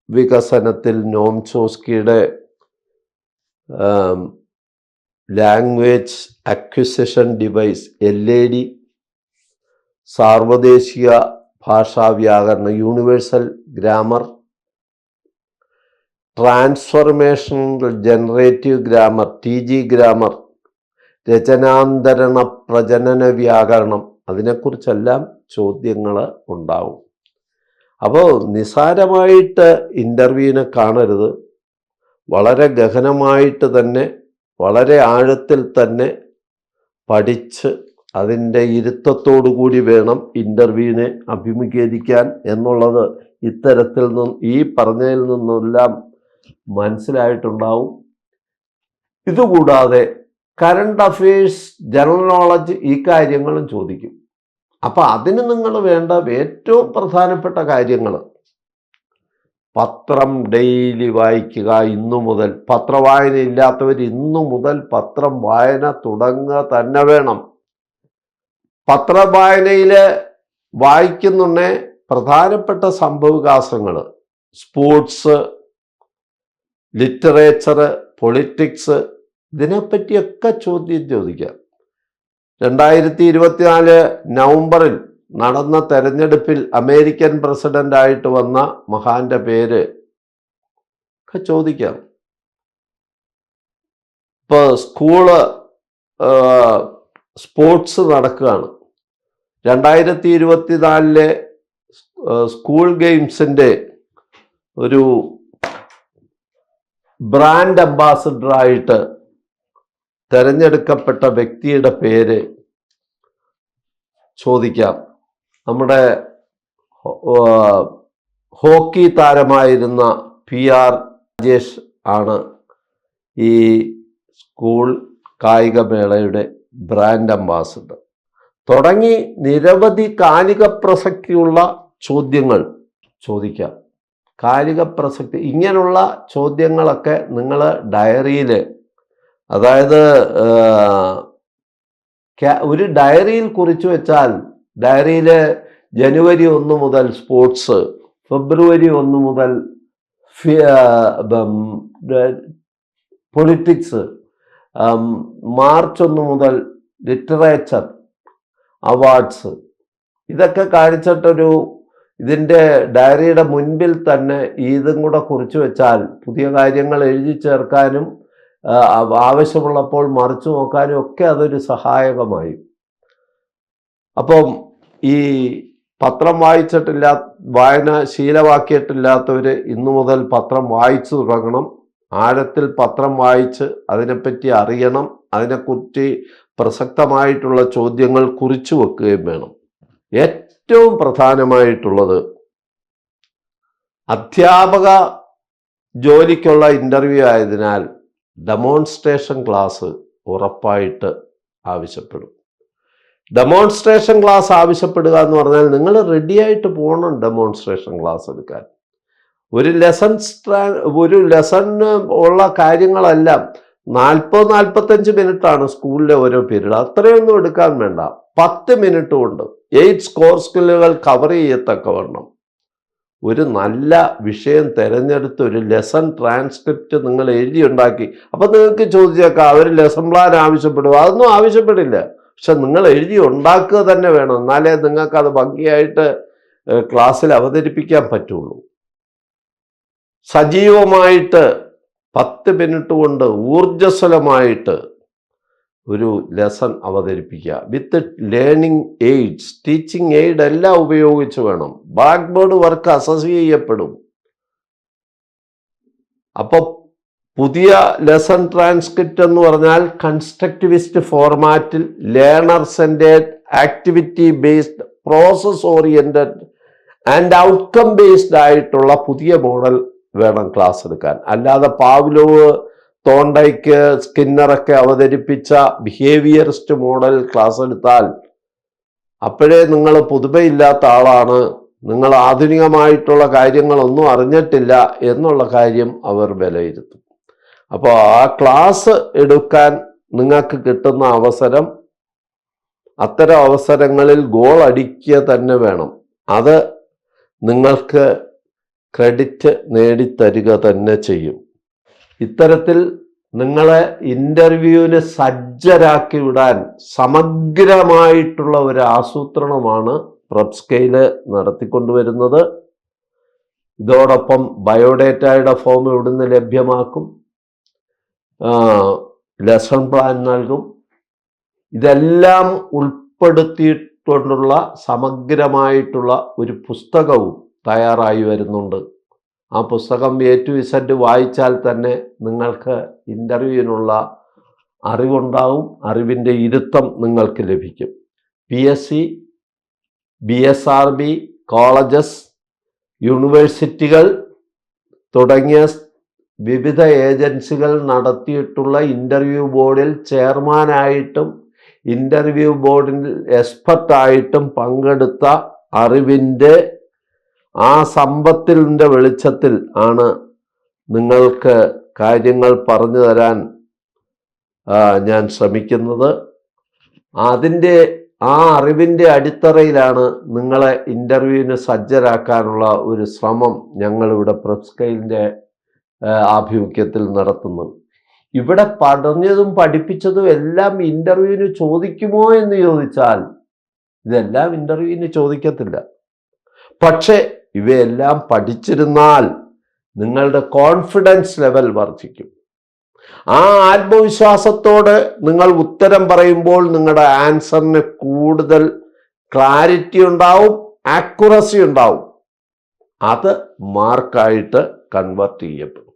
വികസനത്തിൽ നോം ചോസ്കിയുടെ ലാംഗ്വേജ് അക്വിസിഷൻ ഡിവൈസ് LAD, സാർവദേശിക ഭാഷാ വ്യാകരണം, universal grammar, transformational generative grammar, TG grammar, രചനാന്തരണ പ്രജനന വ്യാകരണം, അതിനെക്കുറിച്ചെല്ലാം ചോദ്യങ്ങൾ ഉണ്ടാവും. അപ്പോൾ നിസ്സാരമായിട്ട് ഇൻ്റർവ്യൂവിനെ കാണരുത്. വളരെ ഗഹനമായിട്ട് തന്നെ, വളരെ ആഴത്തിൽ തന്നെ പഠിച്ച് അതിൻ്റെ ഇരുത്തത്തോടു കൂടി വേണം ഇൻ്റർവ്യൂവിനെ അഭിമുഖീകരിക്കാൻ എന്നുള്ളത് ഇത്തരത്തിൽ ഈ പറഞ്ഞതിൽ നിന്നെല്ലാം മനസ്സിലായിട്ടുണ്ടാവും. ഇതുകൂടാതെ കറണ്ട് അഫയേഴ്സ്, ജനറൽ നോളജ്, ഈ കാര്യങ്ങളും ചോദിക്കും. അപ്പം അതിന് നിങ്ങൾ വേണ്ട ഏറ്റവും പ്രധാനപ്പെട്ട കാര്യങ്ങൾ, പത്രം ഡെയിലി വായിക്കുക. ഇന്നു മുതൽ പത്രവായന ഇല്ലാത്തവർ ഇന്നു മുതൽ പത്രം വായന തുടങ്ങുക തന്നെ വേണം. പത്രവായനയിൽ വായിക്കുന്നുണ്ടെ പ്രധാനപ്പെട്ട സംഭവവികാസങ്ങൾ, സ്പോർട്സ്, ലിറ്ററേച്ചർ, പൊളിറ്റിക്സ്, ഇതിനെപ്പറ്റിയൊക്കെ ചോദ്യം ചോദിക്കാം. 2024 നവംബറിൽ നടന്ന തെരഞ്ഞെടുപ്പിൽ അമേരിക്കൻ പ്രസിഡൻ്റായിട്ട് വന്ന മഹാന്റെ പേര് ഒക്കെ ചോദിക്കാം. ഇപ്പോൾ സ്പോർട്സ് നടക്കുകയാണ്. 2024 സ്കൂൾ ഗെയിംസിൻ്റെ ഒരു ബ്രാൻഡ് അംബാസിഡറായിട്ട് തെരഞ്ഞെടുക്കപ്പെട്ട വ്യക്തിയുടെ പേര് ചോദിക്കാം. നമ്മുടെ ഹോക്കി താരമായിരുന്ന PR രാജേഷ് ആണ് ഈ സ്കൂൾ കായികമേളയുടെ ബ്രാൻഡ് അംബാസിഡർ. തുടങ്ങി നിരവധി കാലിക പ്രസക്തിയുള്ള ചോദ്യങ്ങൾ ചോദിക്കാം. കാലിക പ്രസക്തി ഇങ്ങനെയുള്ള ചോദ്യങ്ങളൊക്കെ നിങ്ങൾ ഡയറിയിൽ, അതായത് ഒരു ഡയറിയിൽ കുറിച്ചു വെച്ചാൽ, ഡയറിയിൽ ജനുവരി 1 മുതൽ സ്പോർട്സ്, ഫെബ്രുവരി 1 മുതൽ പൊളിറ്റിക്സ്, മാർച്ച് 1 മുതൽ ലിറ്ററേച്ചർ അവാർഡ്സ്, ഇതൊക്കെ കാണിച്ചിട്ടൊരു ഇതിൻ്റെ ഡയറിയുടെ മുൻപിൽ തന്നെ ഇതും കൂടെ കുറിച്ചു വെച്ചാൽ പുതിയ കാര്യങ്ങൾ എഴുതി ചേർക്കാനും ആവശ്യമുള്ളപ്പോൾ മറിച്ചു നോക്കാനും ഒക്കെ അതൊരു സഹായകമായി. അപ്പം ഈ പത്രം വായന ശീലമാക്കിയിട്ടില്ലാത്തവർ ഇന്നു മുതൽ പത്രം വായിച്ചു തുടങ്ങണം. ആഴത്തിൽ പത്രം വായിച്ച് അതിനെപ്പറ്റി അറിയണം. അതിനെക്കുറിച്ച് പ്രസക്തമായിട്ടുള്ള ചോദ്യങ്ങൾ കുറിച്ചു വെക്കുകയും വേണം. ഏറ്റവും പ്രധാനമായിട്ടുള്ളത് അധ്യാപക ജോലിക്കുള്ള ഇൻ്റർവ്യൂ ആയതിനാൽ ഡെമോൺസ്ട്രേഷൻ ക്ലാസ് ഉറപ്പായിട്ട് ആവശ്യപ്പെടും. ഡെമോൺസ്ട്രേഷൻ ക്ലാസ് ആവശ്യപ്പെടുക എന്ന് പറഞ്ഞാൽ നിങ്ങൾ റെഡിയായിട്ട് പോകണം ഡെമോൺസ്ട്രേഷൻ ക്ലാസ് എടുക്കാൻ. ഒരു ലെസണ് ഉള്ള കാര്യങ്ങളെല്ലാം 40-45 മിനിറ്റാണ് സ്കൂളിലെ ഓരോ പീരീഡ്. അത്രയൊന്നും എടുക്കാൻ വേണ്ട. 10 മിനിറ്റ് കൊണ്ട് 8 സ്കോർ സ്കില്ലുകൾ കവർ ചെയ്യത്തക്കവണ്ണം ഒരു നല്ല വിഷയം തിരഞ്ഞെടുത്ത് ഒരു ലെസൺ ട്രാൻസ്ക്രിപ്റ്റ് നിങ്ങൾ എഴുതിയുണ്ടാക്കി. അപ്പം നിങ്ങൾക്ക് ചോദിച്ചേക്കാം അവർ ലെസൺ പ്ലാൻ ആവശ്യപ്പെടും. അതൊന്നും ആവശ്യപ്പെടില്ല. പക്ഷെ നിങ്ങൾ എഴുതി ഉണ്ടാക്കുക തന്നെ വേണം. എന്നാലേ നിങ്ങൾക്കത് ഭംഗിയായിട്ട് ക്ലാസ്സിൽ അവതരിപ്പിക്കാൻ പറ്റുള്ളൂ. സജീവമായിട്ട് 10 മിനിറ്റ് കൊണ്ട് ഊർജ്ജസ്വലമായിട്ട് ഒരു ലെസൺ അവതരിപ്പിക്കുക. വിത്ത് ലേണിംഗ് എയ്ഡ്സ്, ടീച്ചിങ് എയ്ഡ് എല്ലാം ഉപയോഗിച്ച് വേണം. ബ്ലാക്ക് ബോർഡ് വർക്ക് അസസ് ചെയ്യപ്പെടും. അപ്പോൾ പുതിയ ലെസൺ ട്രാൻസ്ക്രിപ്റ്റ് എന്ന് പറഞ്ഞാൽ കൺസ്ട്രക്റ്റിവിസ്റ്റ് ഫോർമാറ്റിൽ learner centred, activity based, process oriented and outcome based ആയിട്ടുള്ള പുതിയ മോഡൽ വേണം ക്ലാസ് എടുക്കാൻ. അല്ലാതെ പാവ്ലോവ്, തോണ്ടൈക്ക്, സ്കിന്നറൊക്കെ അവതരിപ്പിച്ച ബിഹേവിയറിസ്റ്റ് മോഡൽ ക്ലാസ് എടുത്താൽ അപ്പോഴേ നിങ്ങൾ പുതുമയില്ലാത്ത ആളാണ്, നിങ്ങൾ ആധുനികമായിട്ടുള്ള കാര്യങ്ങളൊന്നും അറിഞ്ഞിട്ടില്ല എന്നുള്ള കാര്യം അവർ വിലയിരുത്തും. അപ്പോൾ ആ ക്ലാസ് എടുക്കാൻ നിങ്ങൾക്ക് കിട്ടുന്ന അവസരം അത്തരം അവസരങ്ങളിൽ ഗോൾ അടിക്കുക തന്നെ വേണം. അത് നിങ്ങൾക്ക് ക്രെഡിറ്റ് നേടിത്തരിക തന്നെ ചെയ്യും. ഇത്തരത്തിൽ നിങ്ങളെ ഇൻ്റർവ്യൂവിന് സജ്ജരാക്കി വിടാൻ സമഗ്രമായിട്ടുള്ള ഒരു ആസൂത്രണമാണ് പ്രെപ്സ്കെയില് നടത്തിക്കൊണ്ടുവരുന്നത്. ഇതോടൊപ്പം ബയോഡേറ്റയുടെ ഫോം ഇവിടുന്ന് ലഭ്യമാക്കും, ലെസൺ പ്ലാൻ നൽകും. ഇതെല്ലാം ഉൾപ്പെടുത്തിയിട്ടുള്ള സമഗ്രമായിട്ടുള്ള ഒരു പുസ്തകവും തയ്യാറായി വരുന്നുണ്ട്. ആ പുസ്തകം A to Z വായിച്ചാൽ തന്നെ നിങ്ങൾക്ക് ഇൻ്റർവ്യൂവിനുള്ള അറിവുണ്ടാവും. അറിവിൻ്റെ ഇരുത്തം നിങ്ങൾക്ക് ലഭിക്കും. PSC, BSRB, കോളേജസ്, യൂണിവേഴ്സിറ്റികൾ തുടങ്ങിയ വിവിധ ഏജൻസികൾ നടത്തിയിട്ടുള്ള ഇൻ്റർവ്യൂ ബോർഡിൽ ചെയർമാനായിട്ടും ഇൻ്റർവ്യൂ ബോർഡിൽ എക്സ്പെർട്ടായിട്ടും പങ്കെടുത്ത അറിവിൻ്റെ ആ സമ്പത്തിൻ്റെ വെളിച്ചത്തിൽ ആണ് നിങ്ങൾക്ക് കാര്യങ്ങൾ പറഞ്ഞു തരാൻ ഞാൻ ശ്രമിക്കുന്നത്. അതിൻ്റെ ആ അറിവിൻ്റെ അടിത്തറയിലാണ് നിങ്ങളെ ഇൻ്റർവ്യൂവിന് സജ്ജരാക്കാനുള്ള ഒരു ശ്രമം ഞങ്ങളിവിടെ പ്രെപ്സ്കെയിലിൻ്റെ ആഭിമുഖ്യത്തിൽ നടത്തുന്നത്. ഇവിടെ പറഞ്ഞതും പഠിപ്പിച്ചതും എല്ലാം ഇൻ്റർവ്യൂവിന് ചോദിക്കുമോ എന്ന് ചോദിച്ചാൽ ഇതെല്ലാം ഇൻ്റർവ്യൂവിന് ചോദിക്കത്തില്ല. പക്ഷേ ഇവയെല്ലാം പഠിച്ചിരുന്നാൽ നിങ്ങളുടെ കോൺഫിഡൻസ് ലെവൽ വർദ്ധിക്കും. ആ ആത്മവിശ്വാസത്തോടെ നിങ്ങൾ ഉത്തരം പറയുമ്പോൾ നിങ്ങളുടെ ആൻസറിന് കൂടുതൽ ക്ലാരിറ്റി ഉണ്ടാവും, ആക്യുറസി ഉണ്ടാവും. അത് മാർക്കായിട്ട് കൺവേർട്ട് ചെയ്യപ്പെടും.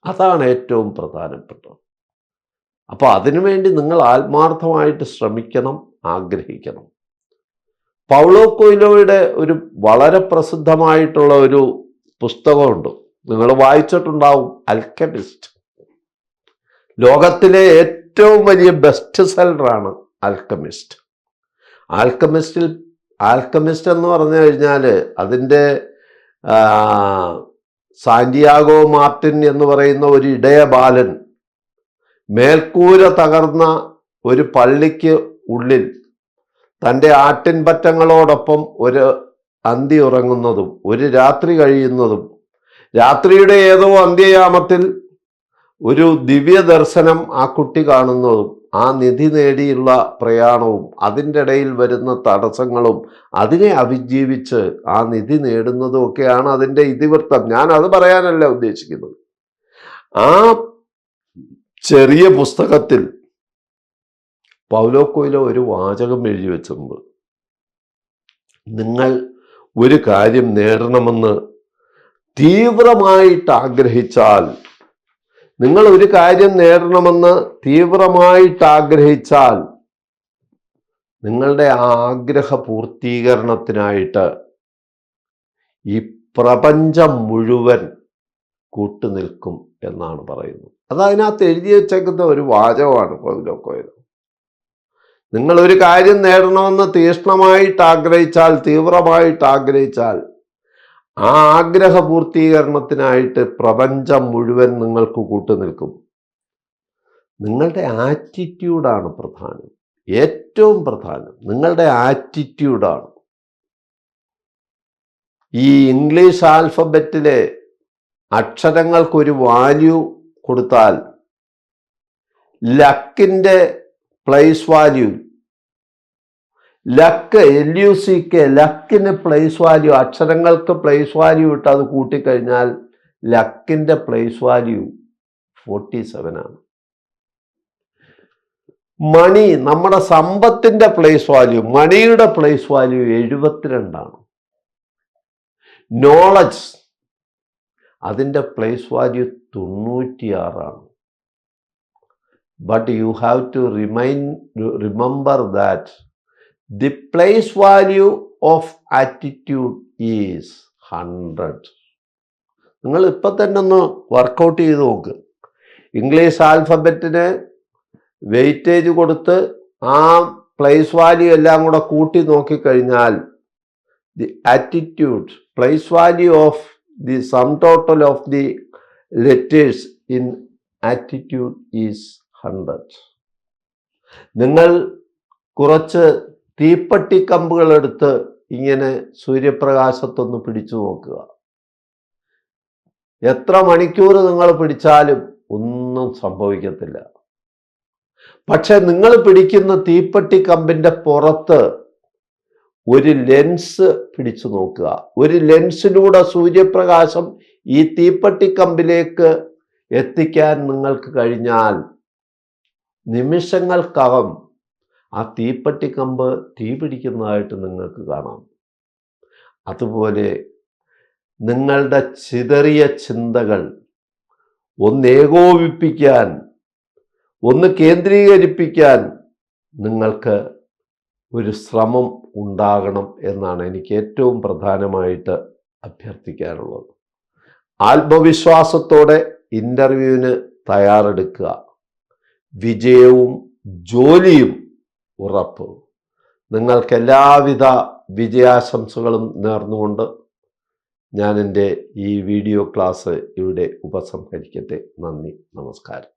അതാണ് ഏറ്റവും പ്രധാനപ്പെട്ടത്. അപ്പോൾ അതിനുവേണ്ടി നിങ്ങൾ ആത്മാർത്ഥമായിട്ട് ശ്രമിക്കണം, ആഗ്രഹിക്കണം. പൗളോ കൊയ്ലോയുടെ ഒരു വളരെ പ്രസിദ്ധമായിട്ടുള്ള ഒരു പുസ്തകമുണ്ട്, നിങ്ങൾ വായിച്ചിട്ടുണ്ടാവും, ആൽക്കെമിസ്റ്റ്. ലോകത്തിലെ ഏറ്റവും വലിയ ബെസ്റ്റ് സെല്ലറാണ് ആൽക്കെമിസ്റ്റ്. ആൽക്കെമിസ്റ്റ് എന്ന് പറഞ്ഞു കഴിഞ്ഞാൽ അതിൻ്റെ സാന്റിയാഗോ മാർട്ടിൻ എന്ന് പറയുന്ന ഒരു ഇടയ ബാലൻ മേൽക്കൂര തകർന്ന ഒരു പള്ളിക്ക് ഉള്ളിൽ തൻ്റെ ആട്ടിൻപറ്റങ്ങളോടൊപ്പം ഒരു അന്തി ഉറങ്ങുന്നതും ഒരു രാത്രി കഴിയുന്നതും രാത്രിയുടെ ഏതോ അന്ത്യയാമത്തിൽ ഒരു ദിവ്യ ദർശനം ആ കുട്ടി കാണുന്നതും ആ നിധി നേടിയുള്ള പ്രയാണവും അതിൻ്റെ ഇടയിൽ വരുന്ന തടസ്സങ്ങളും അതിനെ അതിജീവിച്ച് ആ നിധി നേടുന്നതും ഒക്കെയാണ് അതിൻ്റെ ഇതിവൃത്തം. ഞാൻ അത് പറയാനല്ല ഉദ്ദേശിക്കുന്നത്. ആ ചെറിയ പുസ്തകത്തിൽ പൗലോ കൊയ്ലോ ഒരു വാചകം എഴുതി വെച്ചിട്ടുണ്ട്. നിങ്ങൾ ഒരു കാര്യം നേടണമെന്ന് തീവ്രമായിട്ട് ആഗ്രഹിച്ചാൽ, നിങ്ങൾ ഒരു കാര്യം നേടണമെന്ന് തീവ്രമായിട്ട് ആഗ്രഹിച്ചാൽ നിങ്ങളുടെ ആഗ്രഹ പൂർത്തീകരണത്തിനായിട്ട് ഈ പ്രപഞ്ചം മുഴുവൻ കൂട്ടുനിൽക്കും എന്നാണ് പറയുന്നത്. അതതിനകത്ത് എഴുതി വച്ചേക്കുന്ന ഒരു വാചകമാണ് പൗലോ കൊയ്ലോ. നിങ്ങൾ ഒരു കാര്യം നേടണമെന്ന് തീക്ഷ്ണമായിട്ട് ആഗ്രഹിച്ചാൽ, തീവ്രമായിട്ട് ആഗ്രഹിച്ചാൽ, ആ ആഗ്രഹ പൂർത്തീകരണത്തിനായിട്ട് പ്രപഞ്ചം മുഴുവൻ നിങ്ങൾക്ക് കൂട്ടുനിൽക്കും. നിങ്ങളുടെ ആറ്റിറ്റ്യൂഡാണ് പ്രധാനം, ഏറ്റവും പ്രധാനം നിങ്ങളുടെ ആറ്റിറ്റ്യൂഡാണ്. ഈ ഇംഗ്ലീഷ് ആൽഫബറ്റിലെ അക്ഷരങ്ങൾക്കൊരു വാല്യൂ കൊടുത്താൽ ലക്കിൻ്റെ പ്ലേസ് വാല്യൂ, ലക്ക് LUCK, ലക്കിന് പ്ലേസ് വാല്യൂ, അക്ഷരങ്ങൾക്ക് പ്ലേസ് വാല്യൂ ഇട്ട് അത് കൂട്ടിക്കഴിഞ്ഞാൽ ലക്കിൻ്റെ പ്ലേസ് വാല്യൂ 47 ആണ്. മണി, നമ്മുടെ സമ്പത്തിൻ്റെ പ്ലേസ് വാല്യൂ, മണിയുടെ പ്ലേസ് വാല്യൂ 72 ആണ്. നോളജ്, അതിൻ്റെ പ്ലേസ് വാല്യൂ 96 ആണ്. But you have to remember that the place value of attitude is 100. നിങ്ങൾ ഇപ്പം തന്നെ ഒന്ന് വർക്കൗട്ട് ചെയ്ത് നോക്ക്. ഇംഗ്ലീഷ് ആൽഫബറ്റിന് വെയിറ്റേജ് കൊടുത്ത് ആ പ്ലേസ് വാല്യൂ എല്ലാം കൂടെ കൂട്ടി നോക്കിക്കഴിഞ്ഞാൽ the attitude, place value of the sum total of the letters in attitude is 100. നിങ്ങൾ കുറച്ച് തീപ്പട്ടി കമ്പുകൾ എടുത്ത് ഇങ്ങനെ സൂര്യപ്രകാശത്തൊന്ന് പിടിച്ചു നോക്കുക. എത്ര മണിക്കൂർ നിങ്ങൾ പിടിച്ചാലും ഒന്നും സംഭവിക്കത്തില്ല. പക്ഷെ നിങ്ങൾ പിടിക്കുന്ന തീപ്പട്ടി കമ്പിൻ്റെ പുറത്ത് ഒരു ലെൻസ് പിടിച്ചു നോക്കുക. ഒരു ലെൻസിലൂടെ സൂര്യപ്രകാശം ഈ തീപ്പട്ടി കമ്പിലേക്ക് എത്തിക്കാൻ നിങ്ങൾക്ക് കഴിഞ്ഞാൽ നിമിഷങ്ങൾക്കകം ആ തീപ്പട്ടി കമ്പ് തീ പിടിക്കുന്നതായിട്ട് നിങ്ങൾക്ക് കാണാം. അതുപോലെ നിങ്ങളുടെ ചിതറിയ ചിന്തകൾ ഒന്ന് ഏകോപിപ്പിക്കാൻ, ഒന്ന് കേന്ദ്രീകരിപ്പിക്കാൻ നിങ്ങൾക്ക് ഒരു ശ്രമം ഉണ്ടാകണം എന്നാണ് എനിക്ക് ഏറ്റവും പ്രധാനമായിട്ട് അഭ്യർത്ഥിക്കാനുള്ളത്. ആത്മവിശ്വാസത്തോടെ ഇൻ്റർവ്യൂവിന് തയ്യാറെടുക്കുക. വിജയവും ജോലിയും ഉറപ്പ്. നിങ്ങൾക്ക് എല്ലാവിധ വിജയാശംസകളും നേർന്നുകൊണ്ട് ഞാൻ എൻ്റെ ഈ വീഡിയോ ക്ലാസ് ഇവിടെ ഉപസംഹരിക്കട്ടെ. നന്ദി, നമസ്കാരം.